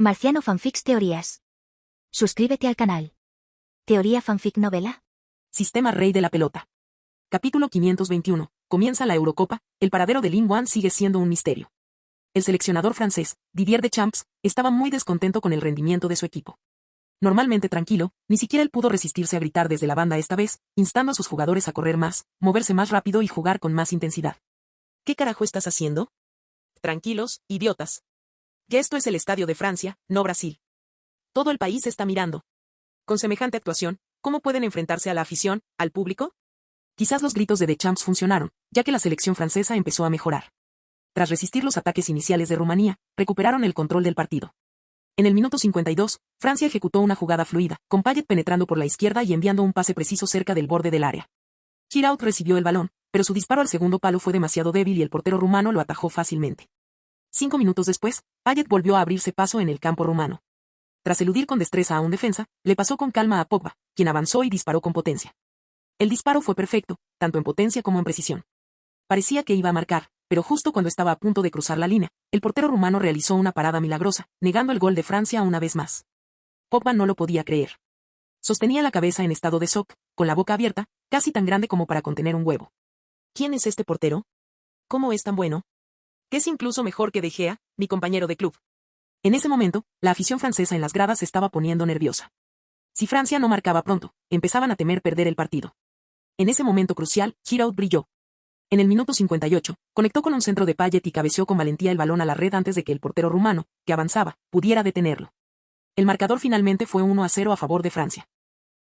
Marciano Fanfics Teorías. Suscríbete al canal. Teoría Fanfic Novela. Sistema Rey de la Pelota. Capítulo 521. Comienza la Eurocopa, el paradero de Lin Wan sigue siendo un misterio. El seleccionador francés, Didier Deschamps, estaba muy descontento con el rendimiento de su equipo. Normalmente tranquilo, ni siquiera él pudo resistirse a gritar desde la banda esta vez, instando a sus jugadores a correr más, moverse más rápido y jugar con más intensidad. ¿Qué carajo estás haciendo? Tranquilos, idiotas. Ya esto es el Estadio de Francia, no Brasil. Todo el país está mirando. Con semejante actuación, ¿cómo pueden enfrentarse a la afición, al público? Quizás los gritos de Deschamps funcionaron, ya que la selección francesa empezó a mejorar. Tras resistir los ataques iniciales de Rumanía, recuperaron el control del partido. En el minuto 52, Francia ejecutó una jugada fluida, con Payet penetrando por la izquierda y enviando un pase preciso cerca del borde del área. Giroud recibió el balón, pero su disparo al segundo palo fue demasiado débil y el portero rumano lo atajó fácilmente. 5 minutos después, Payet volvió a abrirse paso en el campo rumano. Tras eludir con destreza a un defensa, le pasó con calma a Pogba, quien avanzó y disparó con potencia. El disparo fue perfecto, tanto en potencia como en precisión. Parecía que iba a marcar, pero justo cuando estaba a punto de cruzar la línea, el portero rumano realizó una parada milagrosa, negando el gol de Francia una vez más. Pogba no lo podía creer. Sostenía la cabeza en estado de shock, con la boca abierta, casi tan grande como para contener un huevo. ¿Quién es este portero? ¿Cómo es tan bueno? Que es incluso mejor que De Gea, mi compañero de club. En ese momento, la afición francesa en las gradas se estaba poniendo nerviosa. Si Francia no marcaba pronto, empezaban a temer perder el partido. En ese momento crucial, Giroud brilló. En el minuto 58, conectó con un centro de Payet y cabeceó con valentía el balón a la red antes de que el portero rumano, que avanzaba, pudiera detenerlo. El marcador finalmente fue 1-0 a favor de Francia.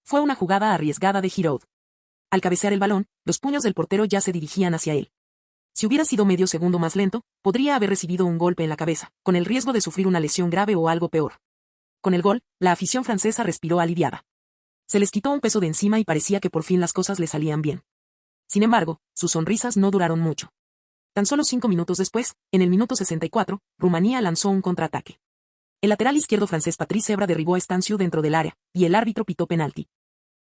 Fue una jugada arriesgada de Giroud. Al cabecear el balón, los puños del portero ya se dirigían hacia él. Si hubiera sido medio segundo más lento, podría haber recibido un golpe en la cabeza, con el riesgo de sufrir una lesión grave o algo peor. Con el gol, la afición francesa respiró aliviada. Se les quitó un peso de encima y parecía que por fin las cosas le salían bien. Sin embargo, sus sonrisas no duraron mucho. Tan solo 5 minutos después, en el minuto 64, Rumanía lanzó un contraataque. El lateral izquierdo francés Patrice Evra derribó a Stanciu dentro del área, y el árbitro pitó penalti.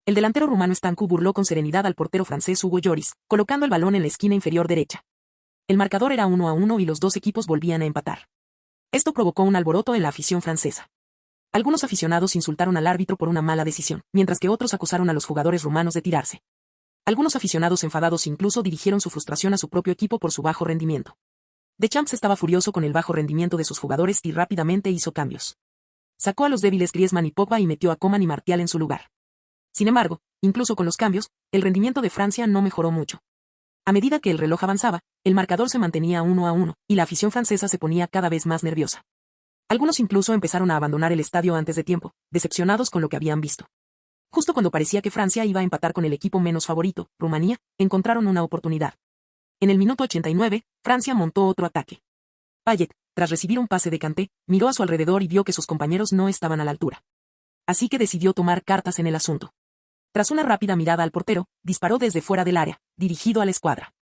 El delantero rumano Stancu burló con serenidad al portero francés Hugo Lloris, colocando el balón en la esquina inferior derecha. El marcador era 1-1 y los dos equipos volvían a empatar. Esto provocó un alboroto en la afición francesa. Algunos aficionados insultaron al árbitro por una mala decisión, mientras que otros acusaron a los jugadores rumanos de tirarse. Algunos aficionados enfadados incluso dirigieron su frustración a su propio equipo por su bajo rendimiento. Deschamps estaba furioso con el bajo rendimiento de sus jugadores y rápidamente hizo cambios. Sacó a los débiles Griezmann y Pogba y metió a Coman y Martial en su lugar. Sin embargo, incluso con los cambios, el rendimiento de Francia no mejoró mucho. A medida que el reloj avanzaba, el marcador se mantenía 1-1, y la afición francesa se ponía cada vez más nerviosa. Algunos incluso empezaron a abandonar el estadio antes de tiempo, decepcionados con lo que habían visto. Justo cuando parecía que Francia iba a empatar con el equipo menos favorito, Rumanía, encontraron una oportunidad. En el minuto 89, Francia montó otro ataque. Payet, tras recibir un pase de Kanté, miró a su alrededor y vio que sus compañeros no estaban a la altura. Así que decidió tomar cartas en el asunto. Tras una rápida mirada al portero, disparó desde fuera del área, dirigido a la escuadra.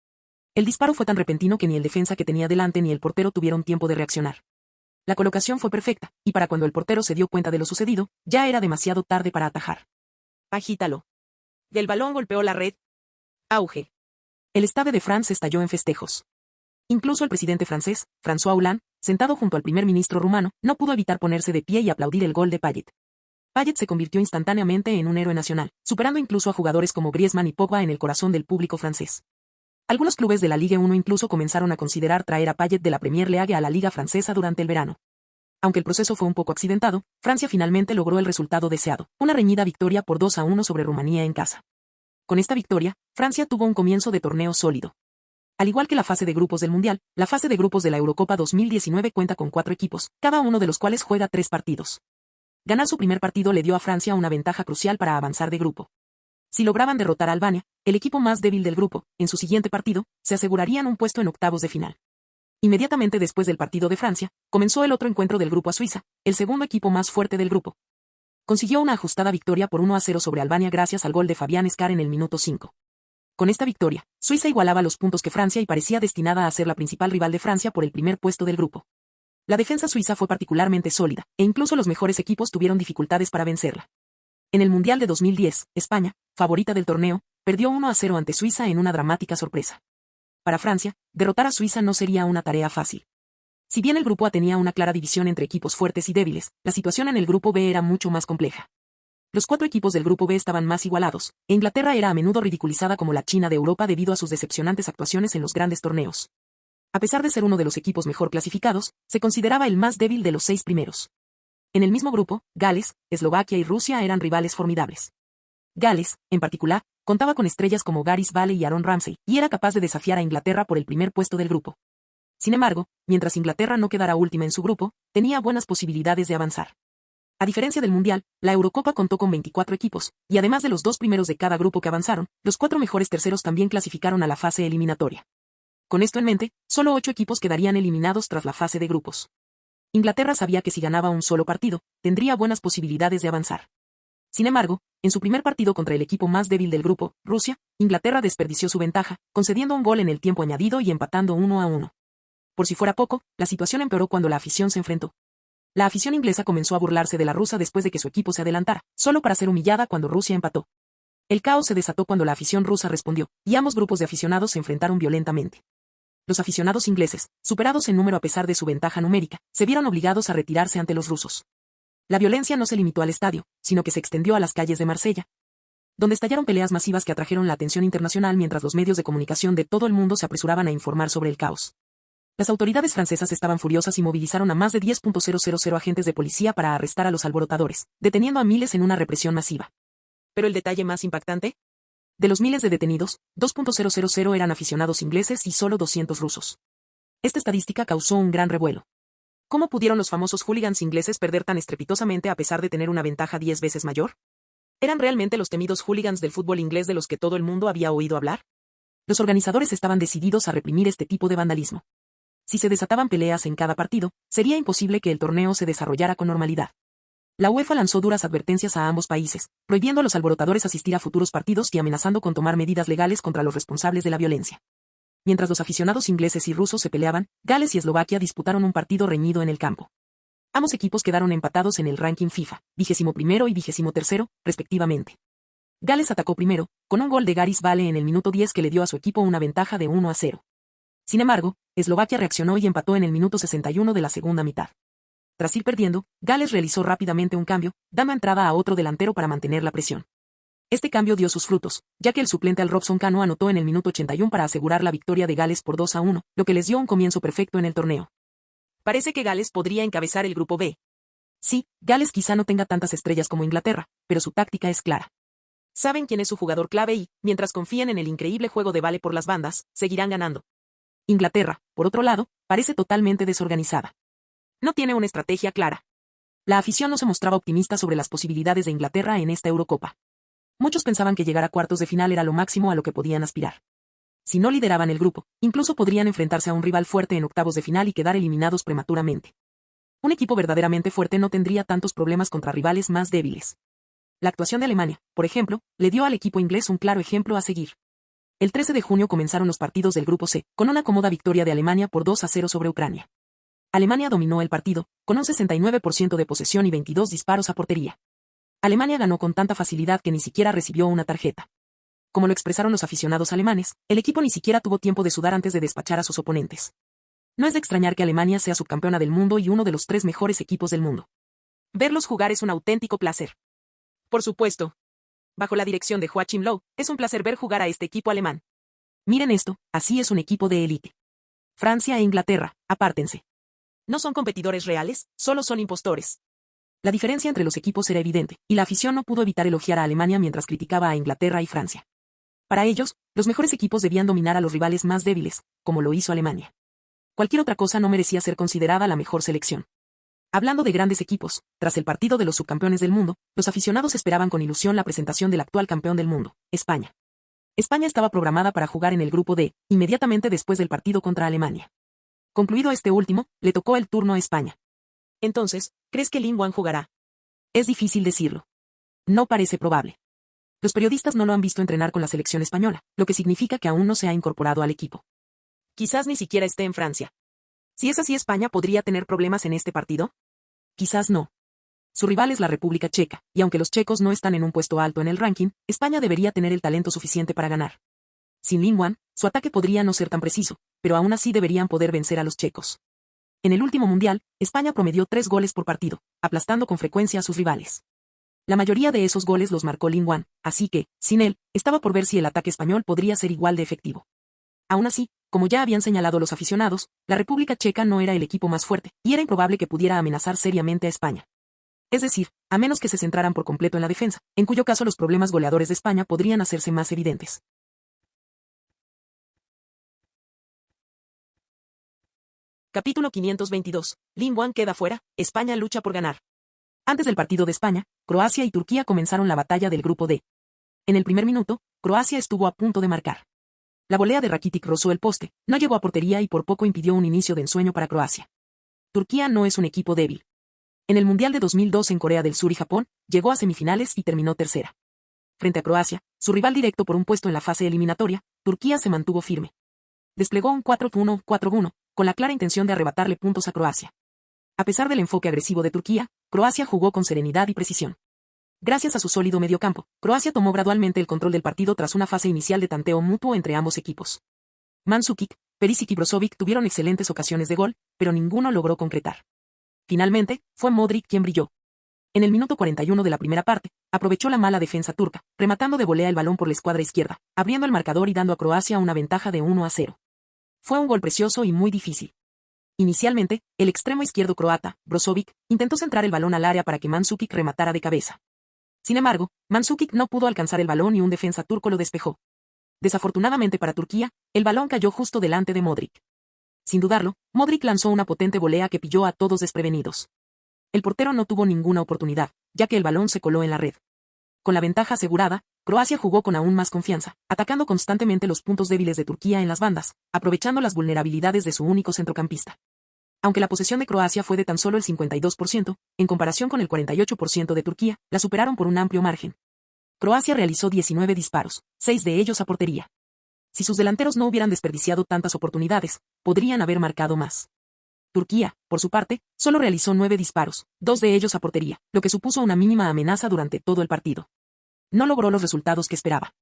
El disparo fue tan repentino que ni el defensa que tenía delante ni el portero tuvieron tiempo de reaccionar. La colocación fue perfecta, y para cuando el portero se dio cuenta de lo sucedido, ya era demasiado tarde para atajar. Agítalo. El balón golpeó la red. Auge. El Stade de France estalló en festejos. Incluso el presidente francés, François Hollande, sentado junto al primer ministro rumano, no pudo evitar ponerse de pie y aplaudir el gol de Payet. Payet se convirtió instantáneamente en un héroe nacional, superando incluso a jugadores como Griezmann y Pogba en el corazón del público francés. Algunos clubes de la Ligue 1 incluso comenzaron a considerar traer a Payet de la Premier League a la Liga francesa durante el verano. Aunque el proceso fue un poco accidentado, Francia finalmente logró el resultado deseado, una reñida victoria por 2-1 sobre Rumanía en casa. Con esta victoria, Francia tuvo un comienzo de torneo sólido. Al igual que la fase de grupos del Mundial, la fase de grupos de la Eurocopa 2019 cuenta con 4 equipos, cada uno de los cuales juega 3 partidos. Ganar su primer partido le dio a Francia una ventaja crucial para avanzar de grupo. Si lograban derrotar a Albania, el equipo más débil del grupo, en su siguiente partido, se asegurarían un puesto en octavos de final. Inmediatamente después del partido de Francia, comenzó el otro encuentro del grupo a Suiza, el segundo equipo más fuerte del grupo. Consiguió una ajustada victoria por 1-0 sobre Albania gracias al gol de Fabián Schär en el minuto 5. Con esta victoria, Suiza igualaba los puntos que Francia y parecía destinada a ser la principal rival de Francia por el primer puesto del grupo. La defensa suiza fue particularmente sólida, e incluso los mejores equipos tuvieron dificultades para vencerla. En el Mundial de 2010, España, favorita del torneo, perdió 1-0 ante Suiza en una dramática sorpresa. Para Francia, derrotar a Suiza no sería una tarea fácil. Si bien el grupo A tenía una clara división entre equipos fuertes y débiles, la situación en el grupo B era mucho más compleja. Los 4 equipos del grupo B estaban más igualados, e Inglaterra era a menudo ridiculizada como la China de Europa debido a sus decepcionantes actuaciones en los grandes torneos. A pesar de ser uno de los equipos mejor clasificados, se consideraba el más débil de los 6 primeros. En el mismo grupo, Gales, Eslovaquia y Rusia eran rivales formidables. Gales, en particular, contaba con estrellas como Gareth Bale y Aaron Ramsey, y era capaz de desafiar a Inglaterra por el primer puesto del grupo. Sin embargo, mientras Inglaterra no quedara última en su grupo, tenía buenas posibilidades de avanzar. A diferencia del Mundial, la Eurocopa contó con 24 equipos, y además de los 2 primeros de cada grupo que avanzaron, los 4 mejores terceros también clasificaron a la fase eliminatoria. Con esto en mente, solo 8 equipos quedarían eliminados tras la fase de grupos. Inglaterra sabía que si ganaba un solo partido, tendría buenas posibilidades de avanzar. Sin embargo, en su primer partido contra el equipo más débil del grupo, Rusia, Inglaterra desperdició su ventaja, concediendo un gol en el tiempo añadido y empatando 1-1. Por si fuera poco, la situación empeoró cuando la afición se enfrentó. La afición inglesa comenzó a burlarse de la rusa después de que su equipo se adelantara, solo para ser humillada cuando Rusia empató. El caos se desató cuando la afición rusa respondió, y ambos grupos de aficionados se enfrentaron violentamente. Los aficionados ingleses, superados en número a pesar de su ventaja numérica, se vieron obligados a retirarse ante los rusos. La violencia no se limitó al estadio, sino que se extendió a las calles de Marsella, donde estallaron peleas masivas que atrajeron la atención internacional mientras los medios de comunicación de todo el mundo se apresuraban a informar sobre el caos. Las autoridades francesas estaban furiosas y movilizaron a más de 10.000 agentes de policía para arrestar a los alborotadores, deteniendo a miles en una represión masiva. ¿Pero el detalle más impactante? De los miles de detenidos, 2.000 eran aficionados ingleses y solo 200 rusos. Esta estadística causó un gran revuelo. ¿Cómo pudieron los famosos hooligans ingleses perder tan estrepitosamente a pesar de tener una ventaja 10 veces mayor? ¿Eran realmente los temidos hooligans del fútbol inglés de los que todo el mundo había oído hablar? Los organizadores estaban decididos a reprimir este tipo de vandalismo. Si se desataban peleas en cada partido, sería imposible que el torneo se desarrollara con normalidad. La UEFA lanzó duras advertencias a ambos países, prohibiendo a los alborotadores asistir a futuros partidos y amenazando con tomar medidas legales contra los responsables de la violencia. Mientras los aficionados ingleses y rusos se peleaban, Gales y Eslovaquia disputaron un partido reñido en el campo. Ambos equipos quedaron empatados en el ranking FIFA, 21º y 23º, respectivamente. Gales atacó primero, con un gol de Gareth Bale en el minuto 10 que le dio a su equipo una ventaja de 1-0. Sin embargo, Eslovaquia reaccionó y empató en el minuto 61 de la segunda mitad. Tras ir perdiendo, Gales realizó rápidamente un cambio, dando entrada a otro delantero para mantener la presión. Este cambio dio sus frutos, ya que el suplente Al Robson Kanu anotó en el minuto 81 para asegurar la victoria de Gales por 2-1, lo que les dio un comienzo perfecto en el torneo. Parece que Gales podría encabezar el grupo B. Sí, Gales quizá no tenga tantas estrellas como Inglaterra, pero su táctica es clara. Saben quién es su jugador clave y, mientras confíen en el increíble juego de Bale por las bandas, seguirán ganando. Inglaterra, por otro lado, parece totalmente desorganizada. No tiene una estrategia clara. La afición no se mostraba optimista sobre las posibilidades de Inglaterra en esta Eurocopa. Muchos pensaban que llegar a cuartos de final era lo máximo a lo que podían aspirar. Si no lideraban el grupo, incluso podrían enfrentarse a un rival fuerte en octavos de final y quedar eliminados prematuramente. Un equipo verdaderamente fuerte no tendría tantos problemas contra rivales más débiles. La actuación de Alemania, por ejemplo, le dio al equipo inglés un claro ejemplo a seguir. El 13 de junio comenzaron los partidos del Grupo C, con una cómoda victoria de Alemania por 2-0 sobre Ucrania. Alemania dominó el partido, con un 69% de posesión y 22 disparos a portería. Alemania ganó con tanta facilidad que ni siquiera recibió una tarjeta. Como lo expresaron los aficionados alemanes, el equipo ni siquiera tuvo tiempo de sudar antes de despachar a sus oponentes. No es de extrañar que Alemania sea subcampeona del mundo y uno de los 3 mejores equipos del mundo. Verlos jugar es un auténtico placer. Por supuesto. Bajo la dirección de Joachim Löw, es un placer ver jugar a este equipo alemán. Miren esto, así es un equipo de élite. Francia e Inglaterra, apártense. No son competidores reales, solo son impostores. La diferencia entre los equipos era evidente, y la afición no pudo evitar elogiar a Alemania mientras criticaba a Inglaterra y Francia. Para ellos, los mejores equipos debían dominar a los rivales más débiles, como lo hizo Alemania. Cualquier otra cosa no merecía ser considerada la mejor selección. Hablando de grandes equipos, tras el partido de los subcampeones del mundo, los aficionados esperaban con ilusión la presentación del actual campeón del mundo, España. España estaba programada para jugar en el grupo D, inmediatamente después del partido contra Alemania. Concluido este último, le tocó el turno a España. Entonces, ¿crees que Lin Wan jugará? Es difícil decirlo. No parece probable. Los periodistas no lo han visto entrenar con la selección española, lo que significa que aún no se ha incorporado al equipo. Quizás ni siquiera esté en Francia. Si es así, ¿España podría tener problemas en este partido? Quizás no. Su rival es la República Checa, y aunque los checos no están en un puesto alto en el ranking, España debería tener el talento suficiente para ganar. Sin Lin Wan, su ataque podría no ser tan preciso, pero aún así deberían poder vencer a los checos. En el último mundial, España promedió 3 goles por partido, aplastando con frecuencia a sus rivales. La mayoría de esos goles los marcó Lingwan, así que, sin él, estaba por ver si el ataque español podría ser igual de efectivo. Aún así, como ya habían señalado los aficionados, la República Checa no era el equipo más fuerte, y era improbable que pudiera amenazar seriamente a España. Es decir, a menos que se centraran por completo en la defensa, en cuyo caso los problemas goleadores de España podrían hacerse más evidentes. Capítulo 522. Lingwan queda fuera, España lucha por ganar. Antes del partido de España, Croacia y Turquía comenzaron la batalla del grupo D. En el primer minuto, Croacia estuvo a punto de marcar. La volea de Rakitic rozó el poste, no llegó a portería y por poco impidió un inicio de ensueño para Croacia. Turquía no es un equipo débil. En el Mundial de 2002 en Corea del Sur y Japón, llegó a semifinales y terminó tercera. Frente a Croacia, su rival directo por un puesto en la fase eliminatoria, Turquía se mantuvo firme. Desplegó un 4-1-4-1, con la clara intención de arrebatarle puntos a Croacia. A pesar del enfoque agresivo de Turquía, Croacia jugó con serenidad y precisión. Gracias a su sólido mediocampo, Croacia tomó gradualmente el control del partido tras una fase inicial de tanteo mutuo entre ambos equipos. Mandžukić, Perisic y Brozovic tuvieron excelentes ocasiones de gol, pero ninguno logró concretar. Finalmente, fue Modric quien brilló. En el minuto 41 de la primera parte, aprovechó la mala defensa turca, rematando de volea el balón por la escuadra izquierda, abriendo el marcador y dando a Croacia una ventaja de 1-0. Fue un gol precioso y muy difícil. Inicialmente, el extremo izquierdo croata, Brozovic, intentó centrar el balón al área para que Mandžukić rematara de cabeza. Sin embargo, Mandžukić no pudo alcanzar el balón y un defensa turco lo despejó. Desafortunadamente para Turquía, el balón cayó justo delante de Modric. Sin dudarlo, Modric lanzó una potente volea que pilló a todos desprevenidos. El portero no tuvo ninguna oportunidad, ya que el balón se coló en la red. Con la ventaja asegurada, Croacia jugó con aún más confianza, atacando constantemente los puntos débiles de Turquía en las bandas, aprovechando las vulnerabilidades de su único centrocampista. Aunque la posesión de Croacia fue de tan solo el 52%, en comparación con el 48% de Turquía, la superaron por un amplio margen. Croacia realizó 19 disparos, 6 de ellos a portería. Si sus delanteros no hubieran desperdiciado tantas oportunidades, podrían haber marcado más. Turquía, por su parte, solo realizó 9 disparos, 2 de ellos a portería, lo que supuso una mínima amenaza durante todo el partido. No logró los resultados que esperaba.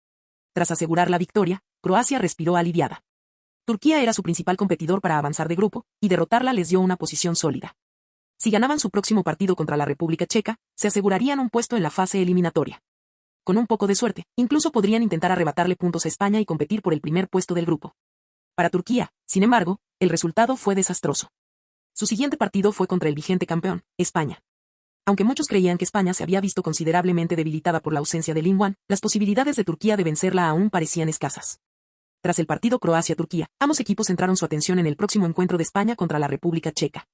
Tras asegurar la victoria, Croacia respiró aliviada. Turquía era su principal competidor para avanzar de grupo, y derrotarla les dio una posición sólida. Si ganaban su próximo partido contra la República Checa, se asegurarían un puesto en la fase eliminatoria. Con un poco de suerte, incluso podrían intentar arrebatarle puntos a España y competir por el primer puesto del grupo. Para Turquía, sin embargo, el resultado fue desastroso. Su siguiente partido fue contra el vigente campeón, España. Aunque muchos creían que España se había visto considerablemente debilitada por la ausencia de Lingwan, las posibilidades de Turquía de vencerla aún parecían escasas. Tras el partido Croacia-Turquía, ambos equipos centraron su atención en el próximo encuentro de España contra la República Checa.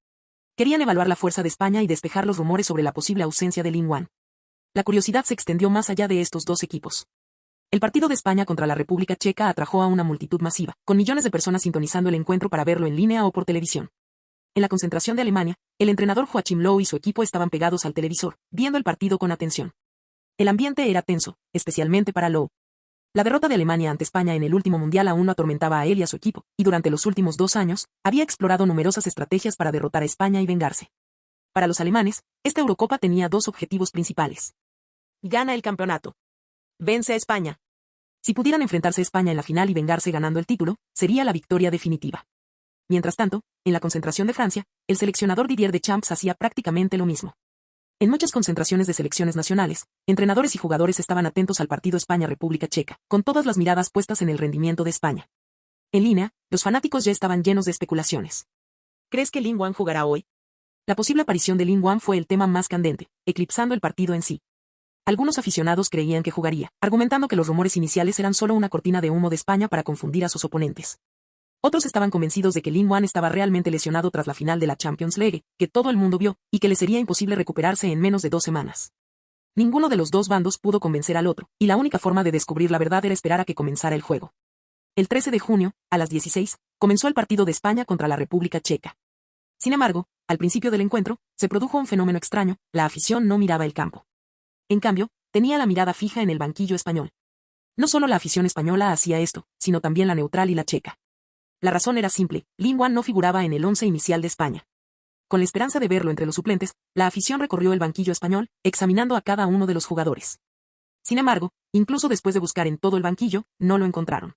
Querían evaluar la fuerza de España y despejar los rumores sobre la posible ausencia de Lingwan. La curiosidad se extendió más allá de estos dos equipos. El partido de España contra la República Checa atrajo a una multitud masiva, con millones de personas sintonizando el encuentro para verlo en línea o por televisión. En la concentración de Alemania, el entrenador Joachim Löw y su equipo estaban pegados al televisor, viendo el partido con atención. El ambiente era tenso, especialmente para Löw. La derrota de Alemania ante España en el último mundial aún no atormentaba a él y a su equipo, y durante los últimos 2 años, había explorado numerosas estrategias para derrotar a España y vengarse. Para los alemanes, esta Eurocopa tenía 2 objetivos principales. Gana el campeonato. Vence a España. Si pudieran enfrentarse a España en la final y vengarse ganando el título, sería la victoria definitiva. Mientras tanto, en la concentración de Francia, el seleccionador Didier Deschamps hacía prácticamente lo mismo. En muchas concentraciones de selecciones nacionales, entrenadores y jugadores estaban atentos al partido España-República Checa, con todas las miradas puestas en el rendimiento de España. En línea, los fanáticos ya estaban llenos de especulaciones. ¿Crees que Lingwan jugará hoy? La posible aparición de Lingwan fue el tema más candente, eclipsando el partido en sí. Algunos aficionados creían que jugaría, argumentando que los rumores iniciales eran solo una cortina de humo de España para confundir a sus oponentes. Otros estaban convencidos de que Lingwan estaba realmente lesionado tras la final de la Champions League, que todo el mundo vio, y que le sería imposible recuperarse en menos de 2 semanas. Ninguno de los dos bandos pudo convencer al otro, y la única forma de descubrir la verdad era esperar a que comenzara el juego. El 13 de junio, a las 16, comenzó el partido de España contra la República Checa. Sin embargo, al principio del encuentro, se produjo un fenómeno extraño: la afición no miraba el campo. En cambio, tenía la mirada fija en el banquillo español. No solo la afición española hacía esto, sino también la neutral y la checa. La razón era simple: Lingwan no figuraba en el 11 inicial de España. Con la esperanza de verlo entre los suplentes, la afición recorrió el banquillo español, examinando a cada uno de los jugadores. Sin embargo, incluso después de buscar en todo el banquillo, no lo encontraron.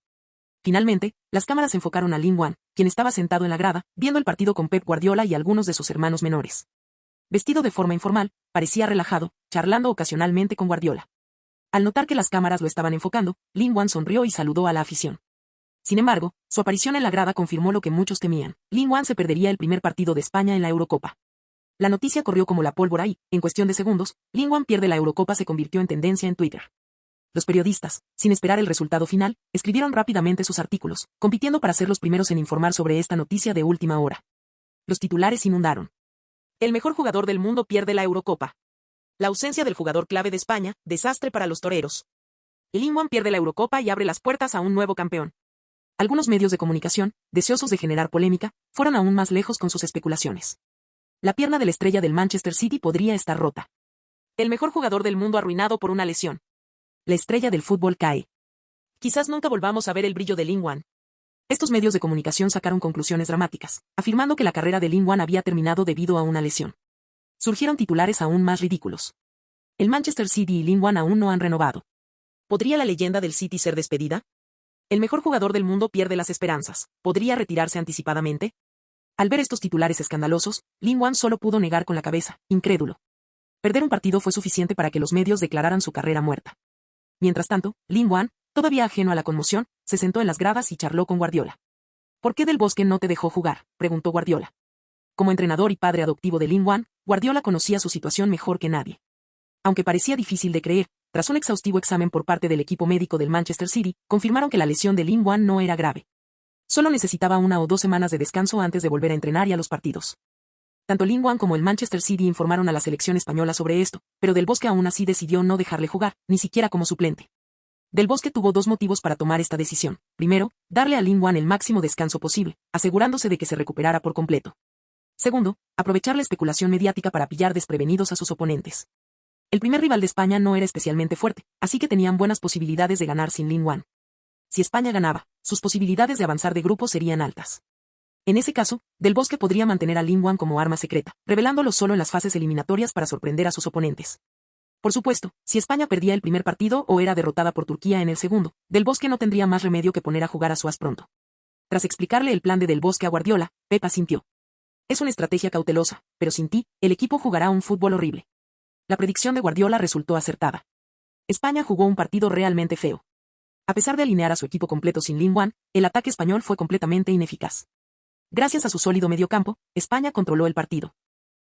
Finalmente, las cámaras enfocaron a Lin Wan, quien estaba sentado en la grada, viendo el partido con Pep Guardiola y algunos de sus hermanos menores. Vestido de forma informal, parecía relajado, charlando ocasionalmente con Guardiola. Al notar que las cámaras lo estaban enfocando, Lin Wan sonrió y saludó a la afición. Sin embargo, su aparición en la grada confirmó lo que muchos temían: Lin Wan se perdería el primer partido de España en la Eurocopa. La noticia corrió como la pólvora y, en cuestión de segundos, Lin Wan pierde la Eurocopa se convirtió en tendencia en Twitter. Los periodistas, sin esperar el resultado final, escribieron rápidamente sus artículos, compitiendo para ser los primeros en informar sobre esta noticia de última hora. Los titulares inundaron. El mejor jugador del mundo pierde la Eurocopa. La ausencia del jugador clave de España, desastre para los toreros. Lin Wan pierde la Eurocopa y abre las puertas a un nuevo campeón. Algunos medios de comunicación, deseosos de generar polémica, fueron aún más lejos con sus especulaciones. La pierna de la estrella del Manchester City podría estar rota. El mejor jugador del mundo arruinado por una lesión. La estrella del fútbol cae. Quizás nunca volvamos a ver el brillo de Lin Wan. Estos medios de comunicación sacaron conclusiones dramáticas, afirmando que la carrera de Lin Wan había terminado debido a una lesión. Surgieron titulares aún más ridículos. El Manchester City y Lin Wan aún no han renovado. ¿Podría la leyenda del City ser despedida? El mejor jugador del mundo pierde las esperanzas. ¿Podría retirarse anticipadamente? Al ver estos titulares escandalosos, Lin Wan solo pudo negar con la cabeza, incrédulo. Perder un partido fue suficiente para que los medios declararan su carrera muerta. Mientras tanto, Lin Wan, todavía ajeno a la conmoción, se sentó en las gradas y charló con Guardiola. ¿Por qué Del Bosque no te dejó jugar?, preguntó Guardiola. Como entrenador y padre adoptivo de Lin Wan, Guardiola conocía su situación mejor que nadie. Aunque parecía difícil de creer, tras un exhaustivo examen por parte del equipo médico del Manchester City, confirmaron que la lesión de Lin Wan no era grave. Solo necesitaba 1 o 2 semanas de descanso antes de volver a entrenar y a los partidos. Tanto Lin Wan como el Manchester City informaron a la selección española sobre esto, pero Del Bosque aún así decidió no dejarle jugar, ni siquiera como suplente. Del Bosque tuvo 2 motivos para tomar esta decisión. Primero, darle a Lin Wan el máximo descanso posible, asegurándose de que se recuperara por completo. Segundo, aprovechar la especulación mediática para pillar desprevenidos a sus oponentes. El primer rival de España no era especialmente fuerte, así que tenían buenas posibilidades de ganar sin Lin Wan. Si España ganaba, sus posibilidades de avanzar de grupo serían altas. En ese caso, Del Bosque podría mantener a Lin Wan como arma secreta, revelándolo solo en las fases eliminatorias para sorprender a sus oponentes. Por supuesto, si España perdía el primer partido o era derrotada por Turquía en el segundo, Del Bosque no tendría más remedio que poner a jugar a Suárez pronto. Tras explicarle el plan de Del Bosque a Guardiola, Pep asintió. Es una estrategia cautelosa, pero sin ti, el equipo jugará un fútbol horrible. La predicción de Guardiola resultó acertada. España jugó un partido realmente feo. A pesar de alinear a su equipo completo sin Lin Wan, el ataque español fue completamente ineficaz. Gracias a su sólido mediocampo, España controló el partido,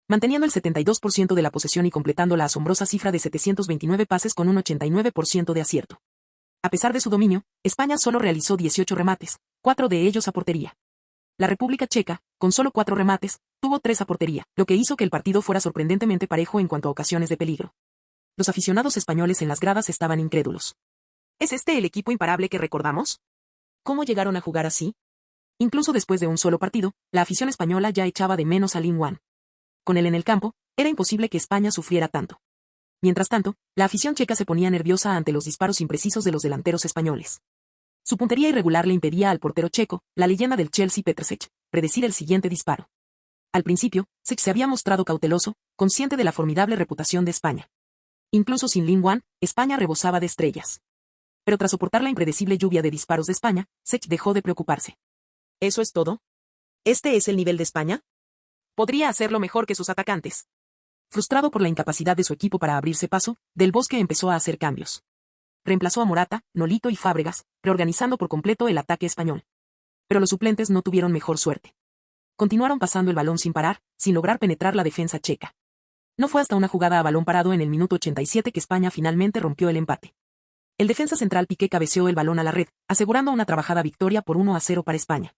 manteniendo el 72% de la posesión y completando la asombrosa cifra de 729 pases con un 89% de acierto. A pesar de su dominio, España solo realizó 18 remates, 4 de ellos a portería. La República Checa, con solo 4 remates, tuvo 3 a portería, lo que hizo que el partido fuera sorprendentemente parejo en cuanto a ocasiones de peligro. Los aficionados españoles en las gradas estaban incrédulos. ¿Es este el equipo imparable que recordamos? ¿Cómo llegaron a jugar así? Incluso después de un solo partido, la afición española ya echaba de menos a Lin Wan. Con él en el campo, era imposible que España sufriera tanto. Mientras tanto, la afición checa se ponía nerviosa ante los disparos imprecisos de los delanteros españoles. Su puntería irregular le impedía al portero checo, la leyenda del Chelsea Petr Cech, predecir el siguiente disparo. Al principio, Cech se había mostrado cauteloso, consciente de la formidable reputación de España. Incluso sin Lin Wan, España rebosaba de estrellas. Pero tras soportar la impredecible lluvia de disparos de España, Cech dejó de preocuparse. ¿Eso es todo? ¿Este es el nivel de España? Podría hacerlo mejor que sus atacantes. Frustrado por la incapacidad de su equipo para abrirse paso, Del Bosque empezó a hacer cambios. Reemplazó a Morata, Nolito y Fábregas, reorganizando por completo el ataque español. Pero los suplentes no tuvieron mejor suerte. Continuaron pasando el balón sin parar, sin lograr penetrar la defensa checa. No fue hasta una jugada a balón parado en el minuto 87 que España finalmente rompió el empate. El defensa central Piqué cabeceó el balón a la red, asegurando una trabajada victoria por 1-0 para España.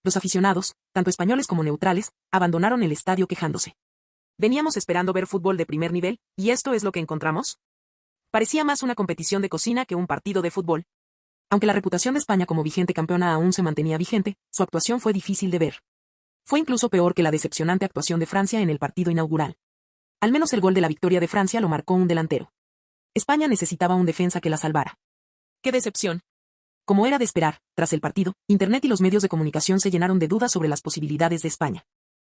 Los aficionados, tanto españoles como neutrales, abandonaron el estadio quejándose. Veníamos esperando ver fútbol de primer nivel, ¿y esto es lo que encontramos? Parecía más una competición de cocina que un partido de fútbol. Aunque la reputación de España como vigente campeona aún se mantenía vigente, su actuación fue difícil de ver. Fue incluso peor que la decepcionante actuación de Francia en el partido inaugural. Al menos el gol de la victoria de Francia lo marcó un delantero. España necesitaba un defensa que la salvara. ¡Qué decepción! Como era de esperar, tras el partido, Internet y los medios de comunicación se llenaron de dudas sobre las posibilidades de España.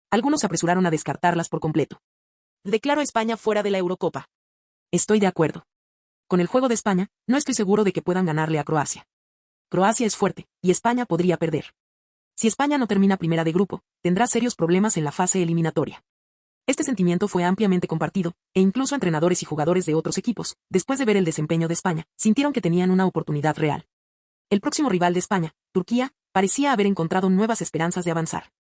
Algunos se apresuraron a descartarlas por completo. Declaro a España fuera de la Eurocopa. Estoy de acuerdo. Con el juego de España, no estoy seguro de que puedan ganarle a Croacia. Croacia es fuerte, y España podría perder. Si España no termina primera de grupo, tendrá serios problemas en la fase eliminatoria. Este sentimiento fue ampliamente compartido, e incluso entrenadores y jugadores de otros equipos, después de ver el desempeño de España, sintieron que tenían una oportunidad real. El próximo rival de España, Turquía, parecía haber encontrado nuevas esperanzas de avanzar.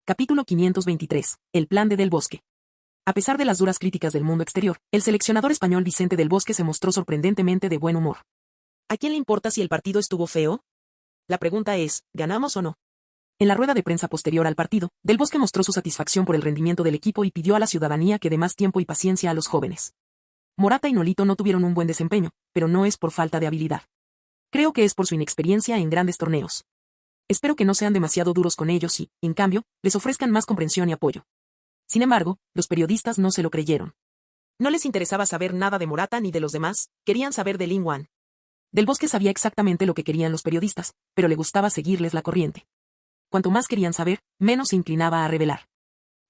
Capítulo 523. El plan de Del Bosque. A pesar de las duras críticas del mundo exterior, el seleccionador español Vicente Del Bosque se mostró sorprendentemente de buen humor. ¿A quién le importa si el partido estuvo feo? La pregunta es, ¿ganamos o no? En la rueda de prensa posterior al partido, Del Bosque mostró su satisfacción por el rendimiento del equipo y pidió a la ciudadanía que dé más tiempo y paciencia a los jóvenes. Morata y Nolito no tuvieron un buen desempeño, pero no es por falta de habilidad. Creo que es por su inexperiencia en grandes torneos. Espero que no sean demasiado duros con ellos y, en cambio, les ofrezcan más comprensión y apoyo. Sin embargo, los periodistas no se lo creyeron. No les interesaba saber nada de Morata ni de los demás, querían saber de Lingwan. Del Bosque sabía exactamente lo que querían los periodistas, pero le gustaba seguirles la corriente. Cuanto más querían saber, menos se inclinaba a revelar.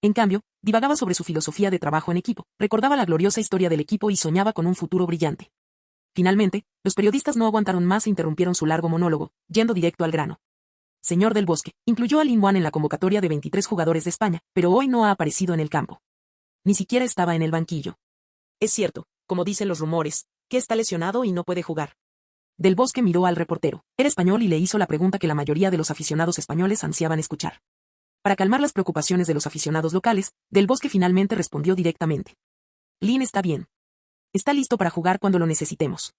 En cambio, divagaba sobre su filosofía de trabajo en equipo, recordaba la gloriosa historia del equipo y soñaba con un futuro brillante. Finalmente, los periodistas no aguantaron más e interrumpieron su largo monólogo, yendo directo al grano. Señor Del Bosque, incluyó a Lingwan en la convocatoria de 23 jugadores de España, pero hoy no ha aparecido en el campo. Ni siquiera estaba en el banquillo. Es cierto, como dicen los rumores, que está lesionado y no puede jugar. Del Bosque miró al reportero. Era español y le hizo la pregunta que la mayoría de los aficionados españoles ansiaban escuchar. Para calmar las preocupaciones de los aficionados locales, Del Bosque finalmente respondió directamente. Lin está bien. Está listo para jugar cuando lo necesitemos.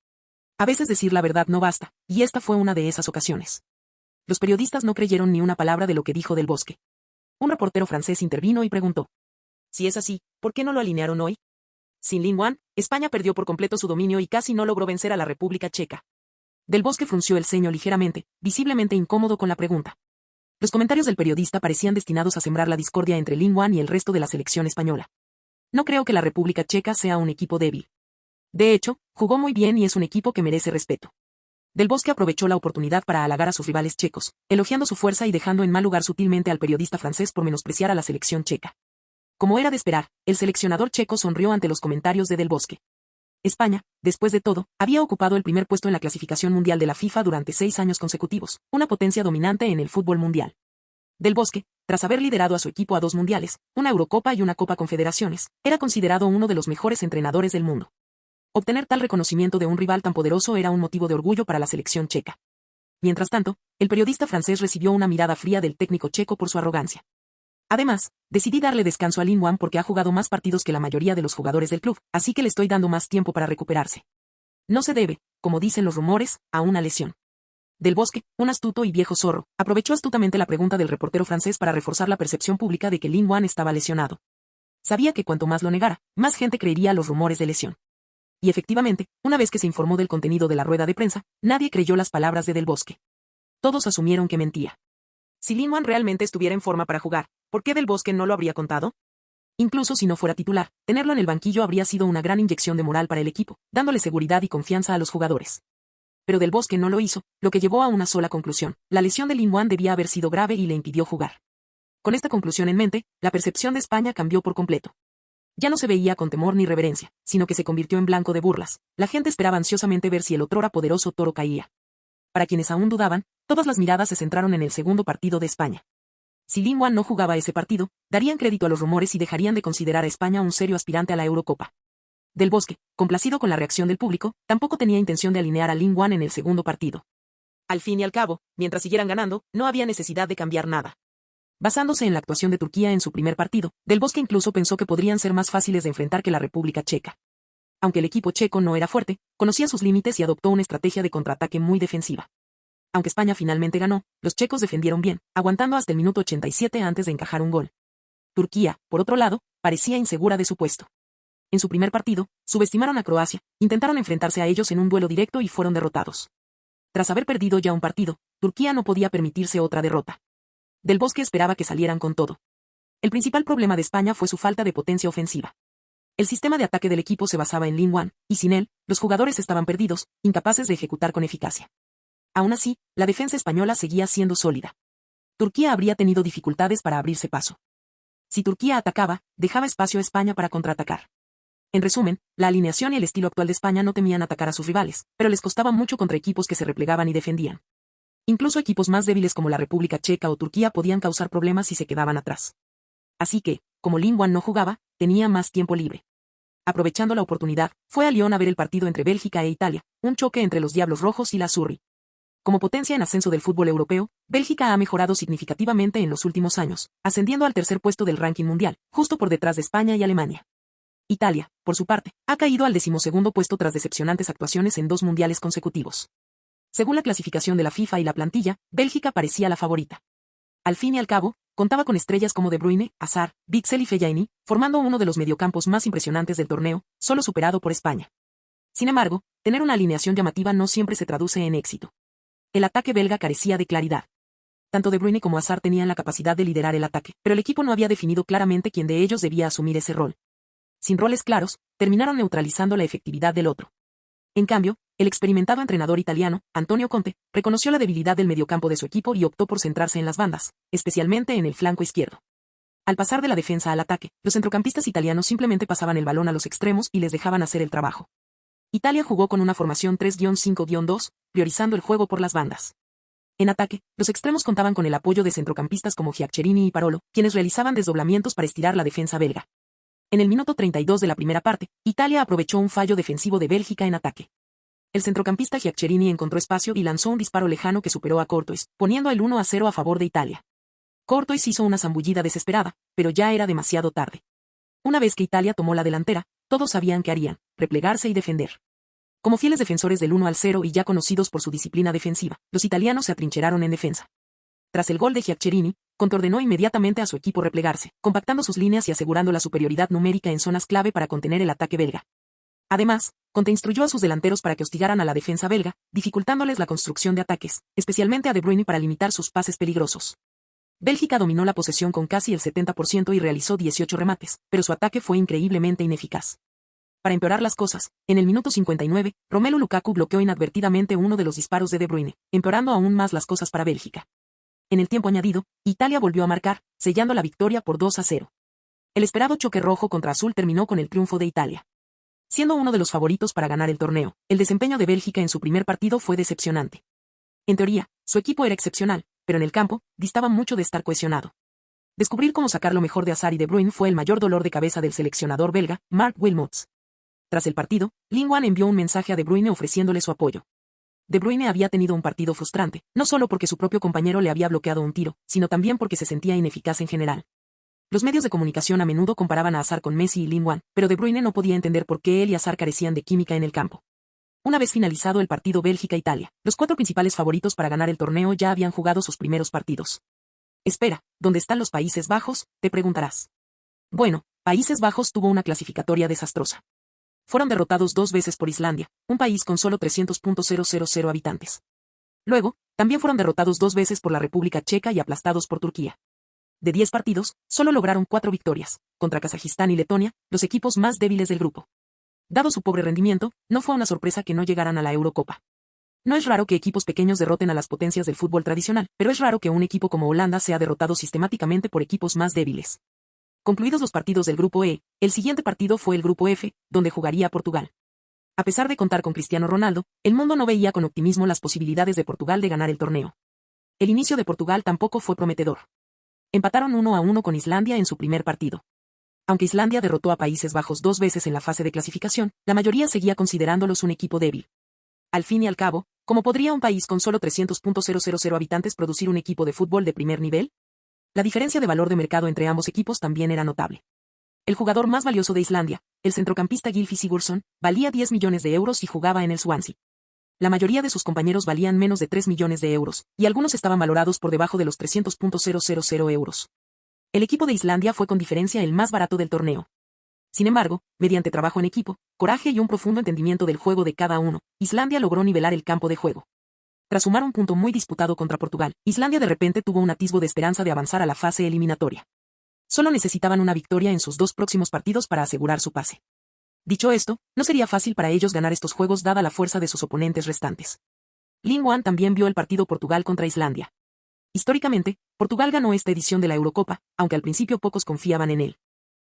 A veces decir la verdad no basta, y esta fue una de esas ocasiones. Los periodistas no creyeron ni una palabra de lo que dijo Del Bosque. Un reportero francés intervino y preguntó. Si es así, ¿por qué no lo alinearon hoy? Sin Lingwan, España perdió por completo su dominio y casi no logró vencer a la República Checa. Del Bosque frunció el ceño ligeramente, visiblemente incómodo con la pregunta. Los comentarios del periodista parecían destinados a sembrar la discordia entre Lingwan y el resto de la selección española. No creo que la República Checa sea un equipo débil. De hecho, jugó muy bien y es un equipo que merece respeto. Del Bosque aprovechó la oportunidad para halagar a sus rivales checos, elogiando su fuerza y dejando en mal lugar sutilmente al periodista francés por menospreciar a la selección checa. Como era de esperar, el seleccionador checo sonrió ante los comentarios de Del Bosque. España, después de todo, había ocupado el primer puesto en la clasificación mundial de la FIFA durante 6 años consecutivos, una potencia dominante en el fútbol mundial. Del Bosque, tras haber liderado a su equipo a 2 mundiales, una Eurocopa y una Copa Confederaciones, era considerado uno de los mejores entrenadores del mundo. Obtener tal reconocimiento de un rival tan poderoso era un motivo de orgullo para la selección checa. Mientras tanto, el periodista francés recibió una mirada fría del técnico checo por su arrogancia. Además, decidí darle descanso a Lingwan porque ha jugado más partidos que la mayoría de los jugadores del club, así que le estoy dando más tiempo para recuperarse. No se debe, como dicen los rumores, a una lesión. Del Bosque, un astuto y viejo zorro, aprovechó astutamente la pregunta del reportero francés para reforzar la percepción pública de que Lingwan estaba lesionado. Sabía que cuanto más lo negara, más gente creería los rumores de lesión. Y efectivamente, una vez que se informó del contenido de la rueda de prensa, nadie creyó las palabras de Del Bosque. Todos asumieron que mentía. Si Lingwan realmente estuviera en forma para jugar, ¿por qué Del Bosque no lo habría contado? Incluso si no fuera titular, tenerlo en el banquillo habría sido una gran inyección de moral para el equipo, dándole seguridad y confianza a los jugadores. Pero Del Bosque no lo hizo, lo que llevó a una sola conclusión: la lesión de Lingwan debía haber sido grave y le impidió jugar. Con esta conclusión en mente, la percepción de España cambió por completo. Ya no se veía con temor ni reverencia, sino que se convirtió en blanco de burlas. La gente esperaba ansiosamente ver si el otrora poderoso toro caía. Para quienes aún dudaban, todas las miradas se centraron en el segundo partido de España. Si Lingwan no jugaba ese partido, darían crédito a los rumores y dejarían de considerar a España un serio aspirante a la Eurocopa. Del Bosque, complacido con la reacción del público, tampoco tenía intención de alinear a Lingwan en el segundo partido. Al fin y al cabo, mientras siguieran ganando, no había necesidad de cambiar nada. Basándose en la actuación de Turquía en su primer partido, Del Bosque incluso pensó que podrían ser más fáciles de enfrentar que la República Checa. Aunque el equipo checo no era fuerte, conocía sus límites y adoptó una estrategia de contraataque muy defensiva. Aunque España finalmente ganó, los checos defendieron bien, aguantando hasta el minuto 87 antes de encajar un gol. Turquía, por otro lado, parecía insegura de su puesto. En su primer partido, subestimaron a Croacia, intentaron enfrentarse a ellos en un duelo directo y fueron derrotados. Tras haber perdido ya un partido, Turquía no podía permitirse otra derrota. Del Bosque esperaba que salieran con todo. El principal problema de España fue su falta de potencia ofensiva. El sistema de ataque del equipo se basaba en Lingwan, y sin él, los jugadores estaban perdidos, incapaces de ejecutar con eficacia. Aún así, la defensa española seguía siendo sólida. Turquía habría tenido dificultades para abrirse paso. Si Turquía atacaba, dejaba espacio a España para contraatacar. En resumen, la alineación y el estilo actual de España no temían atacar a sus rivales, pero les costaba mucho contra equipos que se replegaban y defendían. Incluso equipos más débiles como la República Checa o Turquía podían causar problemas si se quedaban atrás. Así que, como Lingwan no jugaba, tenía más tiempo libre. Aprovechando la oportunidad, fue a Lyon a ver el partido entre Bélgica e Italia, un choque entre los Diablos Rojos y la Azzurri. Como potencia en ascenso del fútbol europeo, Bélgica ha mejorado significativamente en los últimos años, ascendiendo al tercer puesto del ranking mundial, justo por detrás de España y Alemania. Italia, por su parte, ha caído al 12º puesto tras decepcionantes actuaciones en 2 mundiales consecutivos. Según la clasificación de la FIFA y la plantilla, Bélgica parecía la favorita. Al fin y al cabo, contaba con estrellas como De Bruyne, Hazard, Witsel y Fellaini, formando uno de los mediocampos más impresionantes del torneo, solo superado por España. Sin embargo, tener una alineación llamativa no siempre se traduce en éxito. El ataque belga carecía de claridad. Tanto De Bruyne como Hazard tenían la capacidad de liderar el ataque, pero el equipo no había definido claramente quién de ellos debía asumir ese rol. Sin roles claros, terminaron neutralizando la efectividad del otro. En cambio, el experimentado entrenador italiano, Antonio Conte, reconoció la debilidad del mediocampo de su equipo y optó por centrarse en las bandas, especialmente en el flanco izquierdo. Al pasar de la defensa al ataque, los centrocampistas italianos simplemente pasaban el balón a los extremos y les dejaban hacer el trabajo. Italia jugó con una formación 3-5-2, priorizando el juego por las bandas. En ataque, los extremos contaban con el apoyo de centrocampistas como Giaccherini y Parolo, quienes realizaban desdoblamientos para estirar la defensa belga. En el minuto 32 de la primera parte, Italia aprovechó un fallo defensivo de Bélgica en ataque. El centrocampista Giaccherini encontró espacio y lanzó un disparo lejano que superó a Courtois, poniendo el 1-0 a favor de Italia. Courtois hizo una zambullida desesperada, pero ya era demasiado tarde. Una vez que Italia tomó la delantera, todos sabían qué harían: replegarse y defender. Como fieles defensores del 1-0 y ya conocidos por su disciplina defensiva, los italianos se atrincheraron en defensa. Tras el gol de Giaccherini, Conte ordenó inmediatamente a su equipo replegarse, compactando sus líneas y asegurando la superioridad numérica en zonas clave para contener el ataque belga. Además, Conte instruyó a sus delanteros para que hostigaran a la defensa belga, dificultándoles la construcción de ataques, especialmente a De Bruyne para limitar sus pases peligrosos. Bélgica dominó la posesión con casi el 70% y realizó 18 remates, pero su ataque fue increíblemente ineficaz. Para empeorar las cosas, en el minuto 59, Romelu Lukaku bloqueó inadvertidamente uno de los disparos de De Bruyne, empeorando aún más las cosas para Bélgica. En el tiempo añadido, Italia volvió a marcar, sellando la victoria por 2-0. El esperado choque rojo contra azul terminó con el triunfo de Italia. Siendo uno de los favoritos para ganar el torneo, el desempeño de Bélgica en su primer partido fue decepcionante. En teoría, su equipo era excepcional, pero en el campo, distaba mucho de estar cohesionado. Descubrir cómo sacar lo mejor de Hazard y De Bruyne fue el mayor dolor de cabeza del seleccionador belga, Mark Wilmots. Tras el partido, Lingwan envió un mensaje a De Bruyne ofreciéndole su apoyo. De Bruyne había tenido un partido frustrante, no solo porque su propio compañero le había bloqueado un tiro, sino también porque se sentía ineficaz en general. Los medios de comunicación a menudo comparaban a Hazard con Messi y Lingwan, pero De Bruyne no podía entender por qué él y Hazard carecían de química en el campo. Una vez finalizado el partido Bélgica-Italia, los 4 principales favoritos para ganar el torneo ya habían jugado sus primeros partidos. Espera, ¿dónde están los Países Bajos?, te preguntarás. Bueno, Países Bajos tuvo una clasificatoria desastrosa. Fueron derrotados 2 veces por Islandia, un país con solo 300.000 habitantes. Luego, también fueron derrotados 2 veces por la República Checa y aplastados por Turquía. De 10 partidos, solo lograron 4 victorias, contra Kazajistán y Letonia, los equipos más débiles del grupo. Dado su pobre rendimiento, no fue una sorpresa que no llegaran a la Eurocopa. No es raro que equipos pequeños derroten a las potencias del fútbol tradicional, pero es raro que un equipo como Holanda sea derrotado sistemáticamente por equipos más débiles. Concluidos los partidos del Grupo E, el siguiente partido fue el Grupo F, donde jugaría Portugal. A pesar de contar con Cristiano Ronaldo, el mundo no veía con optimismo las posibilidades de Portugal de ganar el torneo. El inicio de Portugal tampoco fue prometedor. Empataron 1-1 con Islandia en su primer partido. Aunque Islandia derrotó a Países Bajos 2 veces en la fase de clasificación, la mayoría seguía considerándolos un equipo débil. Al fin y al cabo, ¿cómo podría un país con solo 300.000 habitantes producir un equipo de fútbol de primer nivel? La diferencia de valor de mercado entre ambos equipos también era notable. El jugador más valioso de Islandia, el centrocampista Gylfi Sigurdsson, valía 10 millones de euros y jugaba en el Swansea. La mayoría de sus compañeros valían menos de 3 millones de euros, y algunos estaban valorados por debajo de los 300.000 euros. El equipo de Islandia fue con diferencia el más barato del torneo. Sin embargo, mediante trabajo en equipo, coraje y un profundo entendimiento del juego de cada uno, Islandia logró nivelar el campo de juego. Tras sumar un punto muy disputado contra Portugal, Islandia de repente tuvo un atisbo de esperanza de avanzar a la fase eliminatoria. Solo necesitaban una victoria en sus 2 próximos partidos para asegurar su pase. Dicho esto, no sería fácil para ellos ganar estos juegos dada la fuerza de sus oponentes restantes. Lingwan también vio el partido Portugal contra Islandia. Históricamente, Portugal ganó esta edición de la Eurocopa, aunque al principio pocos confiaban en él.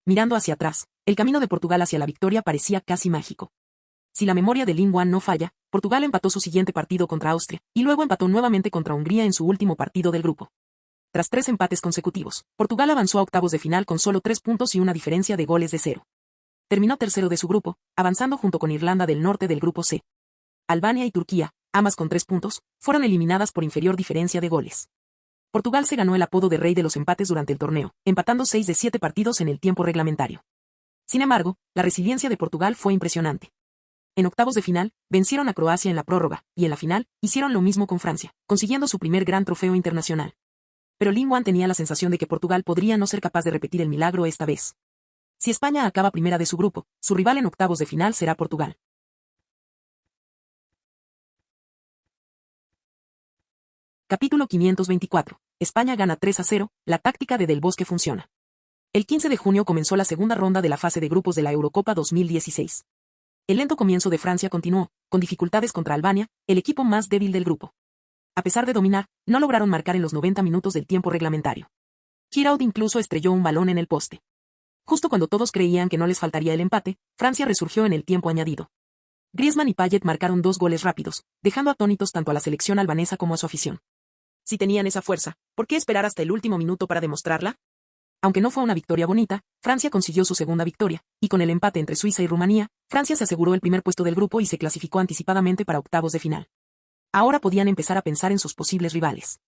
mirando hacia atrás, el camino de Portugal hacia la victoria parecía casi mágico. Si la memoria de Lin Wan no falla, Portugal empató su siguiente partido contra Austria, y luego empató nuevamente contra Hungría en su último partido del grupo. Tras 3 empates consecutivos, Portugal avanzó a octavos de final con solo 3 puntos y una diferencia de goles de 0. Terminó tercero de su grupo, avanzando junto con Irlanda del Norte del grupo C. Albania y Turquía, ambas con 3 puntos, fueron eliminadas por inferior diferencia de goles. Portugal se ganó el apodo de rey de los empates durante el torneo, empatando 6 de 7 partidos en el tiempo reglamentario. Sin embargo, la resiliencia de Portugal fue impresionante. En octavos de final, vencieron a Croacia en la prórroga, y en la final, hicieron lo mismo con Francia, consiguiendo su primer gran trofeo internacional. Pero Lin Wan tenía la sensación de que Portugal podría no ser capaz de repetir el milagro esta vez. Si España acaba primera de su grupo, su rival en octavos de final será Portugal. Capítulo 524. España gana 3-0, la táctica de Del Bosque funciona. El 15 de junio comenzó la segunda ronda de la fase de grupos de la Eurocopa 2016. El lento comienzo de Francia continuó, con dificultades contra Albania, el equipo más débil del grupo. A pesar de dominar, no lograron marcar en los 90 minutos del tiempo reglamentario. Giroud incluso estrelló un balón en el poste. Justo cuando todos creían que no les faltaría el empate, Francia resurgió en el tiempo añadido. Griezmann y Payet marcaron 2 goles rápidos, dejando atónitos tanto a la selección albanesa como a su afición. Si tenían esa fuerza, ¿por qué esperar hasta el último minuto para demostrarla? Aunque no fue una victoria bonita, Francia consiguió su segunda victoria, y con el empate entre Suiza y Rumanía, Francia se aseguró el primer puesto del grupo y se clasificó anticipadamente para octavos de final. Ahora podían empezar a pensar en sus posibles rivales.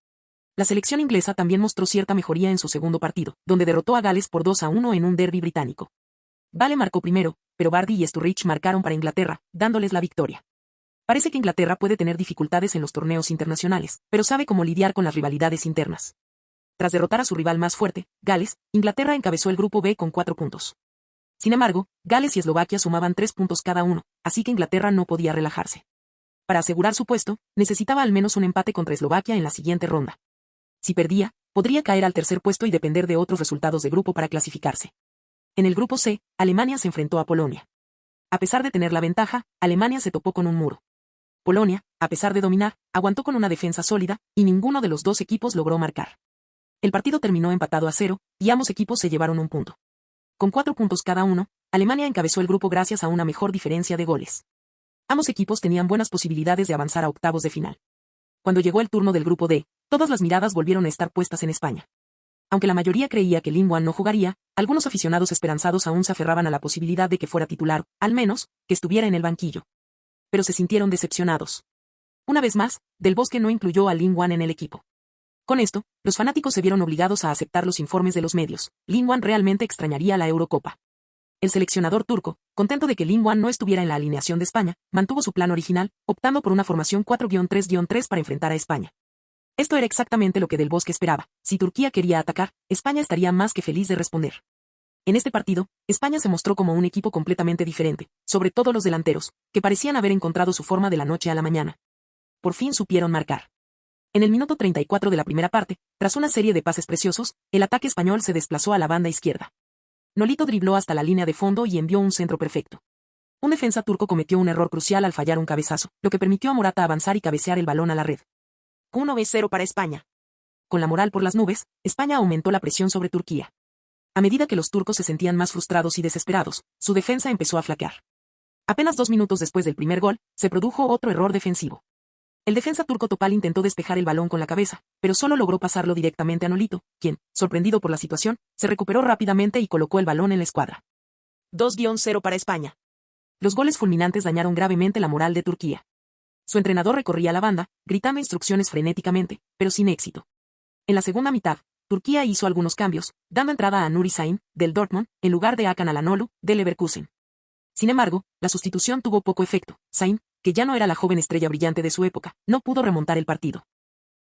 La selección inglesa también mostró cierta mejoría en su segundo partido, donde derrotó a Gales por 2-1 en un derbi británico. Bale marcó primero, pero Vardy y Sturridge marcaron para Inglaterra, dándoles la victoria. Parece que Inglaterra puede tener dificultades en los torneos internacionales, pero sabe cómo lidiar con las rivalidades internas. Tras derrotar a su rival más fuerte, Gales, Inglaterra encabezó el grupo B con 4 puntos. Sin embargo, Gales y Eslovaquia sumaban 3 puntos cada uno, así que Inglaterra no podía relajarse. Para asegurar su puesto, necesitaba al menos un empate contra Eslovaquia en la siguiente ronda. Si perdía, podría caer al tercer puesto y depender de otros resultados de grupo para clasificarse. En el grupo C, Alemania se enfrentó a Polonia. A pesar de tener la ventaja, Alemania se topó con un muro. Polonia, a pesar de dominar, aguantó con una defensa sólida, y ninguno de los dos equipos logró marcar. El partido terminó empatado a 0, y ambos equipos se llevaron un punto. Con 4 puntos cada uno, Alemania encabezó el grupo gracias a una mejor diferencia de goles. Ambos equipos tenían buenas posibilidades de avanzar a octavos de final. Cuando llegó el turno del grupo D, todas las miradas volvieron a estar puestas en España. Aunque la mayoría creía que Lin Wan no jugaría, algunos aficionados esperanzados aún se aferraban a la posibilidad de que fuera titular, al menos, que estuviera en el banquillo. Pero se sintieron decepcionados. Una vez más, Del Bosque no incluyó a Lin Wan en el equipo. Con esto, los fanáticos se vieron obligados a aceptar los informes de los medios. Lin Wan realmente extrañaría la Eurocopa. El seleccionador turco, contento de que Lin Wan no estuviera en la alineación de España, mantuvo su plan original, optando por una formación 4-3-3 para enfrentar a España. Esto era exactamente lo que Del Bosque esperaba. Si Turquía quería atacar, España estaría más que feliz de responder. En este partido, España se mostró como un equipo completamente diferente, sobre todo los delanteros, que parecían haber encontrado su forma de la noche a la mañana. Por fin supieron marcar. En el minuto 34 de la primera parte, tras una serie de pases preciosos, el ataque español se desplazó a la banda izquierda. Nolito dribló hasta la línea de fondo y envió un centro perfecto. Un defensa turco cometió un error crucial al fallar un cabezazo, lo que permitió a Morata avanzar y cabecear el balón a la red. 1-0 para España. Con la moral por las nubes, España aumentó la presión sobre Turquía. A medida que los turcos se sentían más frustrados y desesperados, su defensa empezó a flaquear. Apenas 2 minutos después del primer gol, se produjo otro error defensivo. El defensa turco Topal intentó despejar el balón con la cabeza, pero solo logró pasarlo directamente a Nolito, quien, sorprendido por la situación, se recuperó rápidamente y colocó el balón en la escuadra. 2-0 para España. Los goles fulminantes dañaron gravemente la moral de Turquía. Su entrenador recorría la banda, gritando instrucciones frenéticamente, pero sin éxito. En la segunda mitad, Turquía hizo algunos cambios, dando entrada a Nuri Sahin, del Dortmund, en lugar de Hakan Çalhanoğlu, del Leverkusen. Sin embargo, la sustitución tuvo poco efecto. Sahin, que ya no era la joven estrella brillante de su época, no pudo remontar el partido.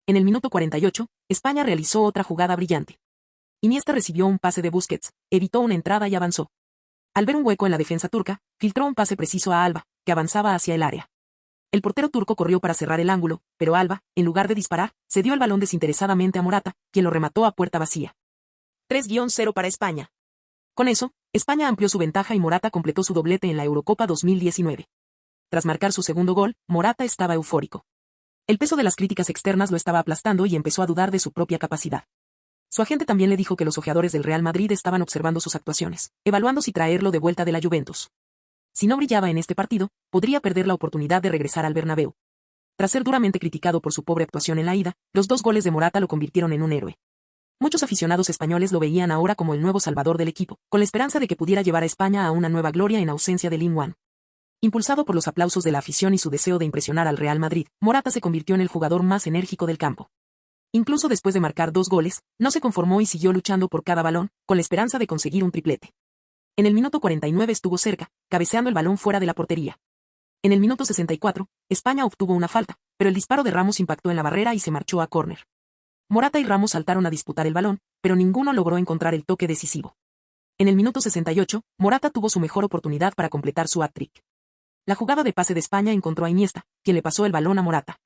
En el minuto 48, España realizó otra jugada brillante. Iniesta recibió un pase de Busquets, evitó una entrada y avanzó. Al ver un hueco en la defensa turca, filtró un pase preciso a Alba, que avanzaba hacia el área. El portero turco corrió para cerrar el ángulo, pero Alba, en lugar de disparar, cedió el balón desinteresadamente a Morata, quien lo remató a puerta vacía. 3-0 para España. Con eso, España amplió su ventaja y Morata completó su doblete en la Eurocopa 2019. Tras marcar su segundo gol, Morata estaba eufórico. El peso de las críticas externas lo estaba aplastando y empezó a dudar de su propia capacidad. Su agente también le dijo que los ojeadores del Real Madrid estaban observando sus actuaciones, evaluando si traerlo de vuelta de la Juventus. Si no brillaba en este partido, podría perder la oportunidad de regresar al Bernabéu. Tras ser duramente criticado por su pobre actuación en la ida, los 2 goles de Morata lo convirtieron en un héroe. Muchos aficionados españoles lo veían ahora como el nuevo salvador del equipo, con la esperanza de que pudiera llevar a España a una nueva gloria en ausencia de Ling Wan. Impulsado por los aplausos de la afición y su deseo de impresionar al Real Madrid, Morata se convirtió en el jugador más enérgico del campo. Incluso después de marcar 2 goles, no se conformó y siguió luchando por cada balón, con la esperanza de conseguir un triplete. En el minuto 49 estuvo cerca, cabeceando el balón fuera de la portería. En el minuto 64, España obtuvo una falta, pero el disparo de Ramos impactó en la barrera y se marchó a córner. Morata y Ramos saltaron a disputar el balón, pero ninguno logró encontrar el toque decisivo. En el minuto 68, Morata tuvo su mejor oportunidad para completar su hat-trick. La jugada de pase de España encontró a Iniesta, quien le pasó el balón a Morata.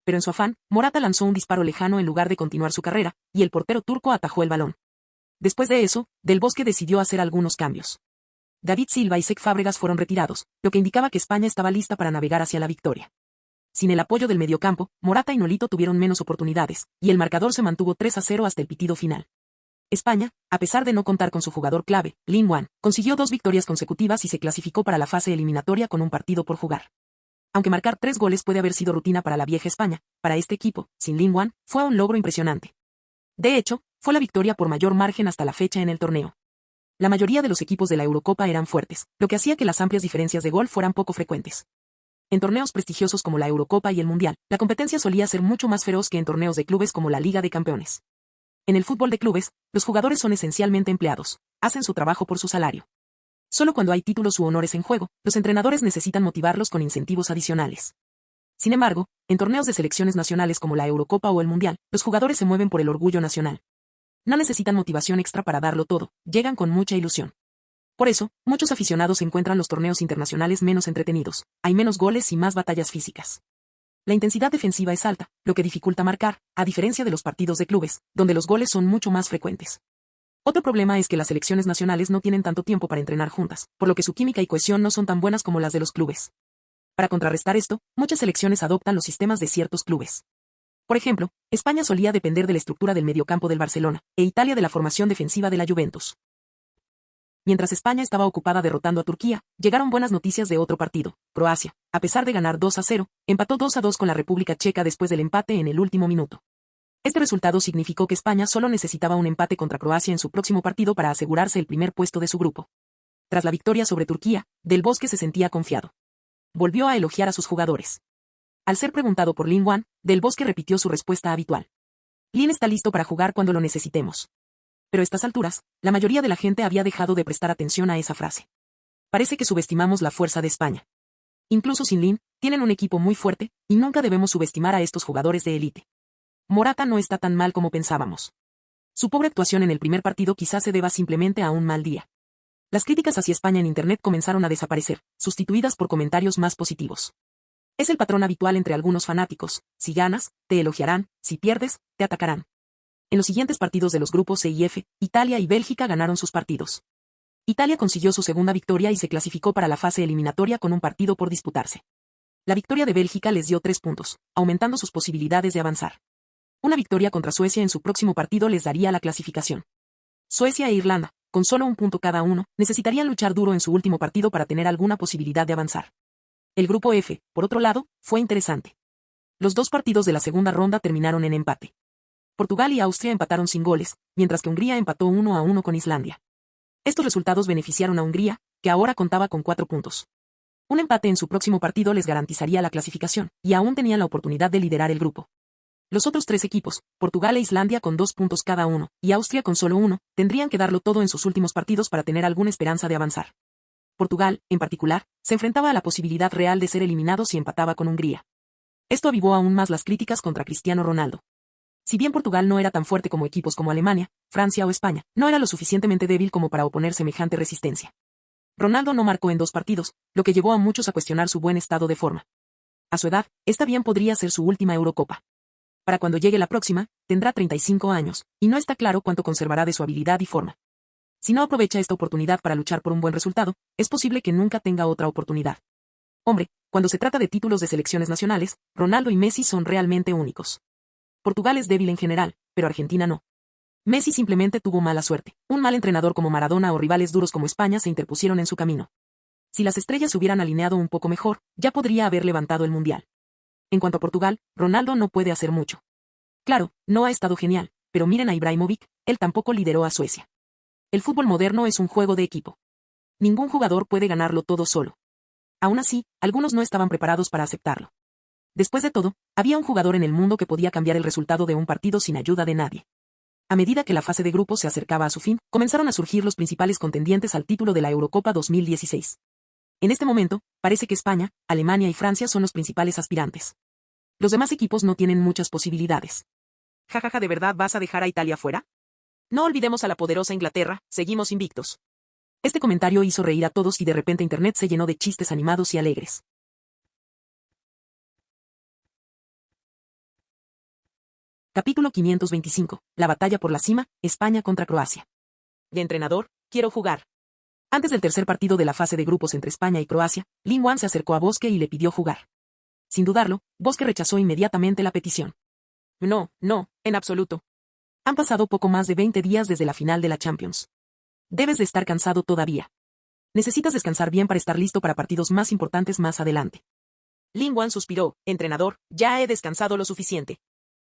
Pero en su afán, Morata lanzó un disparo lejano en lugar de continuar su carrera, y el portero turco atajó el balón. Después de eso, Del Bosque decidió hacer algunos cambios. David Silva y Cesc Fábregas fueron retirados, lo que indicaba que España estaba lista para navegar hacia la victoria. Sin el apoyo del mediocampo, Morata y Nolito tuvieron menos oportunidades, y el marcador se mantuvo 3-0 hasta el pitido final. España, a pesar de no contar con su jugador clave, Ling Wan, consiguió 2 victorias consecutivas y se clasificó para la fase eliminatoria con un partido por jugar. Aunque marcar 3 goles puede haber sido rutina para la vieja España, para este equipo, sin Ling Wan, fue un logro impresionante. De hecho, fue la victoria por mayor margen hasta la fecha en el torneo. La mayoría de los equipos de la Eurocopa eran fuertes, lo que hacía que las amplias diferencias de gol fueran poco frecuentes. En torneos prestigiosos como la Eurocopa y el Mundial, la competencia solía ser mucho más feroz que en torneos de clubes como la Liga de Campeones. En el fútbol de clubes, los jugadores son esencialmente empleados, hacen su trabajo por su salario. Solo cuando hay títulos u honores en juego, los entrenadores necesitan motivarlos con incentivos adicionales. Sin embargo, en torneos de selecciones nacionales como la Eurocopa o el Mundial, los jugadores se mueven por el orgullo nacional. No necesitan motivación extra para darlo todo, llegan con mucha ilusión. Por eso, muchos aficionados encuentran los torneos internacionales menos entretenidos, hay menos goles y más batallas físicas. La intensidad defensiva es alta, lo que dificulta marcar, a diferencia de los partidos de clubes, donde los goles son mucho más frecuentes. Otro problema es que las selecciones nacionales no tienen tanto tiempo para entrenar juntas, por lo que su química y cohesión no son tan buenas como las de los clubes. Para contrarrestar esto, muchas selecciones adoptan los sistemas de ciertos clubes. Por ejemplo, España solía depender de la estructura del mediocampo del Barcelona, e Italia de la formación defensiva de la Juventus. Mientras España estaba ocupada derrotando a Turquía, llegaron buenas noticias de otro partido. Croacia, a pesar de ganar 2-0, empató 2-2 con la República Checa después del empate en el último minuto. Este resultado significó que España solo necesitaba un empate contra Croacia en su próximo partido para asegurarse el primer puesto de su grupo. Tras la victoria sobre Turquía, Del Bosque se sentía confiado. Volvió a elogiar a sus jugadores. Al ser preguntado por Ling Wan, Del Bosque repitió su respuesta habitual. Lin está listo para jugar cuando lo necesitemos. Pero a estas alturas, la mayoría de la gente había dejado de prestar atención a esa frase. Parece que subestimamos la fuerza de España. Incluso sin Lin, tienen un equipo muy fuerte, y nunca debemos subestimar a estos jugadores de élite. Morata no está tan mal como pensábamos. Su pobre actuación en el primer partido quizás se deba simplemente a un mal día. Las críticas hacia España en Internet comenzaron a desaparecer, sustituidas por comentarios más positivos. Es el patrón habitual entre algunos fanáticos: si ganas, te elogiarán; si pierdes, te atacarán. En los siguientes partidos de los grupos C y F, Italia y Bélgica ganaron sus partidos. Italia consiguió su segunda victoria y se clasificó para la fase eliminatoria con un partido por disputarse. La victoria de Bélgica les dio 3 puntos, aumentando sus posibilidades de avanzar. Una victoria contra Suecia en su próximo partido les daría la clasificación. Suecia e Irlanda, con solo un punto cada uno, necesitarían luchar duro en su último partido para tener alguna posibilidad de avanzar. El grupo F, por otro lado, fue interesante. Los 2 partidos de la segunda ronda terminaron en empate. Portugal y Austria empataron sin goles, mientras que Hungría empató 1-1 con Islandia. Estos resultados beneficiaron a Hungría, que ahora contaba con 4 puntos. Un empate en su próximo partido les garantizaría la clasificación, y aún tenían la oportunidad de liderar el grupo. Los otros 3 equipos, Portugal e Islandia con 2 puntos cada uno, y Austria con solo 1, tendrían que darlo todo en sus últimos partidos para tener alguna esperanza de avanzar. Portugal, en particular, se enfrentaba a la posibilidad real de ser eliminado si empataba con Hungría. Esto avivó aún más las críticas contra Cristiano Ronaldo. Si bien Portugal no era tan fuerte como equipos como Alemania, Francia o España, no era lo suficientemente débil como para oponer semejante resistencia. Ronaldo no marcó en 2 partidos, lo que llevó a muchos a cuestionar su buen estado de forma. A su edad, esta bien podría ser su última Eurocopa. Para cuando llegue la próxima, tendrá 35 años, y no está claro cuánto conservará de su habilidad y forma. Si no aprovecha esta oportunidad para luchar por un buen resultado, es posible que nunca tenga otra oportunidad. Hombre, cuando se trata de títulos de selecciones nacionales, Ronaldo y Messi son realmente únicos. Portugal es débil en general, pero Argentina no. Messi simplemente tuvo mala suerte. Un mal entrenador como Maradona o rivales duros como España se interpusieron en su camino. Si las estrellas se hubieran alineado un poco mejor, ya podría haber levantado el Mundial. En cuanto a Portugal, Ronaldo no puede hacer mucho. Claro, no ha estado genial, pero miren a Ibrahimovic, él tampoco lideró a Suecia. El fútbol moderno es un juego de equipo. Ningún jugador puede ganarlo todo solo. Aún así, algunos no estaban preparados para aceptarlo. Después de todo, había un jugador en el mundo que podía cambiar el resultado de un partido sin ayuda de nadie. A medida que la fase de grupos se acercaba a su fin, comenzaron a surgir los principales contendientes al título de la Eurocopa 2016. En este momento, parece que España, Alemania y Francia son los principales aspirantes. Los demás equipos no tienen muchas posibilidades. Jajaja, ¿de verdad vas a dejar a Italia fuera? No olvidemos a la poderosa Inglaterra, seguimos invictos. Este comentario hizo reír a todos y de repente Internet se llenó de chistes animados y alegres. Capítulo 525. La batalla por la cima, España contra Croacia. De entrenador, quiero jugar. Antes del tercer partido de la fase de grupos entre España y Croacia, Lin Wan se acercó a Bosque y le pidió jugar. Sin dudarlo, Bosque rechazó inmediatamente la petición. No, en absoluto. Han pasado poco más de 20 días desde la final de la Champions. Debes de estar cansado todavía. Necesitas descansar bien para estar listo para partidos más importantes más adelante. Lin Wan suspiró, entrenador, ya he descansado lo suficiente.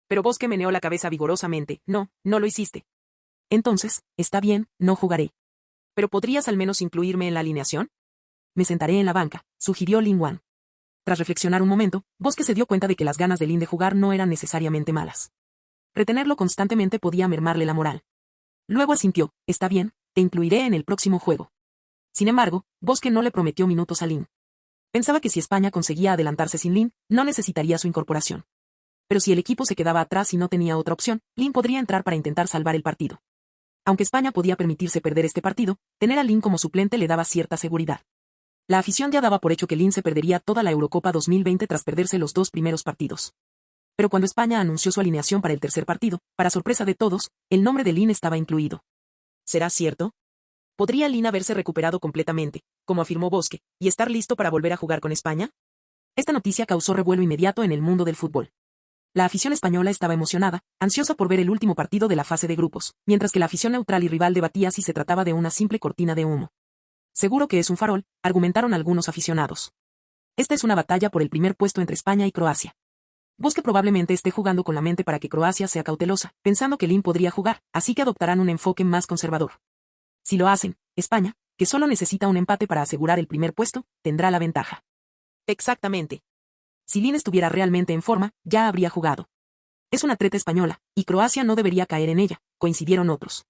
Pero Bosque meneó la cabeza vigorosamente, no lo hiciste. Entonces, está bien, no jugaré. ¿Pero podrías al menos incluirme en la alineación? Me sentaré en la banca, sugirió Lin Wan. Tras reflexionar un momento, Bosque se dio cuenta de que las ganas de Lin de jugar no eran necesariamente malas. Retenerlo constantemente podía mermarle la moral. Luego asintió, está bien, te incluiré en el próximo juego. Sin embargo, Bosque no le prometió minutos a Lin. Pensaba que si España conseguía adelantarse sin Lin, no necesitaría su incorporación. Pero si el equipo se quedaba atrás y no tenía otra opción, Lin podría entrar para intentar salvar el partido. Aunque España podía permitirse perder este partido, tener a Lin como suplente le daba cierta seguridad. La afición ya daba por hecho que Lin se perdería toda la Eurocopa 2020 tras perderse los dos primeros partidos. Pero cuando España anunció su alineación para el tercer partido, para sorpresa de todos, el nombre de Lin estaba incluido. ¿Será cierto? ¿Podría Lin haberse recuperado completamente, como afirmó Bosque, y estar listo para volver a jugar con España? Esta noticia causó revuelo inmediato en el mundo del fútbol. La afición española estaba emocionada, ansiosa por ver el último partido de la fase de grupos, mientras que la afición neutral y rival debatía si se trataba de una simple cortina de humo. Seguro que es un farol, argumentaron algunos aficionados. Esta es una batalla por el primer puesto entre España y Croacia. Bosque probablemente esté jugando con la mente para que Croacia sea cautelosa, pensando que Lin podría jugar, así que adoptarán un enfoque más conservador. Si lo hacen, España, que solo necesita un empate para asegurar el primer puesto, tendrá la ventaja. Exactamente. Si Lin estuviera realmente en forma, ya habría jugado. Es una treta española, y Croacia no debería caer en ella, coincidieron otros.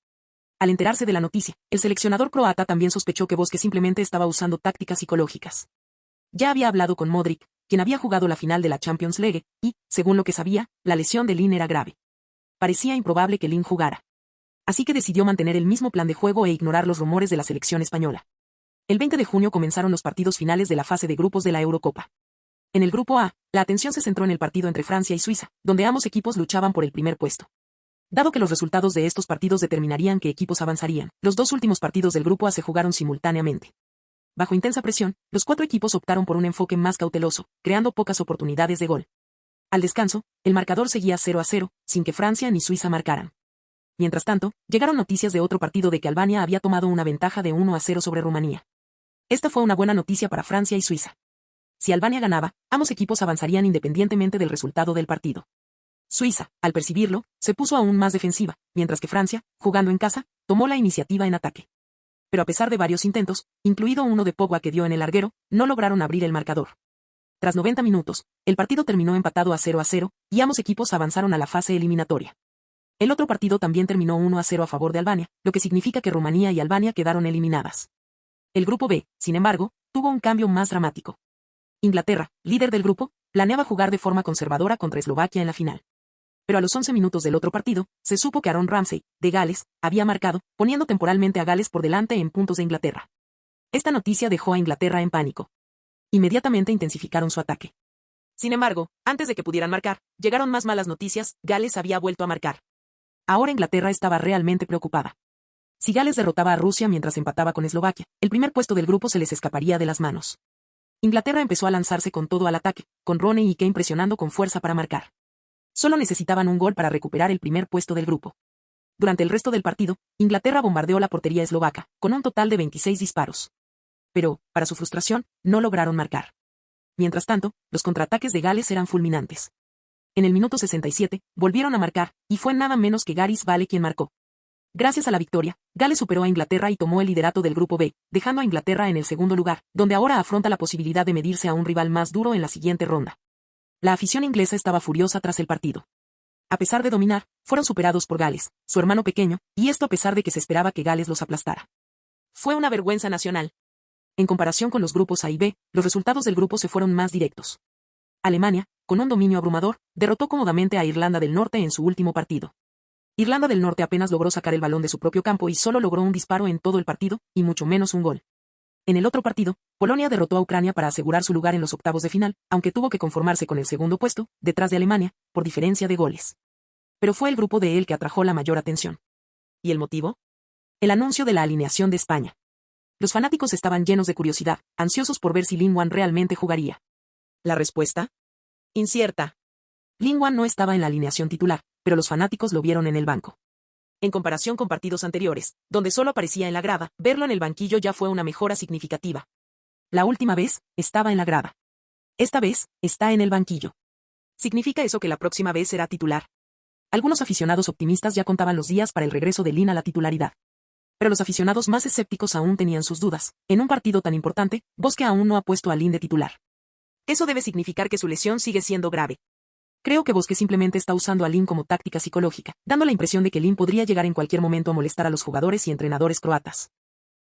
Al enterarse de la noticia, el seleccionador croata también sospechó que Bosque simplemente estaba usando tácticas psicológicas. Ya había hablado con Modric, quien había jugado la final de la Champions League, y, según lo que sabía, la lesión de Lin era grave. Parecía improbable que Lin jugara. Así que decidió mantener el mismo plan de juego e ignorar los rumores de la selección española. El 20 de junio comenzaron los partidos finales de la fase de grupos de la Eurocopa. En el grupo A, la atención se centró en el partido entre Francia y Suiza, donde ambos equipos luchaban por el primer puesto. Dado que los resultados de estos partidos determinarían qué equipos avanzarían, los dos últimos partidos del grupo A se jugaron simultáneamente. Bajo intensa presión, los cuatro equipos optaron por un enfoque más cauteloso, creando pocas oportunidades de gol. Al descanso, el marcador seguía 0-0, sin que Francia ni Suiza marcaran. Mientras tanto, llegaron noticias de otro partido de que Albania había tomado una ventaja de 1-0 sobre Rumanía. Esta fue una buena noticia para Francia y Suiza. Si Albania ganaba, ambos equipos avanzarían independientemente del resultado del partido. Suiza, al percibirlo, se puso aún más defensiva, mientras que Francia, jugando en casa, tomó la iniciativa en ataque. Pero a pesar de varios intentos, incluido uno de Pogba que dio en el larguero, no lograron abrir el marcador. Tras 90 minutos, el partido terminó empatado a 0-0, y ambos equipos avanzaron a la fase eliminatoria. El otro partido también terminó 1-0 a favor de Albania, lo que significa que Rumanía y Albania quedaron eliminadas. El grupo B, sin embargo, tuvo un cambio más dramático. Inglaterra, líder del grupo, planeaba jugar de forma conservadora contra Eslovaquia en la final. Pero a los 11 minutos del otro partido, se supo que Aaron Ramsey, de Gales, había marcado, poniendo temporalmente a Gales por delante en puntos de Inglaterra. Esta noticia dejó a Inglaterra en pánico. Inmediatamente intensificaron su ataque. Sin embargo, antes de que pudieran marcar, llegaron más malas noticias, Gales había vuelto a marcar. Ahora Inglaterra estaba realmente preocupada. Si Gales derrotaba a Rusia mientras empataba con Eslovaquia, el primer puesto del grupo se les escaparía de las manos. Inglaterra empezó a lanzarse con todo al ataque, con Rooney y Kane presionando con fuerza para marcar. Solo necesitaban un gol para recuperar el primer puesto del grupo. Durante el resto del partido, Inglaterra bombardeó la portería eslovaca, con un total de 26 disparos. Pero, para su frustración, no lograron marcar. Mientras tanto, los contraataques de Gales eran fulminantes. En el minuto 67, volvieron a marcar, y fue nada menos que Gareth Bale quien marcó. Gracias a la victoria, Gales superó a Inglaterra y tomó el liderato del Grupo B, dejando a Inglaterra en el segundo lugar, donde ahora afronta la posibilidad de medirse a un rival más duro en la siguiente ronda. La afición inglesa estaba furiosa tras el partido. A pesar de dominar, fueron superados por Gales, su hermano pequeño, y esto a pesar de que se esperaba que Gales los aplastara. Fue una vergüenza nacional. En comparación con los grupos A y B, los resultados del grupo se fueron más directos. Alemania, con un dominio abrumador, derrotó cómodamente a Irlanda del Norte en su último partido. Irlanda del Norte apenas logró sacar el balón de su propio campo y solo logró un disparo en todo el partido, y mucho menos un gol. En el otro partido, Polonia derrotó a Ucrania para asegurar su lugar en los octavos de final, aunque tuvo que conformarse con el segundo puesto, detrás de Alemania, por diferencia de goles. Pero fue el grupo de el que atrajo la mayor atención. ¿Y el motivo? El anuncio de la alineación de España. Los fanáticos estaban llenos de curiosidad, ansiosos por ver si Lin Wan realmente jugaría. ¿La respuesta? Incierta. Lin Wan no estaba en la alineación titular, pero los fanáticos lo vieron en el banco. En comparación con partidos anteriores, donde solo aparecía en la grada, verlo en el banquillo ya fue una mejora significativa. La última vez, estaba en la grada. Esta vez, está en el banquillo. ¿Significa eso que la próxima vez será titular? Algunos aficionados optimistas ya contaban los días para el regreso de Lin a la titularidad. Pero los aficionados más escépticos aún tenían sus dudas. En un partido tan importante, Bosque aún no ha puesto a Lin de titular. Eso debe significar que su lesión sigue siendo grave. Creo que Bosque simplemente está usando a Lin como táctica psicológica, dando la impresión de que Lin podría llegar en cualquier momento a molestar a los jugadores y entrenadores croatas.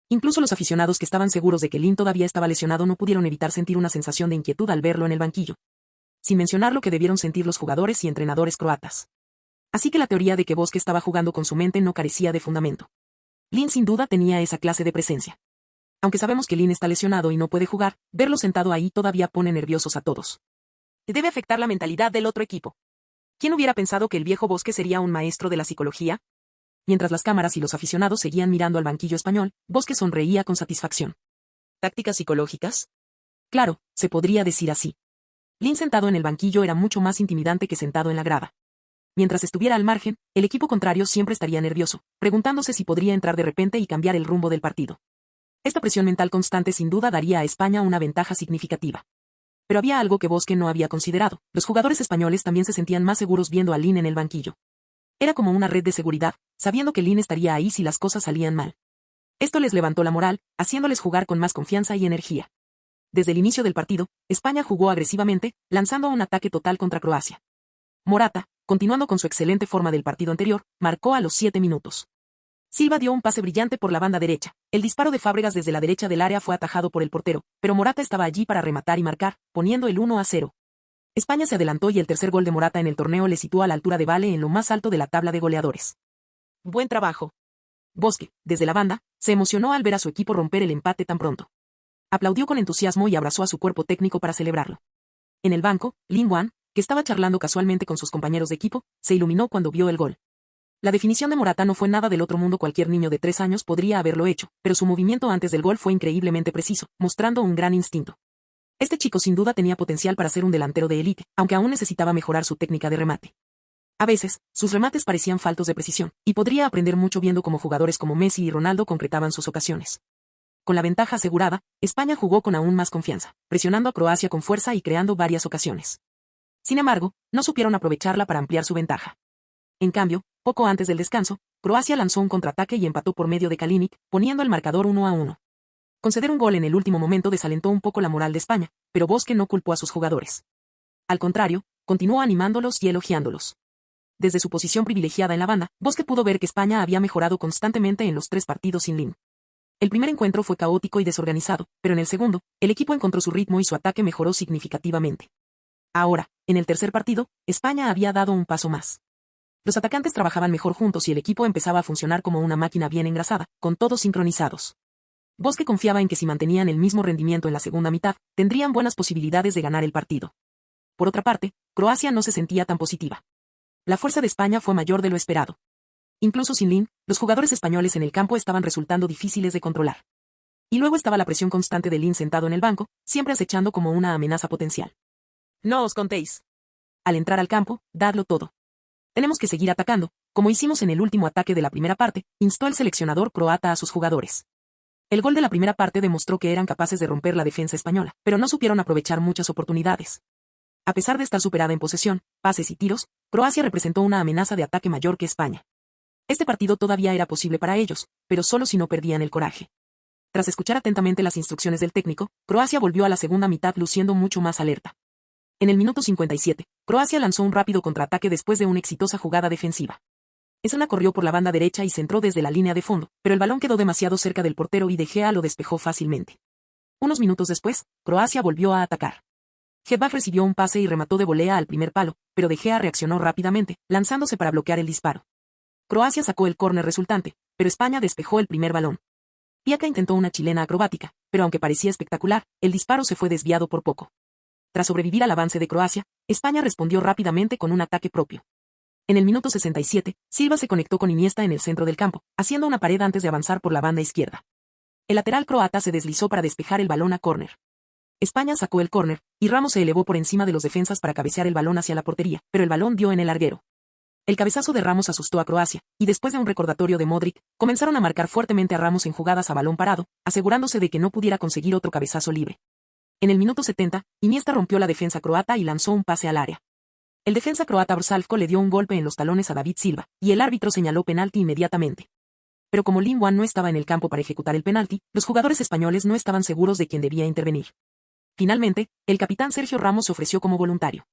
Incluso los aficionados que estaban seguros de que Lin todavía estaba lesionado no pudieron evitar sentir una sensación de inquietud al verlo en el banquillo. Sin mencionar lo que debieron sentir los jugadores y entrenadores croatas. Así que la teoría de que Bosque estaba jugando con su mente no carecía de fundamento. Lin sin duda tenía esa clase de presencia. Aunque sabemos que Lin está lesionado y no puede jugar, verlo sentado ahí todavía pone nerviosos a todos. Debe afectar la mentalidad del otro equipo. ¿Quién hubiera pensado que el viejo Bosque sería un maestro de la psicología? Mientras las cámaras y los aficionados seguían mirando al banquillo español, Bosque sonreía con satisfacción. ¿Tácticas psicológicas? Claro, se podría decir así. Lin sentado en el banquillo era mucho más intimidante que sentado en la grada. Mientras estuviera al margen, el equipo contrario siempre estaría nervioso, preguntándose si podría entrar de repente y cambiar el rumbo del partido. Esta presión mental constante sin duda daría a España una ventaja significativa. Pero había algo que Bosque no había considerado. Los jugadores españoles también se sentían más seguros viendo a Lin en el banquillo. Era como una red de seguridad, sabiendo que Lin estaría ahí si las cosas salían mal. Esto les levantó la moral, haciéndoles jugar con más confianza y energía. Desde el inicio del partido, España jugó agresivamente, lanzando un ataque total contra Croacia. Morata, continuando con su excelente forma del partido anterior, marcó a los 7 minutos. Silva dio un pase brillante por la banda derecha. El disparo de Fábregas desde la derecha del área fue atajado por el portero, pero Morata estaba allí para rematar y marcar, poniendo el 1-0. España se adelantó y el tercer gol de Morata en el torneo le situó a la altura de Bale en lo más alto de la tabla de goleadores. Buen trabajo. Bosque, desde la banda, se emocionó al ver a su equipo romper el empate tan pronto. Aplaudió con entusiasmo y abrazó a su cuerpo técnico para celebrarlo. En el banco, Lin Wan, que estaba charlando casualmente con sus compañeros de equipo, se iluminó cuando vio el gol. La definición de Morata no fue nada del otro mundo, cualquier niño de 3 años podría haberlo hecho, pero su movimiento antes del gol fue increíblemente preciso, mostrando un gran instinto. Este chico sin duda tenía potencial para ser un delantero de élite, aunque aún necesitaba mejorar su técnica de remate. A veces, sus remates parecían faltos de precisión, y podría aprender mucho viendo cómo jugadores como Messi y Ronaldo concretaban sus ocasiones. Con la ventaja asegurada, España jugó con aún más confianza, presionando a Croacia con fuerza y creando varias ocasiones. Sin embargo, no supieron aprovecharla para ampliar su ventaja. En cambio, poco antes del descanso, Croacia lanzó un contraataque y empató por medio de Kalinic, poniendo el marcador 1-1. Conceder un gol en el último momento desalentó un poco la moral de España, pero Bosque no culpó a sus jugadores. Al contrario, continuó animándolos y elogiándolos. Desde su posición privilegiada en la banda, Bosque pudo ver que España había mejorado constantemente en los 3 partidos sin Lin. El primer encuentro fue caótico y desorganizado, pero en el segundo, el equipo encontró su ritmo y su ataque mejoró significativamente. Ahora, en el tercer partido, España había dado un paso más. Los atacantes trabajaban mejor juntos y el equipo empezaba a funcionar como una máquina bien engrasada, con todos sincronizados. Bosque confiaba en que si mantenían el mismo rendimiento en la segunda mitad, tendrían buenas posibilidades de ganar el partido. Por otra parte, Croacia no se sentía tan positiva. La fuerza de España fue mayor de lo esperado. Incluso sin Lin, los jugadores españoles en el campo estaban resultando difíciles de controlar. Y luego estaba la presión constante de Lin sentado en el banco, siempre acechando como una amenaza potencial. No os contéis. Al entrar al campo, dadlo todo. Tenemos que seguir atacando, como hicimos en el último ataque de la primera parte, instó el seleccionador croata a sus jugadores. El gol de la primera parte demostró que eran capaces de romper la defensa española, pero no supieron aprovechar muchas oportunidades. A pesar de estar superada en posesión, pases y tiros, Croacia representó una amenaza de ataque mayor que España. Este partido todavía era posible para ellos, pero solo si no perdían el coraje. Tras escuchar atentamente las instrucciones del técnico, Croacia volvió a la segunda mitad luciendo mucho más alerta. En el minuto 57, Croacia lanzó un rápido contraataque después de una exitosa jugada defensiva. Esana corrió por la banda derecha y centró desde la línea de fondo, pero el balón quedó demasiado cerca del portero y De Gea lo despejó fácilmente. Unos minutos después, Croacia volvió a atacar. Gebaf recibió un pase y remató de volea al primer palo, pero De Gea reaccionó rápidamente, lanzándose para bloquear el disparo. Croacia sacó el córner resultante, pero España despejó el primer balón. Piaca intentó una chilena acrobática, pero aunque parecía espectacular, el disparo se fue desviado por poco. Tras sobrevivir al avance de Croacia, España respondió rápidamente con un ataque propio. En el minuto 67, Silva se conectó con Iniesta en el centro del campo, haciendo una pared antes de avanzar por la banda izquierda. El lateral croata se deslizó para despejar el balón a córner. España sacó el córner, y Ramos se elevó por encima de los defensas para cabecear el balón hacia la portería, pero el balón dio en el larguero. El cabezazo de Ramos asustó a Croacia, y después de un recordatorio de Modric, comenzaron a marcar fuertemente a Ramos en jugadas a balón parado, asegurándose de que no pudiera conseguir otro cabezazo libre. En el minuto 70, Iniesta rompió la defensa croata y lanzó un pase al área. El defensa croata Vrsaljko le dio un golpe en los talones a David Silva, y el árbitro señaló penalti inmediatamente. Pero como Linguan no estaba en el campo para ejecutar el penalti, los jugadores españoles no estaban seguros de quién debía intervenir. Finalmente, el capitán Sergio Ramos se ofreció como voluntario.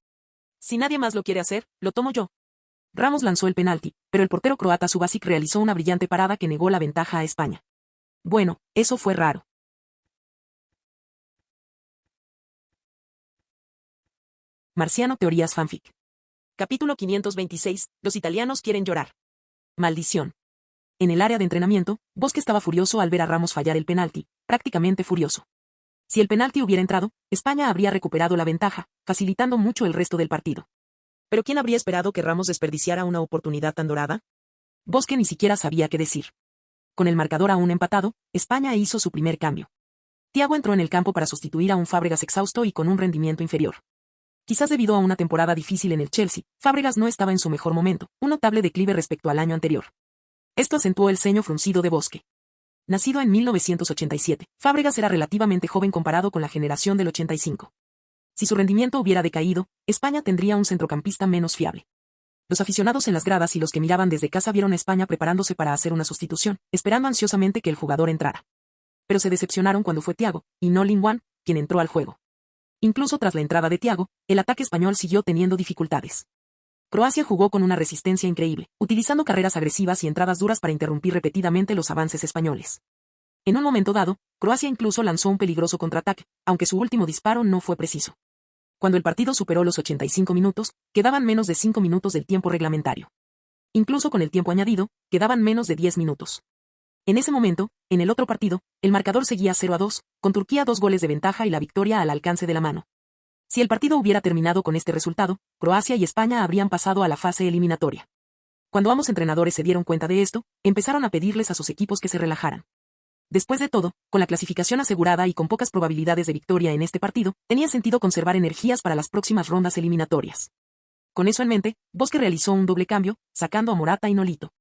Si nadie más lo quiere hacer, lo tomo yo. Ramos lanzó el penalti, pero el portero croata Subasic realizó una brillante parada que negó la ventaja a España. Bueno, eso fue raro. Marciano Teorías Fanfic. Capítulo 526. Los italianos quieren llorar. Maldición. En el área de entrenamiento, Bosque estaba furioso al ver a Ramos fallar el penalti, prácticamente furioso. Si el penalti hubiera entrado, España habría recuperado la ventaja, facilitando mucho el resto del partido. ¿Pero quién habría esperado que Ramos desperdiciara una oportunidad tan dorada? Bosque ni siquiera sabía qué decir. Con el marcador aún empatado, España hizo su primer cambio. Thiago entró en el campo para sustituir a un Fábregas exhausto y con un rendimiento inferior. Quizás debido a una temporada difícil en el Chelsea, Fábregas no estaba en su mejor momento, un notable declive respecto al año anterior. Esto acentuó el ceño fruncido de Bosque. Nacido en 1987, Fábregas era relativamente joven comparado con la generación del 85. Si su rendimiento hubiera decaído, España tendría un centrocampista menos fiable. Los aficionados en las gradas y los que miraban desde casa vieron a España preparándose para hacer una sustitución, esperando ansiosamente que el jugador entrara. Pero se decepcionaron cuando fue Thiago, y no Linguan, quien entró al juego. Incluso tras la entrada de Thiago, el ataque español siguió teniendo dificultades. Croacia jugó con una resistencia increíble, utilizando carreras agresivas y entradas duras para interrumpir repetidamente los avances españoles. En un momento dado, Croacia incluso lanzó un peligroso contraataque, aunque su último disparo no fue preciso. Cuando el partido superó los 85 minutos, quedaban menos de 5 minutos del tiempo reglamentario. Incluso con el tiempo añadido, quedaban menos de 10 minutos. En ese momento, en el otro partido, el marcador seguía 0-2, con Turquía 2 goles de ventaja y la victoria al alcance de la mano. Si el partido hubiera terminado con este resultado, Croacia y España habrían pasado a la fase eliminatoria. Cuando ambos entrenadores se dieron cuenta de esto, empezaron a pedirles a sus equipos que se relajaran. Después de todo, con la clasificación asegurada y con pocas probabilidades de victoria en este partido, tenía sentido conservar energías para las próximas rondas eliminatorias. Con eso en mente, Bosque realizó un doble cambio, sacando a Morata y Nolito.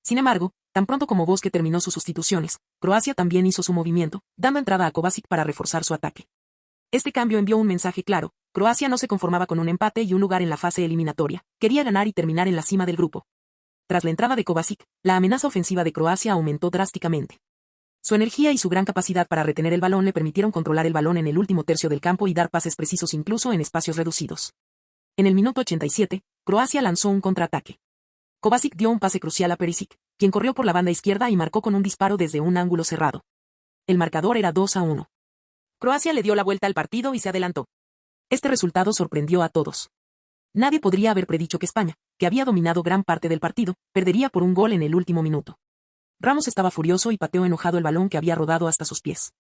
Sin embargo, tan pronto como Bosque terminó sus sustituciones, Croacia también hizo su movimiento, dando entrada a Kovacic para reforzar su ataque. Este cambio envió un mensaje claro: Croacia no se conformaba con un empate y un lugar en la fase eliminatoria, quería ganar y terminar en la cima del grupo. Tras la entrada de Kovacic, la amenaza ofensiva de Croacia aumentó drásticamente. Su energía y su gran capacidad para retener el balón le permitieron controlar el balón en el último tercio del campo y dar pases precisos incluso en espacios reducidos. En el minuto 87, Croacia lanzó un contraataque. Kovacic dio un pase crucial a Perisic, quien corrió por la banda izquierda y marcó con un disparo desde un ángulo cerrado. El marcador era 2-1. Croacia le dio la vuelta al partido y se adelantó. Este resultado sorprendió a todos. Nadie podría haber predicho que España, que había dominado gran parte del partido, perdería por un gol en el último minuto. Ramos estaba furioso y pateó enojado el balón que había rodado hasta sus pies.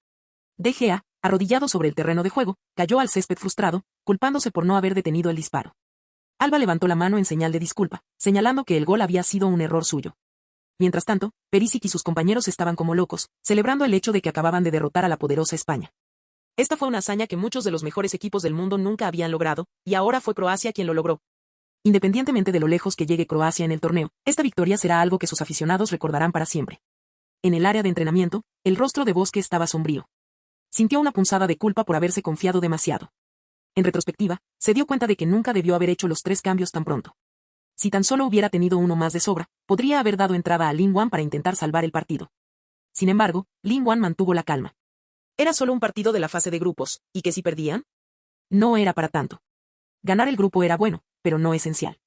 De Gea, arrodillado sobre el terreno de juego, cayó al césped frustrado, culpándose por no haber detenido el disparo. Alba levantó la mano en señal de disculpa, señalando que el gol había sido un error suyo. Mientras tanto, Perisic y sus compañeros estaban como locos, celebrando el hecho de que acababan de derrotar a la poderosa España. Esta fue una hazaña que muchos de los mejores equipos del mundo nunca habían logrado, y ahora fue Croacia quien lo logró. Independientemente de lo lejos que llegue Croacia en el torneo, esta victoria será algo que sus aficionados recordarán para siempre. En el área de entrenamiento, el rostro de Bosque estaba sombrío. Sintió una punzada de culpa por haberse confiado demasiado. En retrospectiva, se dio cuenta de que nunca debió haber hecho los 3 cambios tan pronto. Si tan solo hubiera tenido uno más de sobra, podría haber dado entrada a Lin Wan para intentar salvar el partido. Sin embargo, Lin Wan mantuvo la calma. Era solo un partido de la fase de grupos, ¿y que si perdían? No era para tanto. Ganar el grupo era bueno, pero no esencial.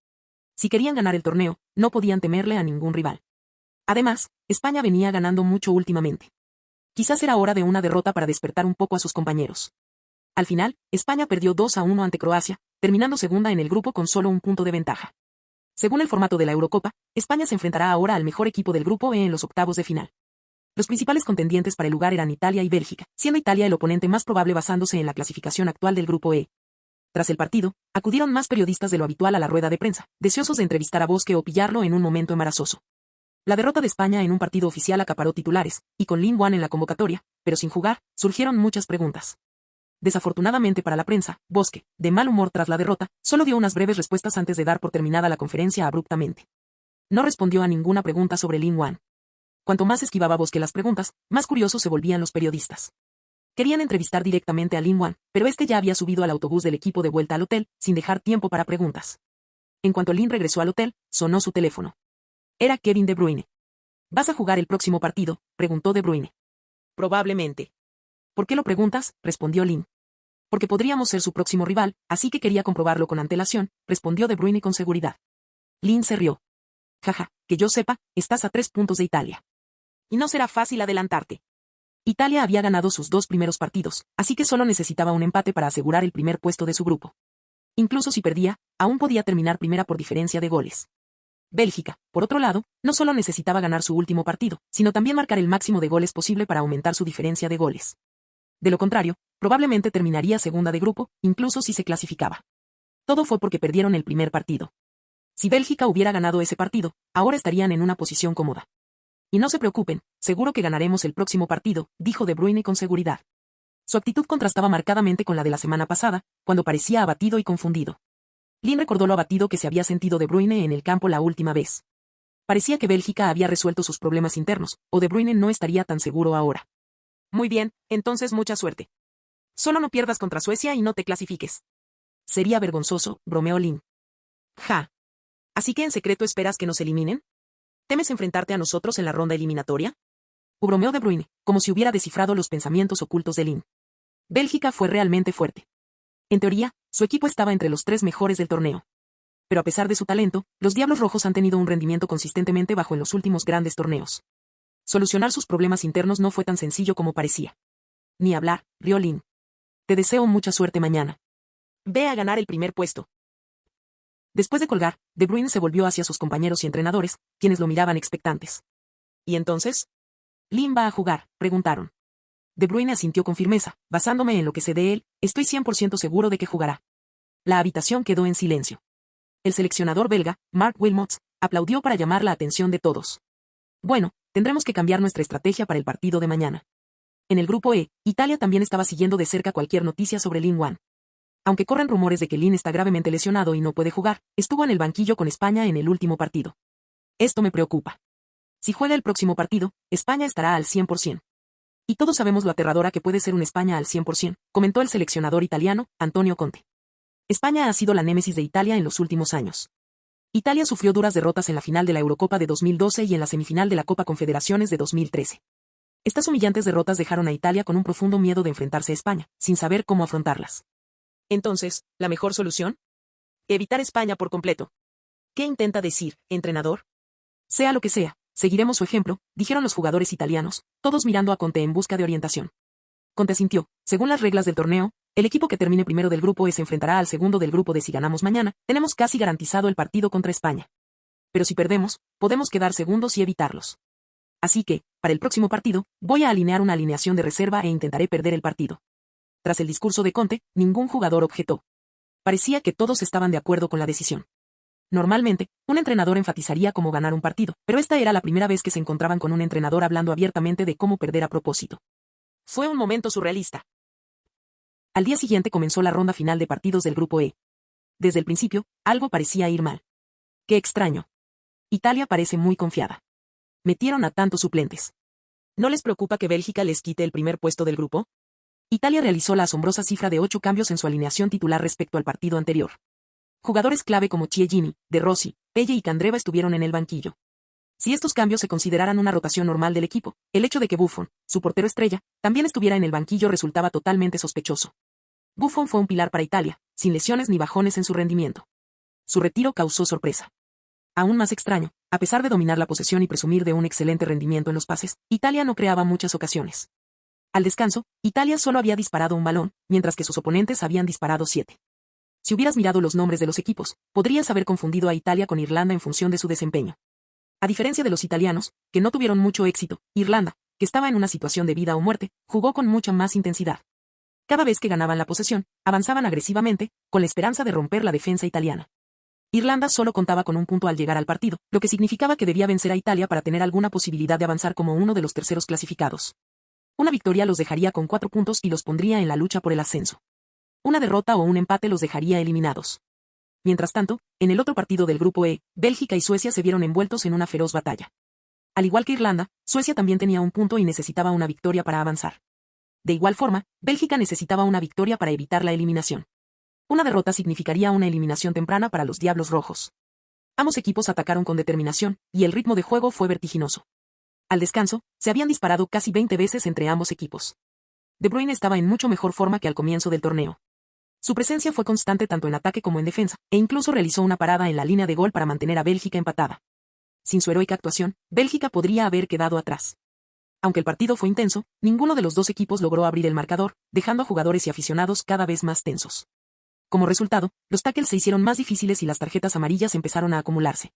Si querían ganar el torneo, no podían temerle a ningún rival. Además, España venía ganando mucho últimamente. Quizás era hora de una derrota para despertar un poco a sus compañeros. Al final, España perdió 2-1 ante Croacia, terminando segunda en el grupo con solo un punto de ventaja. Según el formato de la Eurocopa, España se enfrentará ahora al mejor equipo del grupo E en los octavos de final. Los principales contendientes para el lugar eran Italia y Bélgica, siendo Italia el oponente más probable basándose en la clasificación actual del grupo E. Tras el partido, acudieron más periodistas de lo habitual a la rueda de prensa, deseosos de entrevistar a Bosque o pillarlo en un momento embarazoso. La derrota de España en un partido oficial acaparó titulares, y con Lin Wan en la convocatoria, pero sin jugar, surgieron muchas preguntas. Desafortunadamente para la prensa, Bosque, de mal humor tras la derrota, solo dio unas breves respuestas antes de dar por terminada la conferencia abruptamente. No respondió a ninguna pregunta sobre Lin Wan. Cuanto más esquivaba Bosque las preguntas, más curiosos se volvían los periodistas. Querían entrevistar directamente a Lin Wan, pero este ya había subido al autobús del equipo de vuelta al hotel, sin dejar tiempo para preguntas. En cuanto Lin regresó al hotel, sonó su teléfono. Era Kevin De Bruyne. ¿Vas a jugar el próximo partido?, preguntó De Bruyne. Probablemente. ¿Por qué lo preguntas?, respondió Lin. Porque podríamos ser su próximo rival, así que quería comprobarlo con antelación, respondió De Bruyne con seguridad. Lin se rió. Jaja, que yo sepa, estás a 3 puntos de Italia. Y no será fácil adelantarte. Italia había ganado sus 2 primeros partidos, así que solo necesitaba un empate para asegurar el primer puesto de su grupo. Incluso si perdía, aún podía terminar primera por diferencia de goles. Bélgica, por otro lado, no solo necesitaba ganar su último partido, sino también marcar el máximo de goles posible para aumentar su diferencia de goles. De lo contrario, probablemente terminaría segunda de grupo, incluso si se clasificaba. Todo fue porque perdieron el primer partido. Si Bélgica hubiera ganado ese partido, ahora estarían en una posición cómoda. Y no se preocupen, seguro que ganaremos el próximo partido, dijo De Bruyne con seguridad. Su actitud contrastaba marcadamente con la de la semana pasada, cuando parecía abatido y confundido. Lin recordó lo abatido que se había sentido De Bruyne en el campo la última vez. Parecía que Bélgica había resuelto sus problemas internos, o De Bruyne no estaría tan seguro ahora. Muy bien, entonces mucha suerte. Solo no pierdas contra Suecia y no te clasifiques. Sería vergonzoso, bromeó Lin. Ja. ¿Así que en secreto esperas que nos eliminen? ¿Temes enfrentarte a nosotros en la ronda eliminatoria? Bromeó De Bruyne, como si hubiera descifrado los pensamientos ocultos de Lin. Bélgica fue realmente fuerte. En teoría, su equipo estaba entre los 3 mejores del torneo. Pero a pesar de su talento, los Diablos Rojos han tenido un rendimiento consistentemente bajo en los últimos grandes torneos. Solucionar sus problemas internos no fue tan sencillo como parecía. Ni hablar, rió Lin. Te deseo mucha suerte mañana. Ve a ganar el primer puesto. Después de colgar, De Bruyne se volvió hacia sus compañeros y entrenadores, quienes lo miraban expectantes. ¿Y entonces? ¿Lin va a jugar?, preguntaron. De Bruyne asintió con firmeza, basándome en lo que sé de él, estoy 100% seguro de que jugará. La habitación quedó en silencio. El seleccionador belga, Mark Wilmots, aplaudió para llamar la atención de todos. Bueno, tendremos que cambiar nuestra estrategia para el partido de mañana. En el grupo E, Italia también estaba siguiendo de cerca cualquier noticia sobre Lin Wan. Aunque corren rumores de que Lin está gravemente lesionado y no puede jugar, estuvo en el banquillo con España en el último partido. Esto me preocupa. Si juega el próximo partido, España estará al 100%. Y todos sabemos lo aterradora que puede ser una España al 100%, comentó el seleccionador italiano, Antonio Conte. España ha sido la némesis de Italia en los últimos años. Italia sufrió duras derrotas en la final de la Eurocopa de 2012 y en la semifinal de la Copa Confederaciones de 2013. Estas humillantes derrotas dejaron a Italia con un profundo miedo de enfrentarse a España, sin saber cómo afrontarlas. Entonces, ¿la mejor solución? Evitar España por completo. ¿Qué intenta decir, entrenador? Sea lo que sea, seguiremos su ejemplo, dijeron los jugadores italianos, todos mirando a Conte en busca de orientación. Conte asintió. Según las reglas del torneo, el equipo que termine primero del grupo E se enfrentará al segundo del grupo D. Si ganamos mañana, tenemos casi garantizado el partido contra España. Pero si perdemos, podemos quedar segundos y evitarlos. Así que, para el próximo partido, voy a alinear una alineación de reserva e intentaré perder el partido. Tras el discurso de Conte, ningún jugador objetó. Parecía que todos estaban de acuerdo con la decisión. Normalmente, un entrenador enfatizaría cómo ganar un partido, pero esta era la primera vez que se encontraban con un entrenador hablando abiertamente de cómo perder a propósito. Fue un momento surrealista. Al día siguiente comenzó la ronda final de partidos del grupo E. Desde el principio, algo parecía ir mal. ¡Qué extraño! Italia parece muy confiada. Metieron a tantos suplentes. ¿No les preocupa que Bélgica les quite el primer puesto del grupo? Italia realizó la asombrosa cifra de 8 cambios en su alineación titular respecto al partido anterior. Jugadores clave como Chiellini, De Rossi, Pelle y Candreva estuvieron en el banquillo. Si estos cambios se consideraran una rotación normal del equipo, el hecho de que Buffon, su portero estrella, también estuviera en el banquillo resultaba totalmente sospechoso. Buffon fue un pilar para Italia, sin lesiones ni bajones en su rendimiento. Su retiro causó sorpresa. Aún más extraño, a pesar de dominar la posesión y presumir de un excelente rendimiento en los pases, Italia no creaba muchas ocasiones. Al descanso, Italia solo había disparado un balón, mientras que sus oponentes habían disparado 7. Si hubieras mirado los nombres de los equipos, podrías haber confundido a Italia con Irlanda en función de su desempeño. A diferencia de los italianos, que no tuvieron mucho éxito, Irlanda, que estaba en una situación de vida o muerte, jugó con mucha más intensidad. Cada vez que ganaban la posesión, avanzaban agresivamente, con la esperanza de romper la defensa italiana. Irlanda solo contaba con un punto al llegar al partido, lo que significaba que debía vencer a Italia para tener alguna posibilidad de avanzar como uno de los terceros clasificados. Una victoria los dejaría con 4 puntos y los pondría en la lucha por el ascenso. Una derrota o un empate los dejaría eliminados. Mientras tanto, en el otro partido del grupo E, Bélgica y Suecia se vieron envueltos en una feroz batalla. Al igual que Irlanda, Suecia también tenía un punto y necesitaba una victoria para avanzar. De igual forma, Bélgica necesitaba una victoria para evitar la eliminación. Una derrota significaría una eliminación temprana para los Diablos Rojos. Ambos equipos atacaron con determinación, y el ritmo de juego fue vertiginoso. Al descanso, se habían disparado casi 20 veces entre ambos equipos. De Bruyne estaba en mucho mejor forma que al comienzo del torneo. Su presencia fue constante tanto en ataque como en defensa, e incluso realizó una parada en la línea de gol para mantener a Bélgica empatada. Sin su heroica actuación, Bélgica podría haber quedado atrás. Aunque el partido fue intenso, ninguno de los dos equipos logró abrir el marcador, dejando a jugadores y aficionados cada vez más tensos. Como resultado, los tackles se hicieron más difíciles y las tarjetas amarillas empezaron a acumularse.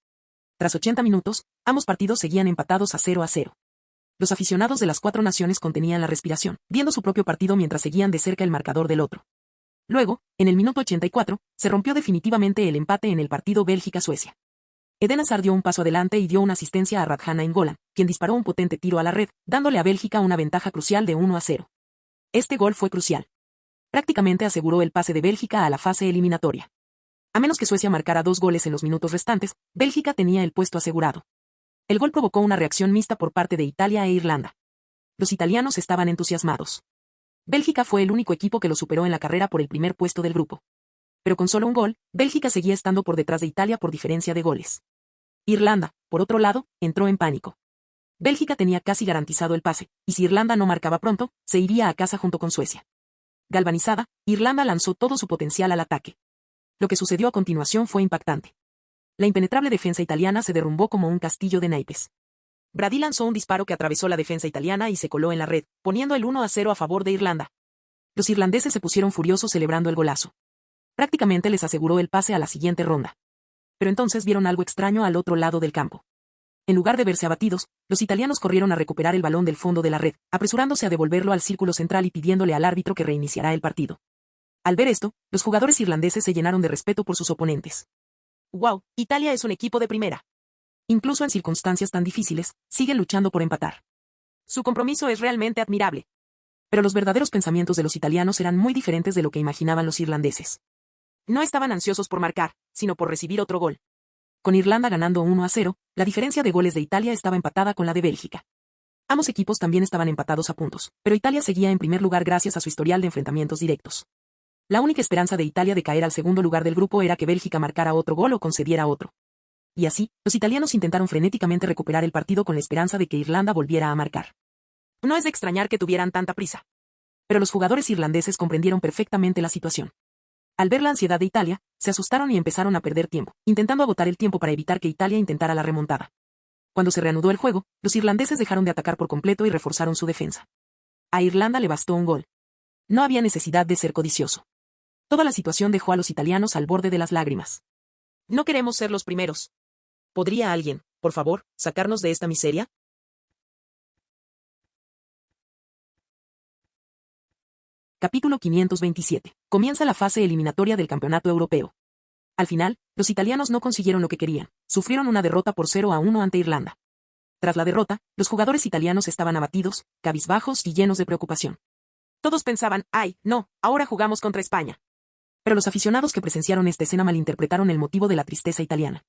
Tras 80 minutos, ambos partidos seguían empatados a 0-0. Los aficionados de las 4 naciones contenían la respiración, viendo su propio partido mientras seguían de cerca el marcador del otro. Luego, en el minuto 84, se rompió definitivamente el empate en el partido Bélgica-Suecia. Eden Hazard dio un paso adelante y dio una asistencia a Radja Nainggolan, quien disparó un potente tiro a la red, dándole a Bélgica una ventaja crucial de 1-0. Este gol fue crucial. Prácticamente aseguró el pase de Bélgica a la fase eliminatoria. A menos que Suecia marcara 2 goles en los minutos restantes, Bélgica tenía el puesto asegurado. El gol provocó una reacción mixta por parte de Italia e Irlanda. Los italianos estaban entusiasmados. Bélgica fue el único equipo que lo superó en la carrera por el primer puesto del grupo. Pero con solo un gol, Bélgica seguía estando por detrás de Italia por diferencia de goles. Irlanda, por otro lado, entró en pánico. Bélgica tenía casi garantizado el pase, y si Irlanda no marcaba pronto, se iría a casa junto con Suecia. Galvanizada, Irlanda lanzó todo su potencial al ataque. Lo que sucedió a continuación fue impactante. La impenetrable defensa italiana se derrumbó como un castillo de naipes. Brady lanzó un disparo que atravesó la defensa italiana y se coló en la red, poniendo el 1-0 a favor de Irlanda. Los irlandeses se pusieron furiosos celebrando el golazo. Prácticamente les aseguró el pase a la siguiente ronda. Pero entonces vieron algo extraño al otro lado del campo. En lugar de verse abatidos, los italianos corrieron a recuperar el balón del fondo de la red, apresurándose a devolverlo al círculo central y pidiéndole al árbitro que reiniciara el partido. Al ver esto, los jugadores irlandeses se llenaron de respeto por sus oponentes. ¡Wow! Italia es un equipo de primera. Incluso en circunstancias tan difíciles, siguen luchando por empatar. Su compromiso es realmente admirable. Pero los verdaderos pensamientos de los italianos eran muy diferentes de lo que imaginaban los irlandeses. No estaban ansiosos por marcar, sino por recibir otro gol. Con Irlanda ganando 1-0, la diferencia de goles de Italia estaba empatada con la de Bélgica. Ambos equipos también estaban empatados a puntos, pero Italia seguía en primer lugar gracias a su historial de enfrentamientos directos. La única esperanza de Italia de caer al segundo lugar del grupo era que Bélgica marcara otro gol o concediera otro. Y así, los italianos intentaron frenéticamente recuperar el partido con la esperanza de que Irlanda volviera a marcar. No es de extrañar que tuvieran tanta prisa. Pero los jugadores irlandeses comprendieron perfectamente la situación. Al ver la ansiedad de Italia, se asustaron y empezaron a perder tiempo, intentando agotar el tiempo para evitar que Italia intentara la remontada. Cuando se reanudó el juego, los irlandeses dejaron de atacar por completo y reforzaron su defensa. A Irlanda le bastó un gol. No había necesidad de ser codicioso. Toda la situación dejó a los italianos al borde de las lágrimas. No queremos ser los primeros. ¿Podría alguien, por favor, sacarnos de esta miseria? Capítulo 527. Comienza la fase eliminatoria del Campeonato Europeo. Al final, los italianos no consiguieron lo que querían, sufrieron una derrota por 0-1 ante Irlanda. Tras la derrota, los jugadores italianos estaban abatidos, cabizbajos y llenos de preocupación. Todos pensaban, ¡ay, no, ahora jugamos contra España! Pero los aficionados que presenciaron esta escena malinterpretaron el motivo de la tristeza italiana.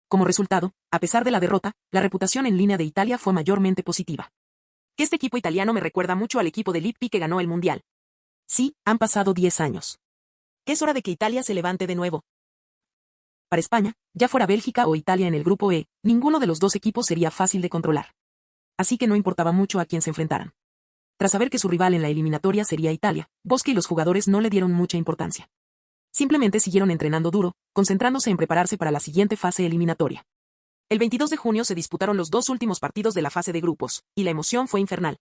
Como resultado, a pesar de la derrota, la reputación en línea de Italia fue mayormente positiva. Que este equipo italiano me recuerda mucho al equipo de Lippi que ganó el Mundial. Sí, han pasado 10 años. Es hora de que Italia se levante de nuevo. Para España, ya fuera Bélgica o Italia en el grupo E, ninguno de los dos equipos sería fácil de controlar. Así que no importaba mucho a quién se enfrentaran. Tras saber que su rival en la eliminatoria sería Italia, Bosque y los jugadores no le dieron mucha importancia. Simplemente siguieron entrenando duro, concentrándose en prepararse para la siguiente fase eliminatoria. El 22 de junio se disputaron los dos últimos partidos de la fase de grupos, y la emoción fue infernal.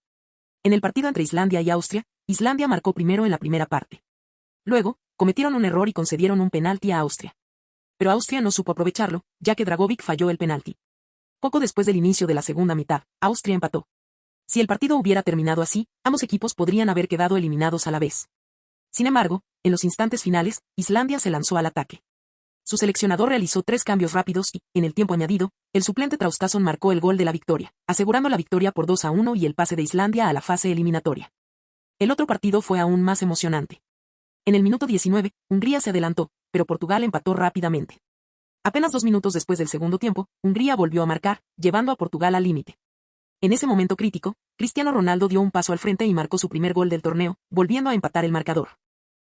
En el partido entre Islandia y Austria, Islandia marcó primero en la primera parte. Luego, cometieron un error y concedieron un penalti a Austria. Pero Austria no supo aprovecharlo, ya que Dragovic falló el penalti. Poco después del inicio de la segunda mitad, Austria empató. Si el partido hubiera terminado así, ambos equipos podrían haber quedado eliminados a la vez. Sin embargo, en los instantes finales, Islandia se lanzó al ataque. Su seleccionador realizó 3 cambios rápidos y, en el tiempo añadido, el suplente Traustason marcó el gol de la victoria, asegurando la victoria por 2-1 y el pase de Islandia a la fase eliminatoria. El otro partido fue aún más emocionante. En el minuto 19, Hungría se adelantó, pero Portugal empató rápidamente. Apenas 2 minutos después del segundo tiempo, Hungría volvió a marcar, llevando a Portugal al límite. En ese momento crítico, Cristiano Ronaldo dio un paso al frente y marcó su primer gol del torneo, volviendo a empatar el marcador.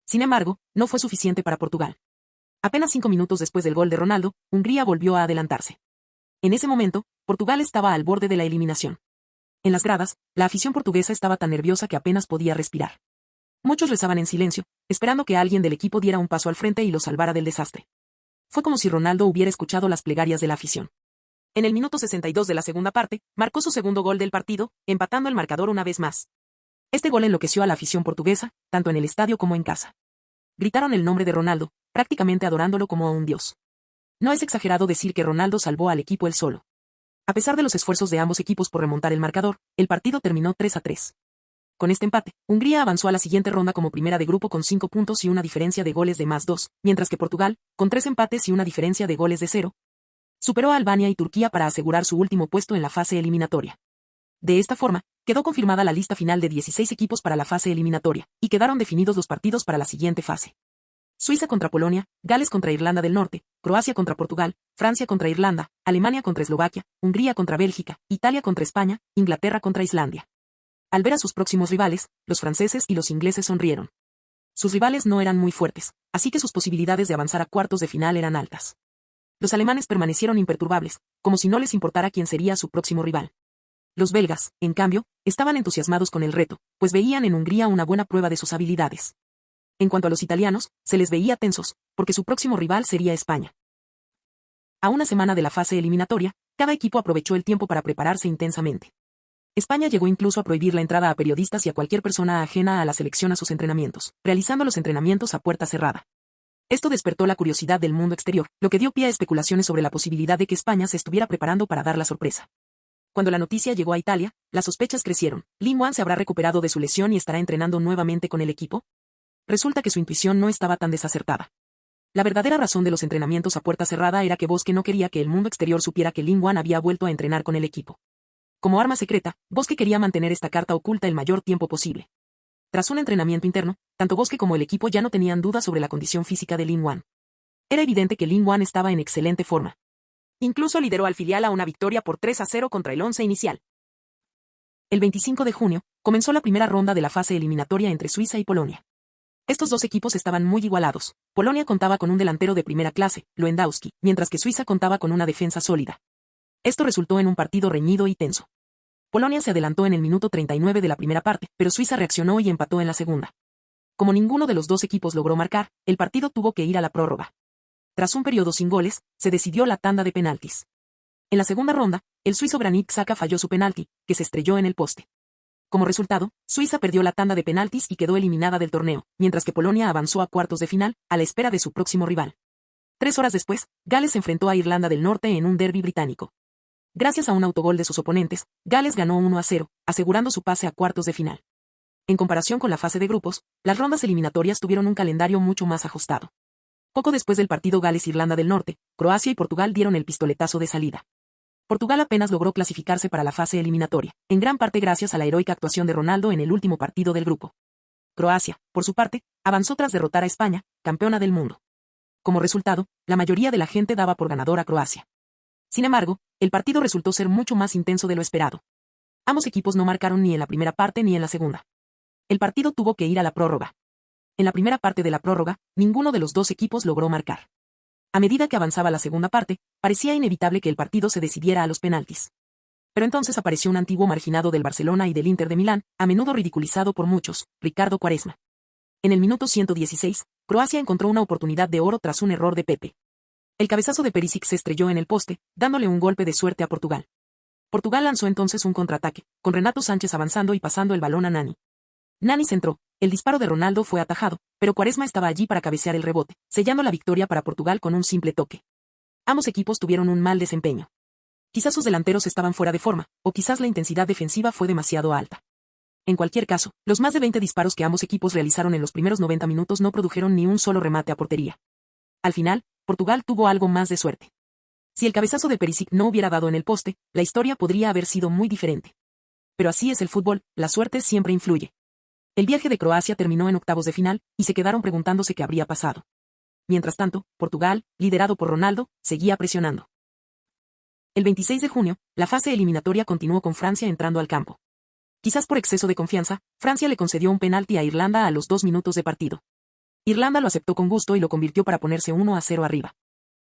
Sin embargo, no fue suficiente para Portugal. Apenas 5 minutos después del gol de Ronaldo, Hungría volvió a adelantarse. En ese momento, Portugal estaba al borde de la eliminación. En las gradas, la afición portuguesa estaba tan nerviosa que apenas podía respirar. Muchos rezaban en silencio, esperando que alguien del equipo diera un paso al frente y lo salvara del desastre. Fue como si Ronaldo hubiera escuchado las plegarias de la afición. En el minuto 62 de la segunda parte, marcó su segundo gol del partido, empatando el marcador una vez más. Este gol enloqueció a la afición portuguesa, tanto en el estadio como en casa. Gritaron el nombre de Ronaldo, prácticamente adorándolo como a un dios. No es exagerado decir que Ronaldo salvó al equipo él solo. A pesar de los esfuerzos de ambos equipos por remontar el marcador, el partido terminó 3-3. Con este empate, Hungría avanzó a la siguiente ronda como primera de grupo con 5 puntos y una diferencia de goles de +2, mientras que Portugal, con 3 empates y una diferencia de goles de 0, superó a Albania y Turquía para asegurar su último puesto en la fase eliminatoria. De esta forma, quedó confirmada la lista final de 16 equipos para la fase eliminatoria, y quedaron definidos los partidos para la siguiente fase. Suiza contra Polonia, Gales contra Irlanda del Norte, Croacia contra Portugal, Francia contra Irlanda, Alemania contra Eslovaquia, Hungría contra Bélgica, Italia contra España, Inglaterra contra Islandia. Al ver a sus próximos rivales, los franceses y los ingleses sonrieron. Sus rivales no eran muy fuertes, así que sus posibilidades de avanzar a cuartos de final eran altas. Los alemanes permanecieron imperturbables, como si no les importara quién sería su próximo rival. Los belgas, en cambio, estaban entusiasmados con el reto, pues veían en Hungría una buena prueba de sus habilidades. En cuanto a los italianos, se les veía tensos, porque su próximo rival sería España. A una semana de la fase eliminatoria, cada equipo aprovechó el tiempo para prepararse intensamente. España llegó incluso a prohibir la entrada a periodistas y a cualquier persona ajena a la selección a sus entrenamientos, realizando los entrenamientos a puerta cerrada. Esto despertó la curiosidad del mundo exterior, lo que dio pie a especulaciones sobre la posibilidad de que España se estuviera preparando para dar la sorpresa. Cuando la noticia llegó a Italia, las sospechas crecieron. ¿Lingwan se habrá recuperado de su lesión y estará entrenando nuevamente con el equipo? Resulta que su intuición no estaba tan desacertada. La verdadera razón de los entrenamientos a puerta cerrada era que Bosque no quería que el mundo exterior supiera que Lingwan había vuelto a entrenar con el equipo. Como arma secreta, Bosque quería mantener esta carta oculta el mayor tiempo posible. Tras un entrenamiento interno, tanto Bosque como el equipo ya no tenían dudas sobre la condición física de Lingwan. Era evidente que Lingwan estaba en excelente forma. Incluso lideró al filial a una victoria por 3-0 contra el once inicial. El 25 de junio, comenzó la primera ronda de la fase eliminatoria entre Suiza y Polonia. Estos dos equipos estaban muy igualados. Polonia contaba con un delantero de primera clase, Lewandowski, mientras que Suiza contaba con una defensa sólida. Esto resultó en un partido reñido y tenso. Polonia se adelantó en el minuto 39 de la primera parte, pero Suiza reaccionó y empató en la segunda. Como ninguno de los dos equipos logró marcar, el partido tuvo que ir a la prórroga. Tras un periodo sin goles, se decidió la tanda de penaltis. En la segunda ronda, el suizo Granit Xhaka falló su penalti, que se estrelló en el poste. Como resultado, Suiza perdió la tanda de penaltis y quedó eliminada del torneo, mientras que Polonia avanzó a cuartos de final, a la espera de su próximo rival. 3 horas después, Gales se enfrentó a Irlanda del Norte en un derbi británico. Gracias a un autogol de sus oponentes, Gales ganó 1-0, asegurando su pase a cuartos de final. En comparación con la fase de grupos, las rondas eliminatorias tuvieron un calendario mucho más ajustado. Poco después del partido Gales-Irlanda del Norte, Croacia y Portugal dieron el pistoletazo de salida. Portugal apenas logró clasificarse para la fase eliminatoria, en gran parte gracias a la heroica actuación de Ronaldo en el último partido del grupo. Croacia, por su parte, avanzó tras derrotar a España, campeona del mundo. Como resultado, la mayoría de la gente daba por ganador a Croacia. Sin embargo, el partido resultó ser mucho más intenso de lo esperado. Ambos equipos no marcaron ni en la primera parte ni en la segunda. El partido tuvo que ir a la prórroga. En la primera parte de la prórroga, ninguno de los dos equipos logró marcar. A medida que avanzaba la segunda parte, parecía inevitable que el partido se decidiera a los penaltis. Pero entonces apareció un antiguo marginado del Barcelona y del Inter de Milán, a menudo ridiculizado por muchos, Ricardo Quaresma. En el minuto 116, Croacia encontró una oportunidad de oro tras un error de Pepe. El cabezazo de Perisic se estrelló en el poste, dándole un golpe de suerte a Portugal. Portugal lanzó entonces un contraataque, con Renato Sánchez avanzando y pasando el balón a Nani. Nani centró, el disparo de Ronaldo fue atajado, pero Quaresma estaba allí para cabecear el rebote, sellando la victoria para Portugal con un simple toque. Ambos equipos tuvieron un mal desempeño. Quizás sus delanteros estaban fuera de forma, o quizás la intensidad defensiva fue demasiado alta. En cualquier caso, los más de 20 disparos que ambos equipos realizaron en los primeros 90 minutos no produjeron ni un solo remate a portería. Al final, Portugal tuvo algo más de suerte. Si el cabezazo de Perisic no hubiera dado en el poste, la historia podría haber sido muy diferente. Pero así es el fútbol, la suerte siempre influye. El viaje de Croacia terminó en octavos de final, y se quedaron preguntándose qué habría pasado. Mientras tanto, Portugal, liderado por Ronaldo, seguía presionando. El 26 de junio, la fase eliminatoria continuó con Francia entrando al campo. Quizás por exceso de confianza, Francia le concedió un penalti a Irlanda a los 2 minutos de partido. Irlanda lo aceptó con gusto y lo convirtió para ponerse 1-0 arriba.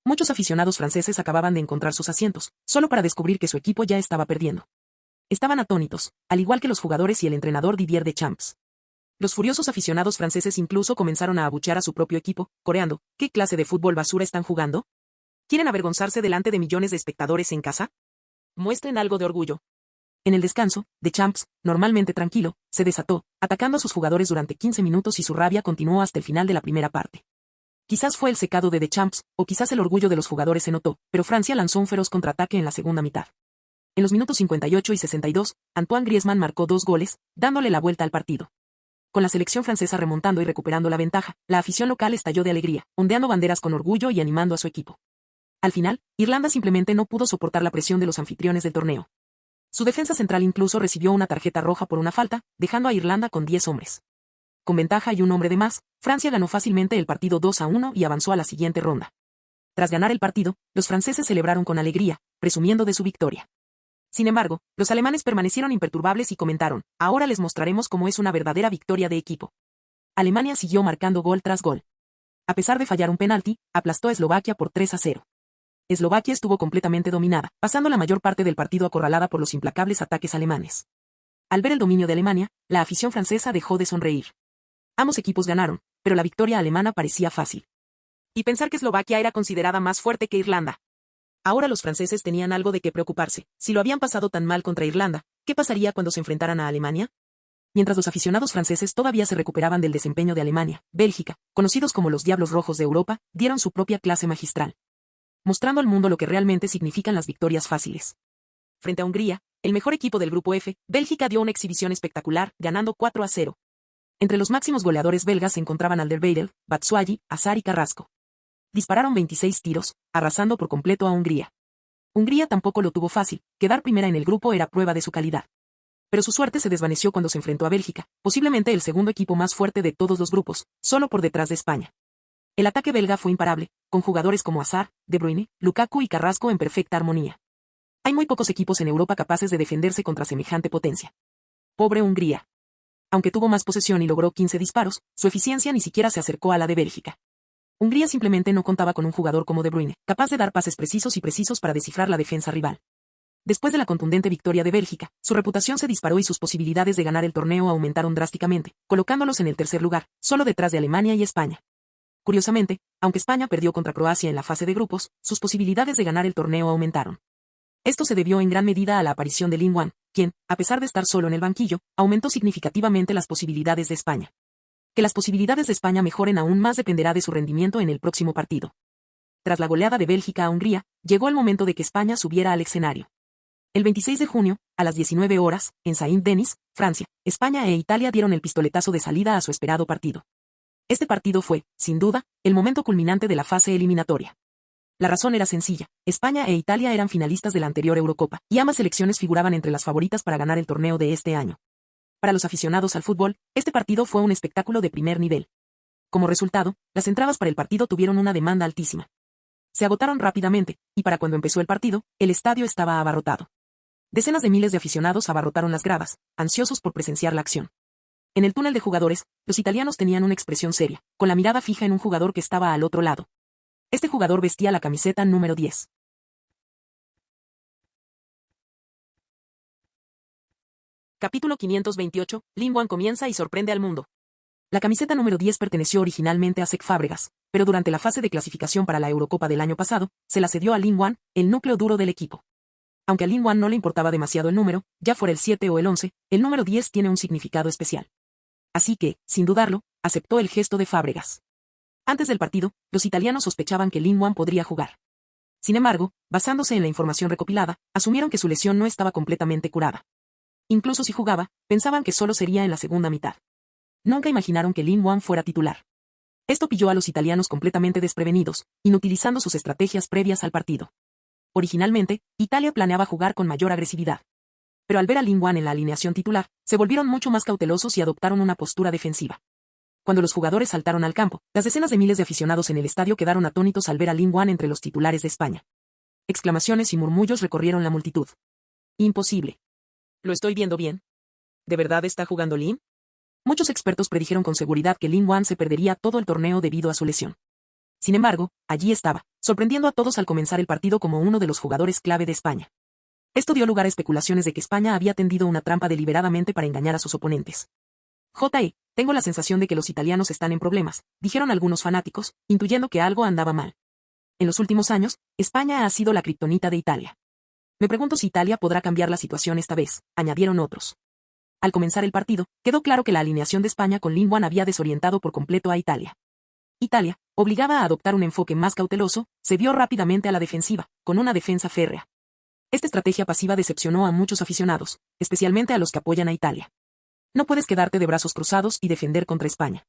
Muchos aficionados franceses acababan de encontrar sus asientos, solo para descubrir que su equipo ya estaba perdiendo. Estaban atónitos, al igual que los jugadores y el entrenador Didier Deschamps. Los furiosos aficionados franceses incluso comenzaron a abuchear a su propio equipo, coreando: ¿qué clase de fútbol basura están jugando? ¿Quieren avergonzarse delante de millones de espectadores en casa? Muestren algo de orgullo. En el descanso, Deschamps, normalmente tranquilo, se desató, atacando a sus jugadores durante 15 minutos y su rabia continuó hasta el final de la primera parte. Quizás fue el secado de Deschamps, o quizás el orgullo de los jugadores se notó, pero Francia lanzó un feroz contraataque en la segunda mitad. En los minutos 58 y 62, Antoine Griezmann marcó 2 goles, dándole la vuelta al partido. Con la selección francesa remontando y recuperando la ventaja, la afición local estalló de alegría, ondeando banderas con orgullo y animando a su equipo. Al final, Irlanda simplemente no pudo soportar la presión de los anfitriones del torneo. Su defensa central incluso recibió una tarjeta roja por una falta, dejando a Irlanda con 10 hombres. Con ventaja y un hombre de más, Francia ganó fácilmente el partido 2-1 y avanzó a la siguiente ronda. Tras ganar el partido, los franceses celebraron con alegría, presumiendo de su victoria. Sin embargo, los alemanes permanecieron imperturbables y comentaron: ahora les mostraremos cómo es una verdadera victoria de equipo. Alemania siguió marcando gol tras gol. A pesar de fallar un penalti, aplastó a Eslovaquia por 3-0. Eslovaquia estuvo completamente dominada, pasando la mayor parte del partido acorralada por los implacables ataques alemanes. Al ver el dominio de Alemania, la afición francesa dejó de sonreír. Ambos equipos ganaron, pero la victoria alemana parecía fácil. Y pensar que Eslovaquia era considerada más fuerte que Irlanda. Ahora los franceses tenían algo de qué preocuparse. Si lo habían pasado tan mal contra Irlanda, ¿qué pasaría cuando se enfrentaran a Alemania? Mientras los aficionados franceses todavía se recuperaban del desempeño de Alemania, Bélgica, conocidos como los Diablos Rojos de Europa, dieron su propia clase magistral, mostrando al mundo lo que realmente significan las victorias fáciles. Frente a Hungría, el mejor equipo del grupo F, Bélgica dio una exhibición espectacular, ganando 4-0. Entre los máximos goleadores belgas se encontraban Alderweireld, Batshuayi, Hazard y Carrasco. Dispararon 26 tiros, arrasando por completo a Hungría. Hungría tampoco lo tuvo fácil, quedar primera en el grupo era prueba de su calidad. Pero su suerte se desvaneció cuando se enfrentó a Bélgica, posiblemente el segundo equipo más fuerte de todos los grupos, solo por detrás de España. El ataque belga fue imparable, con jugadores como Hazard, De Bruyne, Lukaku y Carrasco en perfecta armonía. Hay muy pocos equipos en Europa capaces de defenderse contra semejante potencia. Pobre Hungría. Aunque tuvo más posesión y logró 15 disparos, su eficiencia ni siquiera se acercó a la de Bélgica. Hungría simplemente no contaba con un jugador como De Bruyne, capaz de dar pases precisos para descifrar la defensa rival. Después de la contundente victoria de Bélgica, su reputación se disparó y sus posibilidades de ganar el torneo aumentaron drásticamente, colocándolos en el tercer lugar, solo detrás de Alemania y España. Curiosamente, aunque España perdió contra Croacia en la fase de grupos, sus posibilidades de ganar el torneo aumentaron. Esto se debió en gran medida a la aparición de Ling Wan, quien, a pesar de estar solo en el banquillo, aumentó significativamente las posibilidades de España. Que las posibilidades de España mejoren aún más dependerá de su rendimiento en el próximo partido. Tras la goleada de Bélgica a Hungría, llegó el momento de que España subiera al escenario. El 26 de junio, a las 19 horas, en Saint-Denis, Francia, España e Italia dieron el pistoletazo de salida a su esperado partido. Este partido fue, sin duda, el momento culminante de la fase eliminatoria. La razón era sencilla: España e Italia eran finalistas de la anterior Eurocopa, y ambas selecciones figuraban entre las favoritas para ganar el torneo de este año. Para los aficionados al fútbol, este partido fue un espectáculo de primer nivel. Como resultado, las entradas para el partido tuvieron una demanda altísima. Se agotaron rápidamente, y para cuando empezó el partido, el estadio estaba abarrotado. Decenas de miles de aficionados abarrotaron las gradas, ansiosos por presenciar la acción. En el túnel de jugadores, los italianos tenían una expresión seria, con la mirada fija en un jugador que estaba al otro lado. Este jugador vestía la camiseta número 10. Capítulo 528, Linguan comienza y sorprende al mundo. La camiseta número 10 perteneció originalmente a Cesc Fábregas, pero durante la fase de clasificación para la Eurocopa del año pasado, se la cedió a Linguan, el núcleo duro del equipo. Aunque a Linguan no le importaba demasiado el número, ya fuera el 7 o el 11, el número 10 tiene un significado especial. Así que, sin dudarlo, aceptó el gesto de Fábregas. Antes del partido, los italianos sospechaban que Linguan podría jugar. Sin embargo, basándose en la información recopilada, asumieron que su lesión no estaba completamente curada. Incluso si jugaba, pensaban que solo sería en la segunda mitad. Nunca imaginaron que Linguan fuera titular. Esto pilló a los italianos completamente desprevenidos, inutilizando sus estrategias previas al partido. Originalmente, Italia planeaba jugar con mayor agresividad. Pero al ver a Linguan en la alineación titular, se volvieron mucho más cautelosos y adoptaron una postura defensiva. Cuando los jugadores saltaron al campo, las decenas de miles de aficionados en el estadio quedaron atónitos al ver a Linguan entre los titulares de España. Exclamaciones y murmullos recorrieron la multitud. Imposible. ¿Lo estoy viendo bien? ¿De verdad está jugando Lin? Muchos expertos predijeron con seguridad que Linguan se perdería todo el torneo debido a su lesión. Sin embargo, allí estaba, sorprendiendo a todos al comenzar el partido como uno de los jugadores clave de España. Esto dio lugar a especulaciones de que España había tendido una trampa deliberadamente para engañar a sus oponentes. Tengo la sensación de que los italianos están en problemas, dijeron algunos fanáticos, intuyendo que algo andaba mal. En los últimos años, España ha sido la kriptonita de Italia. Me pregunto si Italia podrá cambiar la situación esta vez, añadieron otros. Al comenzar el partido, quedó claro que la alineación de España con Linguan había desorientado por completo a Italia. Italia, obligada a adoptar un enfoque más cauteloso, se vio rápidamente a la defensiva, con una defensa férrea. Esta estrategia pasiva decepcionó a muchos aficionados, especialmente a los que apoyan a Italia. No puedes quedarte de brazos cruzados y defender contra España.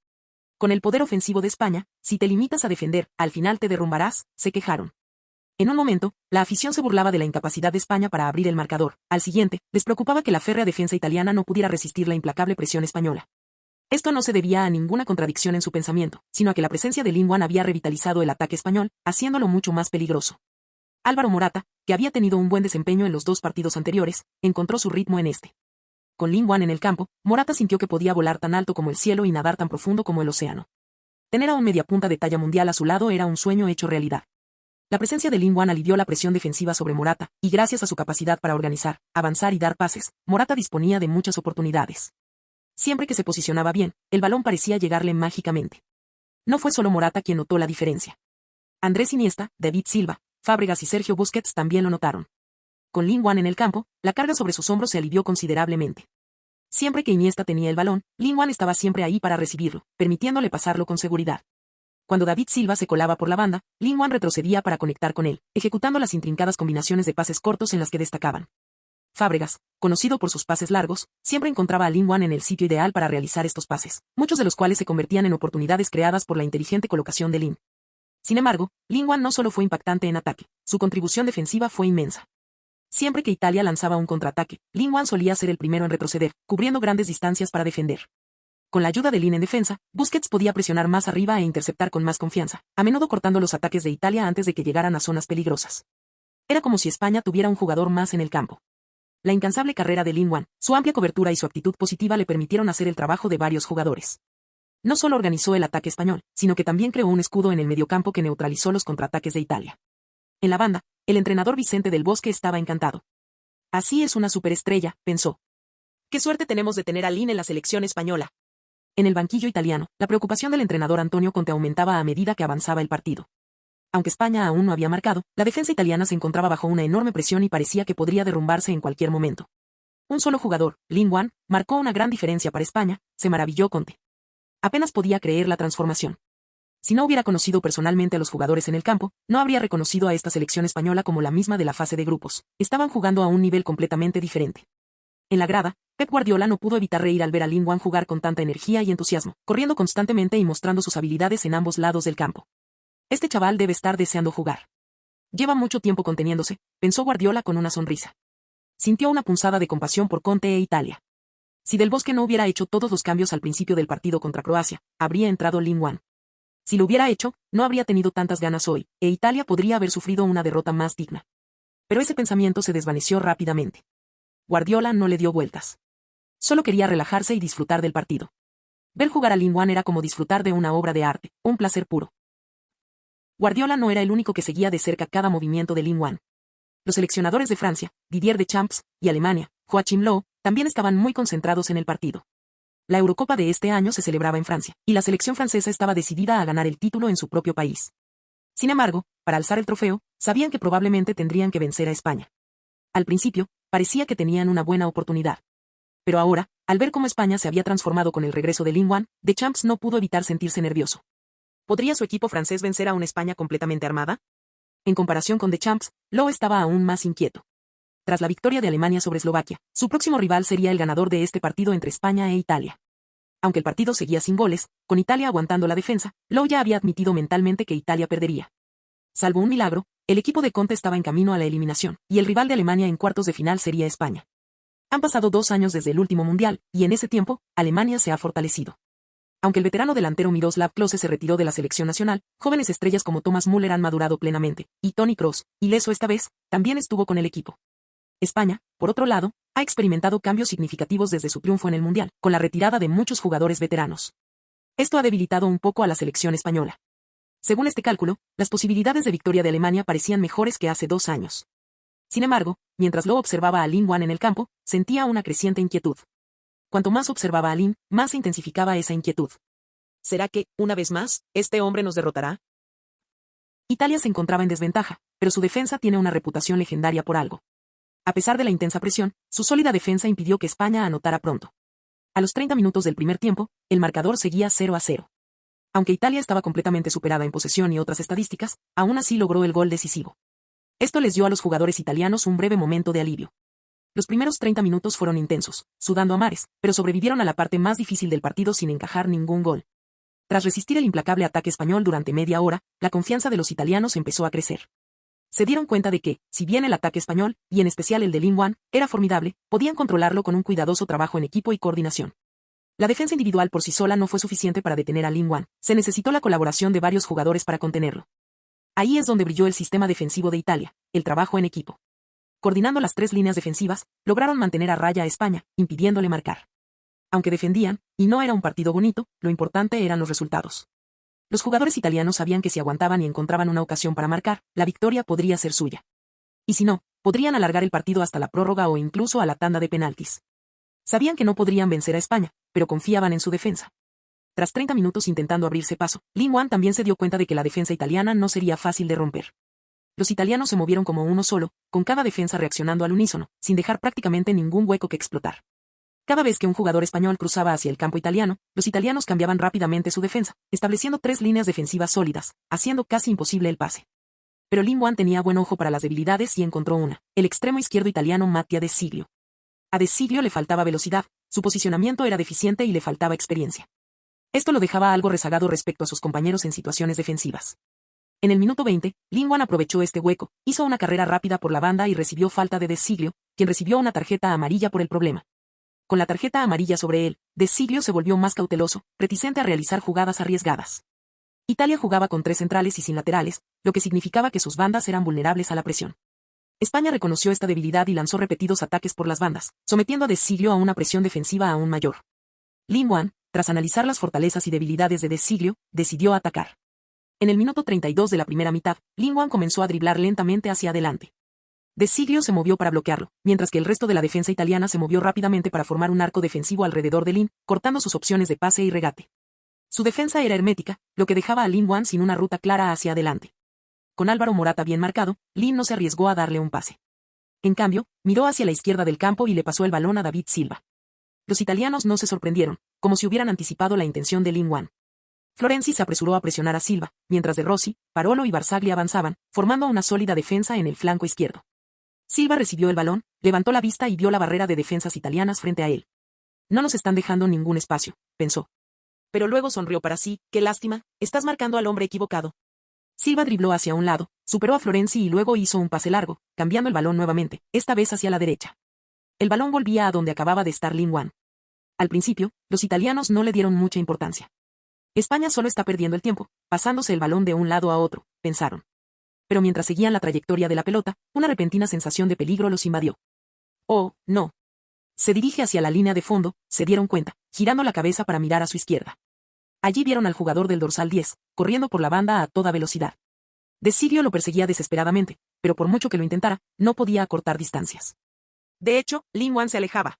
Con el poder ofensivo de España, si te limitas a defender, al final te derrumbarás, se quejaron. En un momento, la afición se burlaba de la incapacidad de España para abrir el marcador. Al siguiente, les preocupaba que la férrea defensa italiana no pudiera resistir la implacable presión española. Esto no se debía a ninguna contradicción en su pensamiento, sino a que la presencia de Linguan había revitalizado el ataque español, haciéndolo mucho más peligroso. Álvaro Morata, que había tenido un buen desempeño en los dos partidos anteriores, encontró su ritmo en este. Con Linguan en el campo, Morata sintió que podía volar tan alto como el cielo y nadar tan profundo como el océano. Tener a un mediapunta de talla mundial a su lado era un sueño hecho realidad. La presencia de Linguan alivió la presión defensiva sobre Morata, y gracias a su capacidad para organizar, avanzar y dar pases, Morata disponía de muchas oportunidades. Siempre que se posicionaba bien, el balón parecía llegarle mágicamente. No fue solo Morata quien notó la diferencia. Andrés Iniesta, David Silva, Fábregas y Sergio Busquets también lo notaron. Con Linguan en el campo, la carga sobre sus hombros se alivió considerablemente. Siempre que Iniesta tenía el balón, Linguan estaba siempre ahí para recibirlo, permitiéndole pasarlo con seguridad. Cuando David Silva se colaba por la banda, Linguan retrocedía para conectar con él, ejecutando las intrincadas combinaciones de pases cortos en las que destacaban. Fábregas, conocido por sus pases largos, siempre encontraba a Linguan en el sitio ideal para realizar estos pases, muchos de los cuales se convertían en oportunidades creadas por la inteligente colocación de Lin. Sin embargo, Linguan no solo fue impactante en ataque, su contribución defensiva fue inmensa. Siempre que Italia lanzaba un contraataque, Linguan solía ser el primero en retroceder, cubriendo grandes distancias para defender. Con la ayuda de Lin en defensa, Busquets podía presionar más arriba e interceptar con más confianza, a menudo cortando los ataques de Italia antes de que llegaran a zonas peligrosas. Era como si España tuviera un jugador más en el campo. La incansable carrera de Linguan, su amplia cobertura y su actitud positiva le permitieron hacer el trabajo de varios jugadores. No solo organizó el ataque español, sino que también creó un escudo en el mediocampo que neutralizó los contraataques de Italia. En la banda, el entrenador Vicente del Bosque estaba encantado. Así es una superestrella, pensó. Qué suerte tenemos de tener a Lin en la selección española. En el banquillo italiano, la preocupación del entrenador Antonio Conte aumentaba a medida que avanzaba el partido. Aunque España aún no había marcado, la defensa italiana se encontraba bajo una enorme presión y parecía que podría derrumbarse en cualquier momento. Un solo jugador, Linguan, marcó una gran diferencia para España, se maravilló Conte. Apenas podía creer la transformación. Si no hubiera conocido personalmente a los jugadores en el campo, no habría reconocido a esta selección española como la misma de la fase de grupos. Estaban jugando a un nivel completamente diferente. En la grada, Pep Guardiola no pudo evitar reír al ver a Linguan jugar con tanta energía y entusiasmo, corriendo constantemente y mostrando sus habilidades en ambos lados del campo. Este chaval debe estar deseando jugar. Lleva mucho tiempo conteniéndose, pensó Guardiola con una sonrisa. Sintió una punzada de compasión por Conte e Italia. Si Del Bosque no hubiera hecho todos los cambios al principio del partido contra Croacia, habría entrado Lin Wan. Si lo hubiera hecho, no habría tenido tantas ganas hoy, e Italia podría haber sufrido una derrota más digna. Pero ese pensamiento se desvaneció rápidamente. Guardiola no le dio vueltas. Solo quería relajarse y disfrutar del partido. Ver jugar a Lin Wan era como disfrutar de una obra de arte, un placer puro. Guardiola no era el único que seguía de cerca cada movimiento de Lin Wan. Los seleccionadores de Francia, Didier Deschamps, y Alemania, Joachim Löw, también estaban muy concentrados en el partido. La Eurocopa de este año se celebraba en Francia, y la selección francesa estaba decidida a ganar el título en su propio país. Sin embargo, para alzar el trofeo, sabían que probablemente tendrían que vencer a España. Al principio, parecía que tenían una buena oportunidad. Pero ahora, al ver cómo España se había transformado con el regreso de Lin Wan, Deschamps no pudo evitar sentirse nervioso. ¿Podría su equipo francés vencer a una España completamente armada? En comparación con Deschamps, Löw estaba aún más inquieto. Tras la victoria de Alemania sobre Eslovaquia, su próximo rival sería el ganador de este partido entre España e Italia. Aunque el partido seguía sin goles, con Italia aguantando la defensa, Löw ya había admitido mentalmente que Italia perdería. Salvo un milagro, el equipo de Conte estaba en camino a la eliminación, y el rival de Alemania en cuartos de final sería España. Han pasado 2 años desde el último mundial, y en ese tiempo, Alemania se ha fortalecido. Aunque el veterano delantero Miroslav Klose se retiró de la selección nacional, jóvenes estrellas como Thomas Müller han madurado plenamente, y Toni Kroos, ileso esta vez, también estuvo con el equipo. España, por otro lado, ha experimentado cambios significativos desde su triunfo en el Mundial, con la retirada de muchos jugadores veteranos. Esto ha debilitado un poco a la selección española. Según este cálculo, las posibilidades de victoria de Alemania parecían mejores que hace 2 años. Sin embargo, mientras Löw observaba a Lin Wan en el campo, sentía una creciente inquietud. Cuanto más observaba a Lin, más se intensificaba esa inquietud. ¿Será que, una vez más, este hombre nos derrotará? Italia se encontraba en desventaja, pero su defensa tiene una reputación legendaria por algo. A pesar de la intensa presión, su sólida defensa impidió que España anotara pronto. A los 30 minutos del primer tiempo, el marcador seguía 0-0. Aunque Italia estaba completamente superada en posesión y otras estadísticas, aún así logró el gol decisivo. Esto les dio a los jugadores italianos un breve momento de alivio. Los primeros 30 minutos fueron intensos, sudando a mares, pero sobrevivieron a la parte más difícil del partido sin encajar ningún gol. Tras resistir el implacable ataque español durante media hora, la confianza de los italianos empezó a crecer. Se dieron cuenta de que, si bien el ataque español, y en especial el de Lin Wan, era formidable, podían controlarlo con un cuidadoso trabajo en equipo y coordinación. La defensa individual por sí sola no fue suficiente para detener a Lin Wan, se necesitó la colaboración de varios jugadores para contenerlo. Ahí es donde brilló el sistema defensivo de Italia, el trabajo en equipo. Coordinando las 3 líneas defensivas, lograron mantener a raya a España, impidiéndole marcar. Aunque defendían, y no era un partido bonito, lo importante eran los resultados. Los jugadores italianos sabían que si aguantaban y encontraban una ocasión para marcar, la victoria podría ser suya. Y si no, podrían alargar el partido hasta la prórroga o incluso a la tanda de penaltis. Sabían que no podrían vencer a España, pero confiaban en su defensa. Tras 30 minutos intentando abrirse paso, Lin Wan también se dio cuenta de que la defensa italiana no sería fácil de romper. Los italianos se movieron como uno solo, con cada defensa reaccionando al unísono, sin dejar prácticamente ningún hueco que explotar. Cada vez que un jugador español cruzaba hacia el campo italiano, los italianos cambiaban rápidamente su defensa, estableciendo 3 líneas defensivas sólidas, haciendo casi imposible el pase. Pero Lin Wan tenía buen ojo para las debilidades y encontró una: el extremo izquierdo italiano Mattia De Sciglio. A De Sciglio le faltaba velocidad, su posicionamiento era deficiente y le faltaba experiencia. Esto lo dejaba algo rezagado respecto a sus compañeros en situaciones defensivas. En el minuto 20, Lin Wan aprovechó este hueco, hizo una carrera rápida por la banda y recibió falta de De Sciglio, quien recibió una tarjeta amarilla por el problema. Con la tarjeta amarilla sobre él, De Sciglio se volvió más cauteloso, reticente a realizar jugadas arriesgadas. Italia jugaba con 3 centrales y sin laterales, lo que significaba que sus bandas eran vulnerables a la presión. España reconoció esta debilidad y lanzó repetidos ataques por las bandas, sometiendo a De Sciglio a una presión defensiva aún mayor. Lin Wan, tras analizar las fortalezas y debilidades de De Sciglio, decidió atacar. En el minuto 32 de la primera mitad, Lin Wan comenzó a driblar lentamente hacia adelante. De Sciglio se movió para bloquearlo, mientras que el resto de la defensa italiana se movió rápidamente para formar un arco defensivo alrededor de Lin, cortando sus opciones de pase y regate. Su defensa era hermética, lo que dejaba a Lin Wan sin una ruta clara hacia adelante. Con Álvaro Morata bien marcado, Lin no se arriesgó a darle un pase. En cambio, miró hacia la izquierda del campo y le pasó el balón a David Silva. Los italianos no se sorprendieron, como si hubieran anticipado la intención de Lin Wan. Florenzi se apresuró a presionar a Silva, mientras De Rossi, Parolo y Barzagli avanzaban, formando una sólida defensa en el flanco izquierdo. Silva recibió el balón, levantó la vista y vio la barrera de defensas italianas frente a él. No nos están dejando ningún espacio, pensó. Pero luego sonrió para sí: qué lástima, estás marcando al hombre equivocado. Silva dribló hacia un lado, superó a Florenzi y luego hizo un pase largo, cambiando el balón nuevamente, esta vez hacia la derecha. El balón volvía a donde acababa de estar Lin Wan. Al principio, los italianos no le dieron mucha importancia. España solo está perdiendo el tiempo, pasándose el balón de un lado a otro, pensaron. Pero mientras seguían la trayectoria de la pelota, una repentina sensación de peligro los invadió. Oh, no. Se dirige hacia la línea de fondo, se dieron cuenta, girando la cabeza para mirar a su izquierda. Allí vieron al jugador del dorsal 10, corriendo por la banda a toda velocidad. De Siglio lo perseguía desesperadamente, pero por mucho que lo intentara, no podía acortar distancias. De hecho, Lin Wan se alejaba.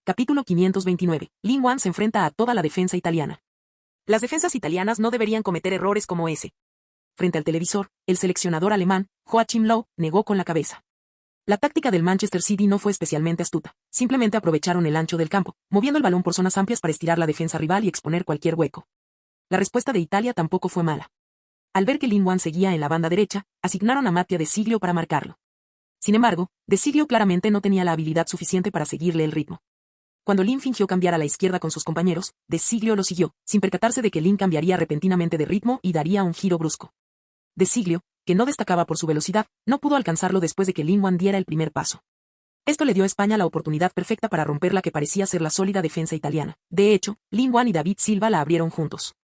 Capítulo 529. Lin Wan se enfrenta a toda la defensa italiana. Las defensas italianas no deberían cometer errores como ese. Frente al televisor, el seleccionador alemán, Joachim Löw, negó con la cabeza. La táctica del Manchester City no fue especialmente astuta, simplemente aprovecharon el ancho del campo, moviendo el balón por zonas amplias para estirar la defensa rival y exponer cualquier hueco. La respuesta de Italia tampoco fue mala. Al ver que Lin Wan seguía en la banda derecha, asignaron a Mattia De Siglio para marcarlo. Sin embargo, De Siglio claramente no tenía la habilidad suficiente para seguirle el ritmo. Cuando Lin fingió cambiar a la izquierda con sus compañeros, De Siglio lo siguió, sin percatarse de que Lin cambiaría repentinamente de ritmo y daría un giro brusco. De Siglio, que no destacaba por su velocidad, no pudo alcanzarlo después de que Lin Wan diera el primer paso. Esto le dio a España la oportunidad perfecta para romper la que parecía ser la sólida defensa italiana. De hecho, Lin Wan y David Silva la abrieron juntos.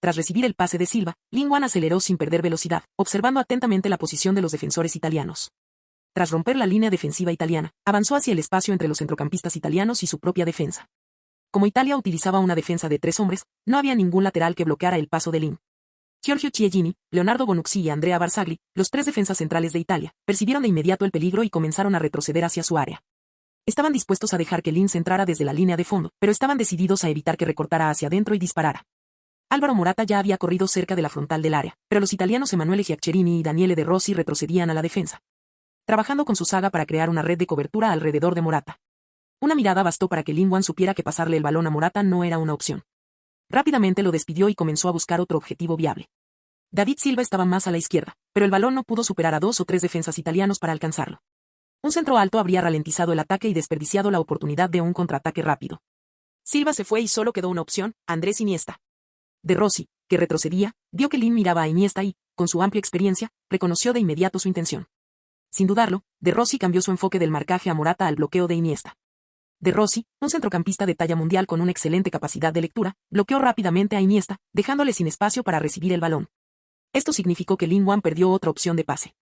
Tras recibir el pase de Silva, Lin Wan aceleró sin perder velocidad, observando atentamente la posición de los defensores italianos. Tras romper la línea defensiva italiana, avanzó hacia el espacio entre los centrocampistas italianos y su propia defensa. Como Italia utilizaba una defensa de 3 hombres, no había ningún lateral que bloqueara el paso de Lin. Giorgio Chiellini, Leonardo Bonucci y Andrea Barzagli, los 3 defensas centrales de Italia, percibieron de inmediato el peligro y comenzaron a retroceder hacia su área. Estaban dispuestos a dejar que Lin se entrara desde la línea de fondo, pero estaban decididos a evitar que recortara hacia adentro y disparara. Álvaro Morata ya había corrido cerca de la frontal del área, pero los italianos Emanuele Giaccherini y Daniele De Rossi retrocedían a la defensa, trabajando con su saga para crear una red de cobertura alrededor de Morata. Una mirada bastó para que Lin Wan supiera que pasarle el balón a Morata no era una opción. Rápidamente lo despidió y comenzó a buscar otro objetivo viable. David Silva estaba más a la izquierda, pero el balón no pudo superar a 2 o 3 defensas italianos para alcanzarlo. Un centro alto habría ralentizado el ataque y desperdiciado la oportunidad de un contraataque rápido. Silva se fue y solo quedó una opción, Andrés Iniesta. De Rossi, que retrocedía, vio que Lin miraba a Iniesta y, con su amplia experiencia, reconoció de inmediato su intención. Sin dudarlo, De Rossi cambió su enfoque del marcaje a Morata al bloqueo de Iniesta. De Rossi, un centrocampista de talla mundial con una excelente capacidad de lectura, bloqueó rápidamente a Iniesta, dejándole sin espacio para recibir el balón. Esto significó que Lin Wan perdió otra opción de pase.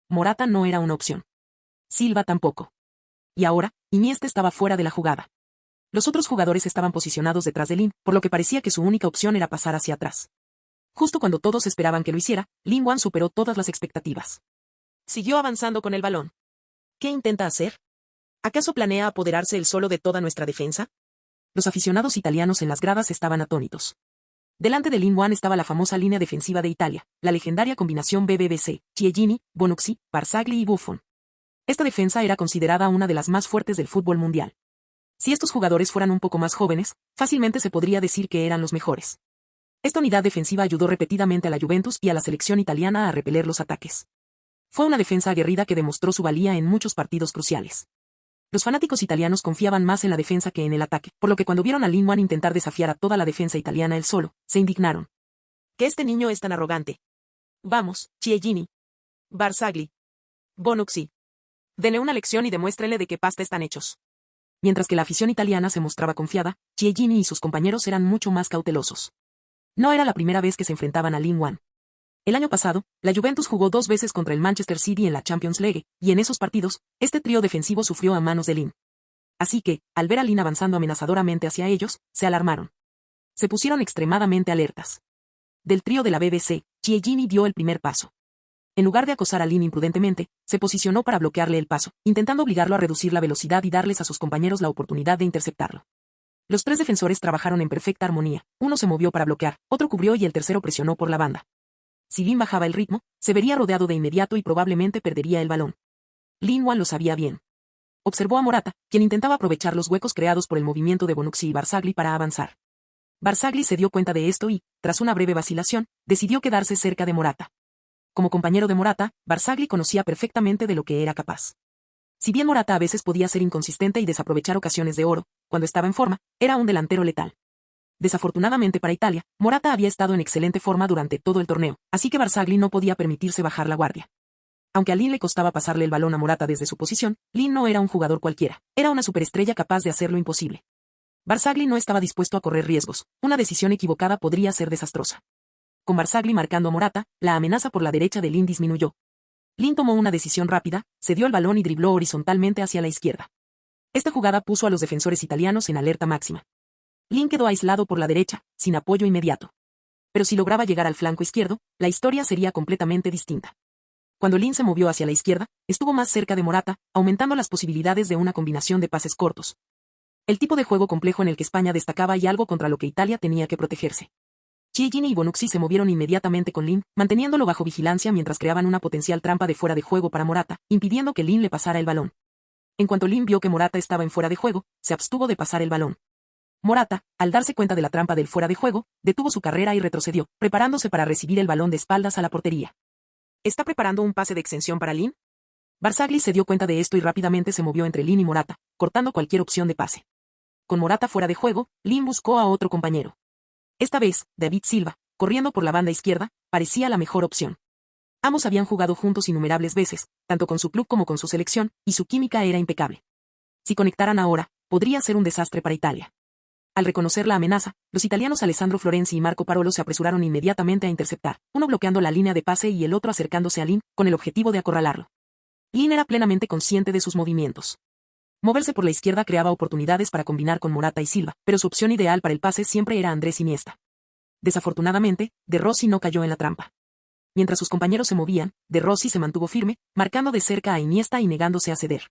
Morata no era una opción. Silva tampoco. Y ahora, Iniesta estaba fuera de la jugada. Los otros jugadores estaban posicionados detrás de Lin, por lo que parecía que su única opción era pasar hacia atrás. Justo cuando todos esperaban que lo hiciera, Lin Wan superó todas las expectativas. Siguió avanzando con el balón. ¿Qué intenta hacer? ¿Acaso planea apoderarse él solo de toda nuestra defensa? Los aficionados italianos en las gradas estaban atónitos. Delante de Lin Wan estaba la famosa línea defensiva de Italia, la legendaria combinación BBVC, Chiellini, Bonucci, Barzagli y Buffon. Esta defensa era considerada una de las más fuertes del fútbol mundial. Si estos jugadores fueran un poco más jóvenes, fácilmente se podría decir que eran los mejores. Esta unidad defensiva ayudó repetidamente a la Juventus y a la selección italiana a repeler los ataques. Fue una defensa aguerrida que demostró su valía en muchos partidos cruciales. Los fanáticos italianos confiaban más en la defensa que en el ataque, por lo que cuando vieron a Lin Wan intentar desafiar a toda la defensa italiana él solo, se indignaron. ¿Que este niño es tan arrogante? Vamos, Chiellini. Barzagli. Bonucci. Denle una lección y demuéstrenle de qué pasta están hechos. Mientras que la afición italiana se mostraba confiada, Chiellini y sus compañeros eran mucho más cautelosos. No era la primera vez que se enfrentaban a Lin Wan. El año pasado, la Juventus jugó 2 veces contra el Manchester City en la Champions League, y en esos partidos, este trío defensivo sufrió a manos de Lin. Así que, al ver a Lin avanzando amenazadoramente hacia ellos, se alarmaron. Se pusieron extremadamente alertas. Del trío de la BBC, Chiellini dio el primer paso. En lugar de acosar a Lin imprudentemente, se posicionó para bloquearle el paso, intentando obligarlo a reducir la velocidad y darles a sus compañeros la oportunidad de interceptarlo. Los 3 defensores trabajaron en perfecta armonía, uno se movió para bloquear, otro cubrió y el tercero presionó por la banda. Si Lin bajaba el ritmo, se vería rodeado de inmediato y probablemente perdería el balón. Lin Wan lo sabía bien. Observó a Morata, quien intentaba aprovechar los huecos creados por el movimiento de Bonucci y Barzagli para avanzar. Barzagli se dio cuenta de esto y, tras una breve vacilación, decidió quedarse cerca de Morata. Como compañero de Morata, Barzagli conocía perfectamente de lo que era capaz. Si bien Morata a veces podía ser inconsistente y desaprovechar ocasiones de oro, cuando estaba en forma, era un delantero letal. Desafortunadamente para Italia, Morata había estado en excelente forma durante todo el torneo, así que Barzagli no podía permitirse bajar la guardia. Aunque a Lin le costaba pasarle el balón a Morata desde su posición, Lin no era un jugador cualquiera, era una superestrella capaz de hacer lo imposible. Barzagli no estaba dispuesto a correr riesgos, una decisión equivocada podría ser desastrosa. Con Barzagli marcando a Morata, la amenaza por la derecha de Lin disminuyó. Lin tomó una decisión rápida, cedió el balón y dribló horizontalmente hacia la izquierda. Esta jugada puso a los defensores italianos en alerta máxima. Lin quedó aislado por la derecha, sin apoyo inmediato. Pero si lograba llegar al flanco izquierdo, la historia sería completamente distinta. Cuando Lin se movió hacia la izquierda, estuvo más cerca de Morata, aumentando las posibilidades de una combinación de pases cortos. El tipo de juego complejo en el que España destacaba y algo contra lo que Italia tenía que protegerse. Chiellini y Bonucci se movieron inmediatamente con Lin, manteniéndolo bajo vigilancia mientras creaban una potencial trampa de fuera de juego para Morata, impidiendo que Lin le pasara el balón. En cuanto Lin vio que Morata estaba en fuera de juego, se abstuvo de pasar el balón. Morata, al darse cuenta de la trampa del fuera de juego, detuvo su carrera y retrocedió, preparándose para recibir el balón de espaldas a la portería. ¿Está preparando un pase de extensión para Lin? Barzagli se dio cuenta de esto y rápidamente se movió entre Lin y Morata, cortando cualquier opción de pase. Con Morata fuera de juego, Lin buscó a otro compañero. Esta vez, David Silva, corriendo por la banda izquierda, parecía la mejor opción. Ambos habían jugado juntos innumerables veces, tanto con su club como con su selección, y su química era impecable. Si conectaran ahora, podría ser un desastre para Italia. Al reconocer la amenaza, los italianos Alessandro Florenzi y Marco Parolo se apresuraron inmediatamente a interceptar, uno bloqueando la línea de pase y el otro acercándose a Lin, con el objetivo de acorralarlo. Lin era plenamente consciente de sus movimientos. Moverse por la izquierda creaba oportunidades para combinar con Morata y Silva, pero su opción ideal para el pase siempre era Andrés Iniesta. Desafortunadamente, De Rossi no cayó en la trampa. Mientras sus compañeros se movían, De Rossi se mantuvo firme, marcando de cerca a Iniesta y negándose a ceder.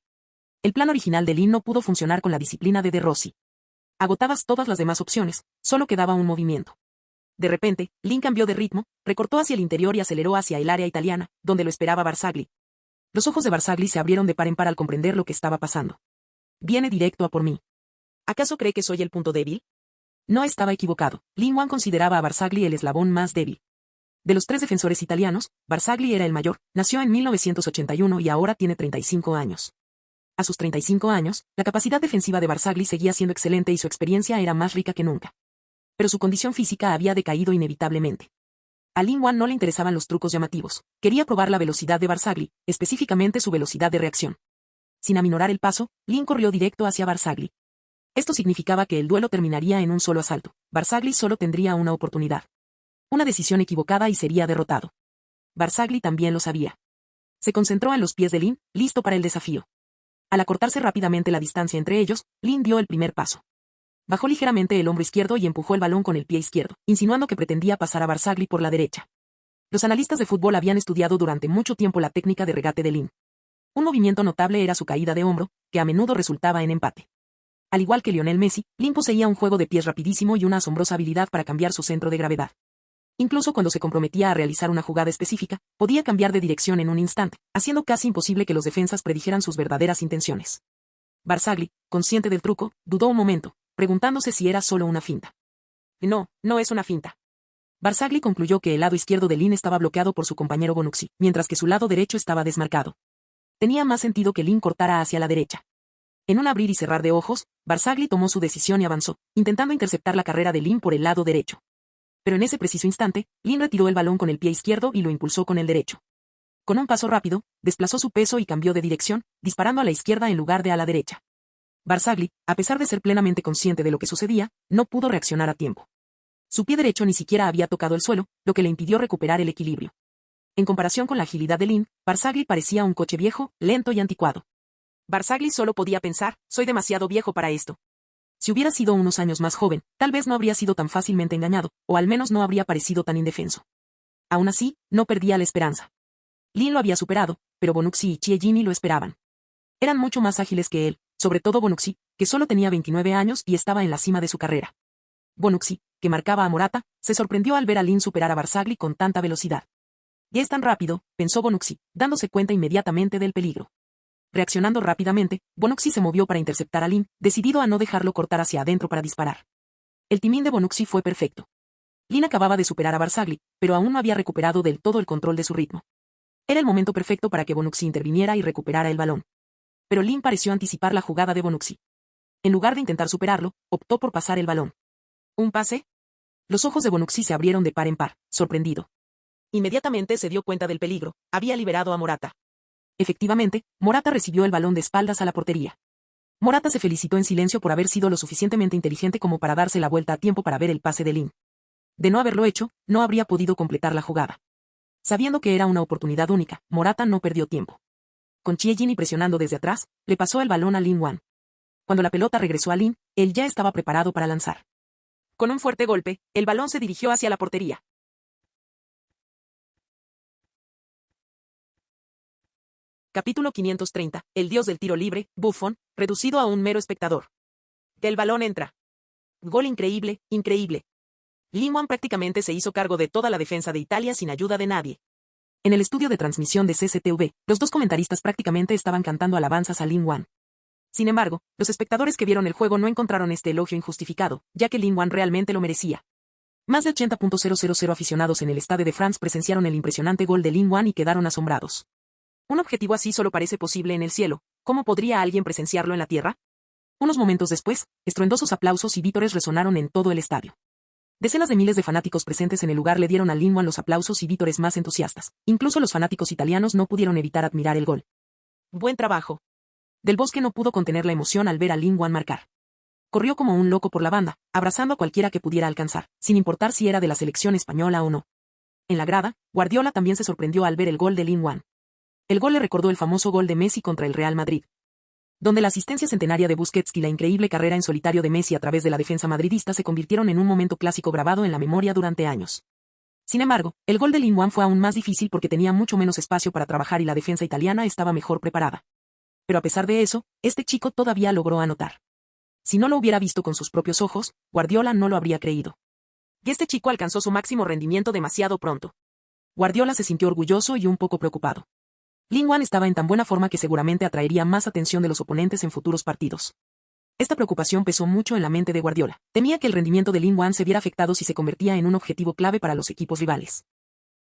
El plan original de Lin no pudo funcionar con la disciplina de Rossi. Agotabas todas las demás opciones, solo quedaba un movimiento. De repente, Lin cambió de ritmo, recortó hacia el interior y aceleró hacia el área italiana, donde lo esperaba Barzagli. Los ojos de Barzagli se abrieron de par en par al comprender lo que estaba pasando. Viene directo a por mí. ¿Acaso cree que soy el punto débil? No estaba equivocado. Lin Wan consideraba a Barzagli el eslabón más débil. De los tres defensores italianos, Barzagli era el mayor, nació en 1981 y ahora tiene 35 años. A sus 35 años, la capacidad defensiva de Barzagli seguía siendo excelente y su experiencia era más rica que nunca. Pero su condición física había decaído inevitablemente. A Lin Wan no le interesaban los trucos llamativos, quería probar la velocidad de Barzagli, específicamente su velocidad de reacción. Sin aminorar el paso, Lin corrió directo hacia Barzagli. Esto significaba que el duelo terminaría en un solo asalto. Barzagli solo tendría una oportunidad. Una decisión equivocada y sería derrotado. Barzagli también lo sabía. Se concentró en los pies de Lin, listo para el desafío. Al acortarse rápidamente la distancia entre ellos, Lin dio el primer paso. Bajó ligeramente el hombro izquierdo y empujó el balón con el pie izquierdo, insinuando que pretendía pasar a Barzagli por la derecha. Los analistas de fútbol habían estudiado durante mucho tiempo la técnica de regate de Lin. Un movimiento notable era su caída de hombro, que a menudo resultaba en empate. Al igual que Lionel Messi, Lin poseía un juego de pies rapidísimo y una asombrosa habilidad para cambiar su centro de gravedad. Incluso cuando se comprometía a realizar una jugada específica, podía cambiar de dirección en un instante, haciendo casi imposible que los defensas predijeran sus verdaderas intenciones. Barzagli, consciente del truco, dudó un momento, preguntándose si era solo una finta. No, no es una finta. Barzagli concluyó que el lado izquierdo de Lin estaba bloqueado por su compañero Bonucci, mientras que su lado derecho estaba desmarcado. Tenía más sentido que Lin cortara hacia la derecha. En un abrir y cerrar de ojos, Barzagli tomó su decisión y avanzó, intentando interceptar la carrera de Lin por el lado derecho. Pero en ese preciso instante, Lin retiró el balón con el pie izquierdo y lo impulsó con el derecho. Con un paso rápido, desplazó su peso y cambió de dirección, disparando a la izquierda en lugar de a la derecha. Barzagli, a pesar de ser plenamente consciente de lo que sucedía, no pudo reaccionar a tiempo. Su pie derecho ni siquiera había tocado el suelo, lo que le impidió recuperar el equilibrio. En comparación con la agilidad de Lin, Barzagli parecía un coche viejo, lento y anticuado. Barzagli solo podía pensar, soy demasiado viejo para esto. Si hubiera sido unos años más joven, tal vez no habría sido tan fácilmente engañado, o al menos no habría parecido tan indefenso. Aún así, no perdía la esperanza. Lin lo había superado, pero Bonucci y Chiellini lo esperaban. Eran mucho más ágiles que él, sobre todo Bonucci, que solo tenía 29 años y estaba en la cima de su carrera. Bonucci, que marcaba a Morata, se sorprendió al ver a Lin superar a Barzagli con tanta velocidad. Ya es tan rápido, pensó Bonucci, dándose cuenta inmediatamente del peligro. Reaccionando rápidamente, Bonucci se movió para interceptar a Lin, decidido a no dejarlo cortar hacia adentro para disparar. El timing de Bonucci fue perfecto. Lin acababa de superar a Barzagli, pero aún no había recuperado del todo el control de su ritmo. Era el momento perfecto para que Bonucci interviniera y recuperara el balón. Pero Lin pareció anticipar la jugada de Bonucci. En lugar de intentar superarlo, optó por pasar el balón. ¿Un pase? Los ojos de Bonucci se abrieron de par en par, sorprendido. Inmediatamente se dio cuenta del peligro, había liberado a Morata. Efectivamente, Morata recibió el balón de espaldas a la portería. Morata se felicitó en silencio por haber sido lo suficientemente inteligente como para darse la vuelta a tiempo para ver el pase de Lin. De no haberlo hecho, no habría podido completar la jugada. Sabiendo que era una oportunidad única, Morata no perdió tiempo. Con Chiellini presionando desde atrás, le pasó el balón a Lin Wan. Cuando la pelota regresó a Lin, él ya estaba preparado para lanzar. Con un fuerte golpe, el balón se dirigió hacia la portería. Capítulo 530. El dios del tiro libre, Buffon, reducido a un mero espectador. El balón entra. Gol increíble, increíble. Lin Wan prácticamente se hizo cargo de toda la defensa de Italia sin ayuda de nadie. En el estudio de transmisión de CCTV, los dos comentaristas prácticamente estaban cantando alabanzas a Lin Wan. Sin embargo, los espectadores que vieron el juego no encontraron este elogio injustificado, ya que Lin Wan realmente lo merecía. Más de 80.000 aficionados en el Stade de France presenciaron el impresionante gol de Lin Wan y quedaron asombrados. Un objetivo así solo parece posible en el cielo. ¿Cómo podría alguien presenciarlo en la tierra? Unos momentos después, estruendosos aplausos y vítores resonaron en todo el estadio. Decenas de miles de fanáticos presentes en el lugar le dieron a Lin Wan los aplausos y vítores más entusiastas. Incluso los fanáticos italianos no pudieron evitar admirar el gol. Buen trabajo. Del Bosque no pudo contener la emoción al ver a Lin Wan marcar. Corrió como un loco por la banda, abrazando a cualquiera que pudiera alcanzar, sin importar si era de la selección española o no. En la grada, Guardiola también se sorprendió al ver el gol de Lin Wan. El gol le recordó el famoso gol de Messi contra el Real Madrid, donde la asistencia centenaria de Busquets y la increíble carrera en solitario de Messi a través de la defensa madridista se convirtieron en un momento clásico grabado en la memoria durante años. Sin embargo, el gol de Lin Wan fue aún más difícil porque tenía mucho menos espacio para trabajar y la defensa italiana estaba mejor preparada. Pero a pesar de eso, este chico todavía logró anotar. Si no lo hubiera visto con sus propios ojos, Guardiola no lo habría creído. Y este chico alcanzó su máximo rendimiento demasiado pronto. Guardiola se sintió orgulloso y un poco preocupado. Lin Wan estaba en tan buena forma que seguramente atraería más atención de los oponentes en futuros partidos. Esta preocupación pesó mucho en la mente de Guardiola. Temía que el rendimiento de Lin Wan se viera afectado si se convertía en un objetivo clave para los equipos rivales.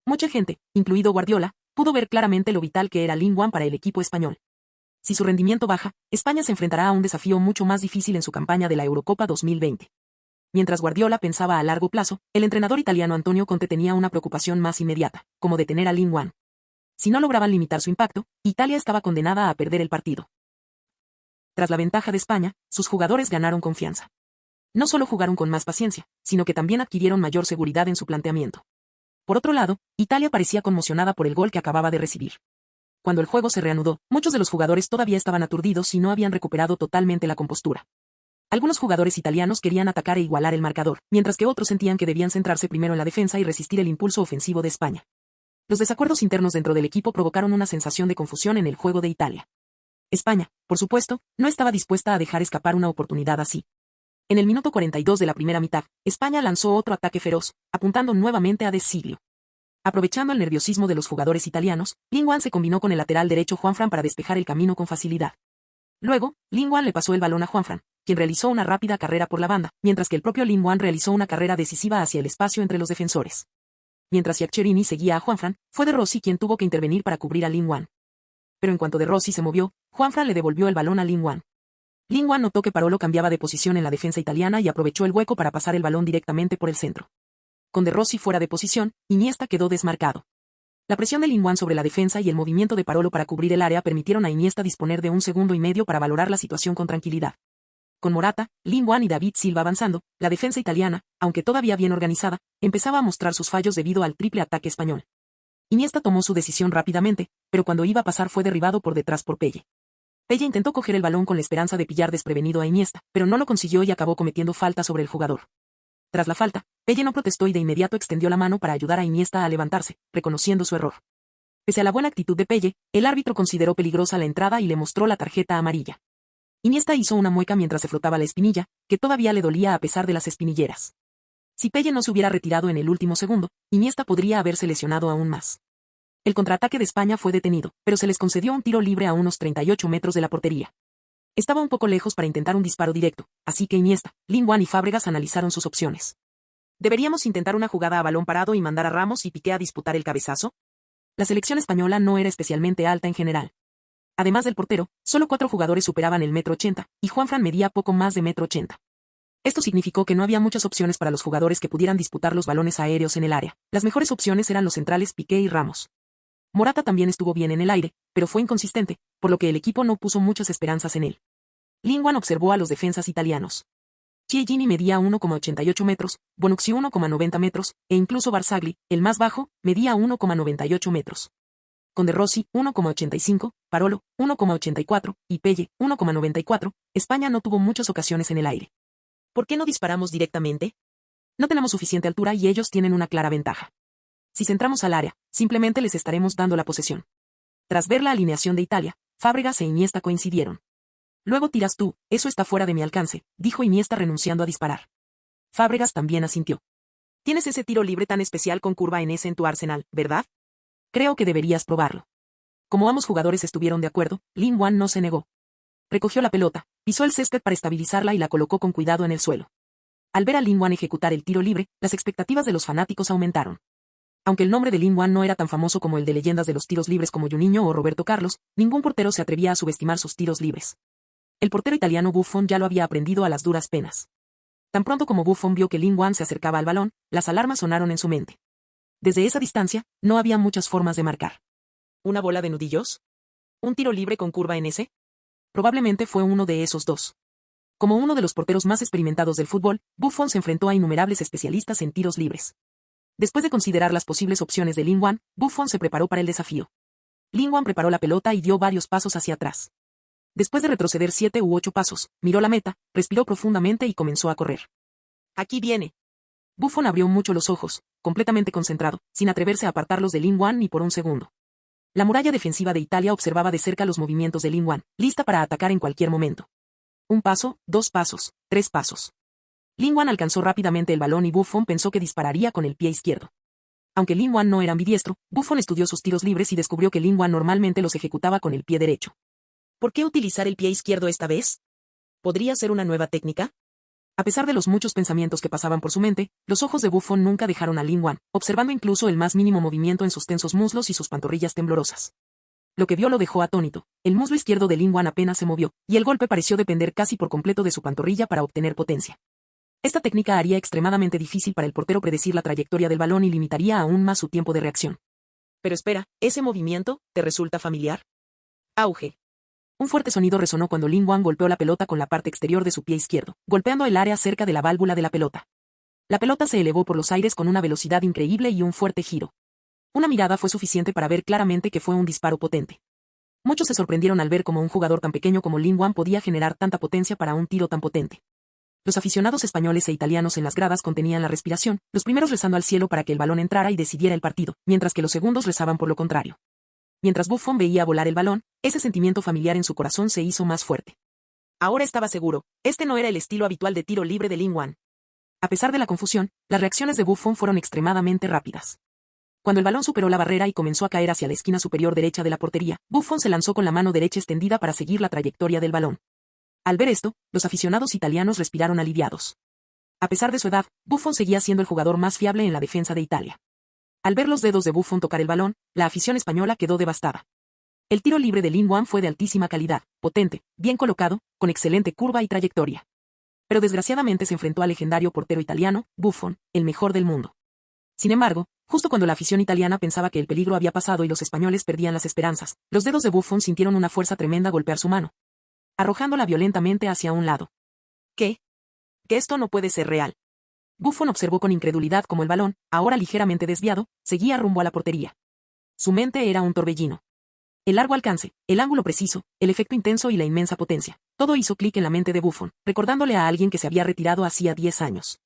Mucha gente, incluido Guardiola, pudo ver claramente lo vital que era Lin Wan para el equipo español. Si su rendimiento baja, España se enfrentará a un desafío mucho más difícil en su campaña de la Eurocopa 2020. Mientras Guardiola pensaba a largo plazo, el entrenador italiano Antonio Conte tenía una preocupación más inmediata, como detener a Lin Wan. Si no lograban limitar su impacto, Italia estaba condenada a perder el partido. Tras la ventaja de España, sus jugadores ganaron confianza. No solo jugaron con más paciencia, sino que también adquirieron mayor seguridad en su planteamiento. Por otro lado, Italia parecía conmocionada por el gol que acababa de recibir. Cuando el juego se reanudó, muchos de los jugadores todavía estaban aturdidos y no habían recuperado totalmente la compostura. Algunos jugadores italianos querían atacar e igualar el marcador, mientras que otros sentían que debían centrarse primero en la defensa y resistir el impulso ofensivo de España. Los desacuerdos internos dentro del equipo provocaron una sensación de confusión en el juego de Italia. España, por supuesto, no estaba dispuesta a dejar escapar una oportunidad así. En el minuto 42 de la primera mitad, España lanzó otro ataque feroz, apuntando nuevamente a De Sciglio. Aprovechando el nerviosismo de los jugadores italianos, Lin Wan se combinó con el lateral derecho Juanfran para despejar el camino con facilidad. Luego, Lin Wan le pasó el balón a Juanfran, quien realizó una rápida carrera por la banda, mientras que el propio Lin Wan realizó una carrera decisiva hacia el espacio entre los defensores. Mientras Iaccherini seguía a Juanfran, fue De Rossi quien tuvo que intervenir para cubrir a Lin Wan. Pero en cuanto De Rossi se movió, Juanfran le devolvió el balón a Lin Wan. Lin Wan notó que Parolo cambiaba de posición en la defensa italiana y aprovechó el hueco para pasar el balón directamente por el centro. Con De Rossi fuera de posición, Iniesta quedó desmarcado. La presión de Lin Wan sobre la defensa y el movimiento de Parolo para cubrir el área permitieron a Iniesta disponer de 1,5 segundos para valorar la situación con tranquilidad. Con Morata, Lin Wan y David Silva avanzando, la defensa italiana, aunque todavía bien organizada, empezaba a mostrar sus fallos debido al triple ataque español. Iniesta tomó su decisión rápidamente, pero cuando iba a pasar fue derribado por detrás por Pelle. Pelle intentó coger el balón con la esperanza de pillar desprevenido a Iniesta, pero no lo consiguió y acabó cometiendo falta sobre el jugador. Tras la falta, Pelle no protestó y de inmediato extendió la mano para ayudar a Iniesta a levantarse, reconociendo su error. Pese a la buena actitud de Pelle, el árbitro consideró peligrosa la entrada y le mostró la tarjeta amarilla. Iniesta hizo una mueca mientras se frotaba la espinilla, que todavía le dolía a pesar de las espinilleras. Si Pelle no se hubiera retirado en el último segundo, Iniesta podría haberse lesionado aún más. El contraataque de España fue detenido, pero se les concedió un tiro libre a unos 38 metros de la portería. Estaba un poco lejos para intentar un disparo directo, así que Iniesta, Lin Wan y Fábregas analizaron sus opciones. ¿Deberíamos intentar una jugada a balón parado y mandar a Ramos y Piqué a disputar el cabezazo? La selección española no era especialmente alta en general. Además del portero, solo 4 jugadores superaban el 1,80 m, y Juanfran medía poco más de 1,80 m. Esto significó que no había muchas opciones para los jugadores que pudieran disputar los balones aéreos en el área. Las mejores opciones eran los centrales Piqué y Ramos. Morata también estuvo bien en el aire, pero fue inconsistente, por lo que el equipo no puso muchas esperanzas en él. Lingwan observó a los defensas italianos. Chiellini medía 1,88 metros, Bonucci 1,90 metros, e incluso Barzagli, el más bajo, medía 1,98 metros. Con De Rossi, 1,85, Parolo, 1,84, y Pelle, 1,94, España no tuvo muchas ocasiones en el aire. ¿Por qué no disparamos directamente? No tenemos suficiente altura y ellos tienen una clara ventaja. Si centramos al área, simplemente les estaremos dando la posesión. Tras ver la alineación de Italia, Fábregas e Iniesta coincidieron. Luego tiras tú, eso está fuera de mi alcance, dijo Iniesta renunciando a disparar. Fábregas también asintió. Tienes ese tiro libre tan especial con curva en ese en tu arsenal, ¿verdad? Creo que deberías probarlo. Como ambos jugadores estuvieron de acuerdo, Lingwan no se negó. Recogió la pelota, pisó el césped para estabilizarla y la colocó con cuidado en el suelo. Al ver a Lingwan ejecutar el tiro libre, las expectativas de los fanáticos aumentaron. Aunque el nombre de Lingwan no era tan famoso como el de leyendas de los tiros libres como Juninho o Roberto Carlos, ningún portero se atrevía a subestimar sus tiros libres. El portero italiano Buffon ya lo había aprendido a las duras penas. Tan pronto como Buffon vio que Lingwan se acercaba al balón, las alarmas sonaron en su mente. Desde esa distancia, no había muchas formas de marcar. ¿Una bola de nudillos? ¿Un tiro libre con curva en ese? Probablemente fue uno de esos dos. Como uno de los porteros más experimentados del fútbol, Buffon se enfrentó a innumerables especialistas en tiros libres. Después de considerar las posibles opciones de Lingwan, Buffon se preparó para el desafío. Lingwan preparó la pelota y dio varios pasos hacia atrás. Después de retroceder 7 u 8 pasos, miró la meta, respiró profundamente y comenzó a correr. Aquí viene. Buffon abrió mucho los ojos, completamente concentrado, sin atreverse a apartarlos de Lingwan ni por un segundo. La muralla defensiva de Italia observaba de cerca los movimientos de Lingwan, lista para atacar en cualquier momento. Un paso, 2 pasos, 3 pasos. Lingwan alcanzó rápidamente el balón y Buffon pensó que dispararía con el pie izquierdo. Aunque Lingwan no era ambidiestro, Buffon estudió sus tiros libres y descubrió que Lingwan normalmente los ejecutaba con el pie derecho. ¿Por qué utilizar el pie izquierdo esta vez? ¿Podría ser una nueva técnica? A pesar de los muchos pensamientos que pasaban por su mente, los ojos de Buffon nunca dejaron a Lingwan, observando incluso el más mínimo movimiento en sus tensos muslos y sus pantorrillas temblorosas. Lo que vio lo dejó atónito. El muslo izquierdo de Lingwan apenas se movió, y el golpe pareció depender casi por completo de su pantorrilla para obtener potencia. Esta técnica haría extremadamente difícil para el portero predecir la trayectoria del balón y limitaría aún más su tiempo de reacción. Pero espera, ¿ese movimiento te resulta familiar? Auge. Un fuerte sonido resonó cuando Lingwan golpeó la pelota con la parte exterior de su pie izquierdo, golpeando el área cerca de la válvula de la pelota. La pelota se elevó por los aires con una velocidad increíble y un fuerte giro. Una mirada fue suficiente para ver claramente que fue un disparo potente. Muchos se sorprendieron al ver cómo un jugador tan pequeño como Lingwan podía generar tanta potencia para un tiro tan potente. Los aficionados españoles e italianos en las gradas contenían la respiración, los primeros rezando al cielo para que el balón entrara y decidiera el partido, mientras que los segundos rezaban por lo contrario. Mientras Buffon veía volar el balón, ese sentimiento familiar en su corazón se hizo más fuerte. Ahora estaba seguro, este no era el estilo habitual de tiro libre de Lingwan. A pesar de la confusión, las reacciones de Buffon fueron extremadamente rápidas. Cuando el balón superó la barrera y comenzó a caer hacia la esquina superior derecha de la portería, Buffon se lanzó con la mano derecha extendida para seguir la trayectoria del balón. Al ver esto, los aficionados italianos respiraron aliviados. A pesar de su edad, Buffon seguía siendo el jugador más fiable en la defensa de Italia. Al ver los dedos de Buffon tocar el balón, la afición española quedó devastada. El tiro libre de Lingwan fue de altísima calidad, potente, bien colocado, con excelente curva y trayectoria. Pero desgraciadamente se enfrentó al legendario portero italiano, Buffon, el mejor del mundo. Sin embargo, justo cuando la afición italiana pensaba que el peligro había pasado y los españoles perdían las esperanzas, los dedos de Buffon sintieron una fuerza tremenda golpear su mano, arrojándola violentamente hacia un lado. ¿Qué? Que esto no puede ser real. Buffon observó con incredulidad cómo el balón, ahora ligeramente desviado, seguía rumbo a la portería. Su mente era un torbellino. El largo alcance, el ángulo preciso, el efecto intenso y la inmensa potencia, todo hizo clic en la mente de Buffon, recordándole a alguien que se había retirado hacía 10 años.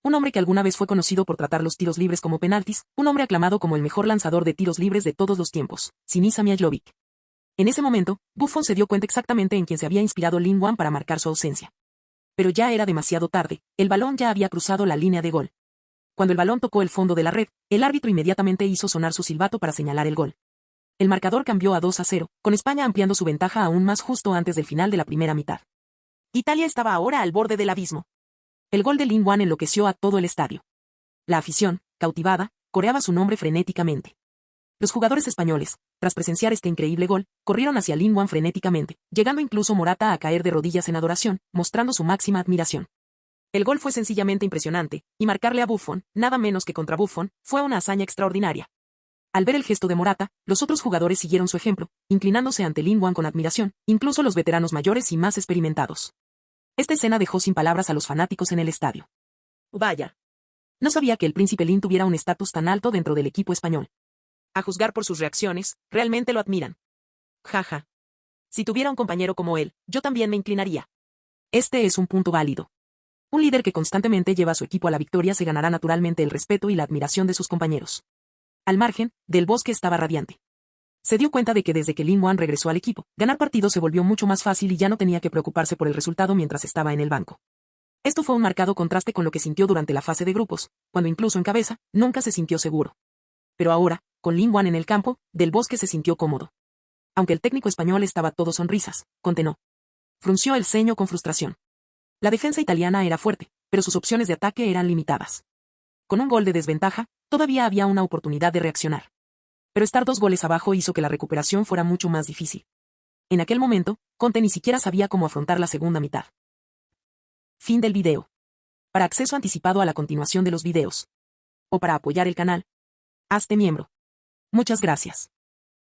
Un hombre que alguna vez fue conocido por tratar los tiros libres como penaltis, un hombre aclamado como el mejor lanzador de tiros libres de todos los tiempos, Sinisa Mihajlovic. En ese momento, Buffon se dio cuenta exactamente en quién se había inspirado Lingwan para marcar su ausencia. Pero ya era demasiado tarde, el balón ya había cruzado la línea de gol. Cuando el balón tocó el fondo de la red, el árbitro inmediatamente hizo sonar su silbato para señalar el gol. El marcador cambió a 2-0, con España ampliando su ventaja aún más justo antes del final de la primera mitad. Italia estaba ahora al borde del abismo. El gol de Lingwan enloqueció a todo el estadio. La afición, cautivada, coreaba su nombre frenéticamente. Los jugadores españoles, tras presenciar este increíble gol, corrieron hacia Lingwan frenéticamente, llegando incluso Morata a caer de rodillas en adoración, mostrando su máxima admiración. El gol fue sencillamente impresionante, y marcarle a Buffon, nada menos que contra Buffon, fue una hazaña extraordinaria. Al ver el gesto de Morata, los otros jugadores siguieron su ejemplo, inclinándose ante Lin Wan con admiración, incluso los veteranos mayores y más experimentados. Esta escena dejó sin palabras a los fanáticos en el estadio. Vaya. No sabía que el príncipe Lin tuviera un estatus tan alto dentro del equipo español. A juzgar por sus reacciones, realmente lo admiran. Jaja. Si tuviera un compañero como él, yo también me inclinaría. Este es un punto válido. Un líder que constantemente lleva a su equipo a la victoria se ganará naturalmente el respeto y la admiración de sus compañeros. Al margen, Del Bosque estaba radiante. Se dio cuenta de que desde que Lin Wan regresó al equipo, ganar partidos se volvió mucho más fácil y ya no tenía que preocuparse por el resultado mientras estaba en el banco. Esto fue un marcado contraste con lo que sintió durante la fase de grupos, cuando incluso en cabeza, nunca se sintió seguro. Pero ahora, con Lin Wan en el campo, Del Bosque se sintió cómodo. Aunque el técnico español estaba todo sonrisas, contenó. Frunció el ceño con frustración. La defensa italiana era fuerte, pero sus opciones de ataque eran limitadas. Con un gol de desventaja, todavía había una oportunidad de reaccionar. Pero estar 2 goles abajo hizo que la recuperación fuera mucho más difícil. En aquel momento, Conte ni siquiera sabía cómo afrontar la segunda mitad. Fin del video. Para acceso anticipado a la continuación de los videos. O para apoyar el canal, hazte miembro. Muchas gracias.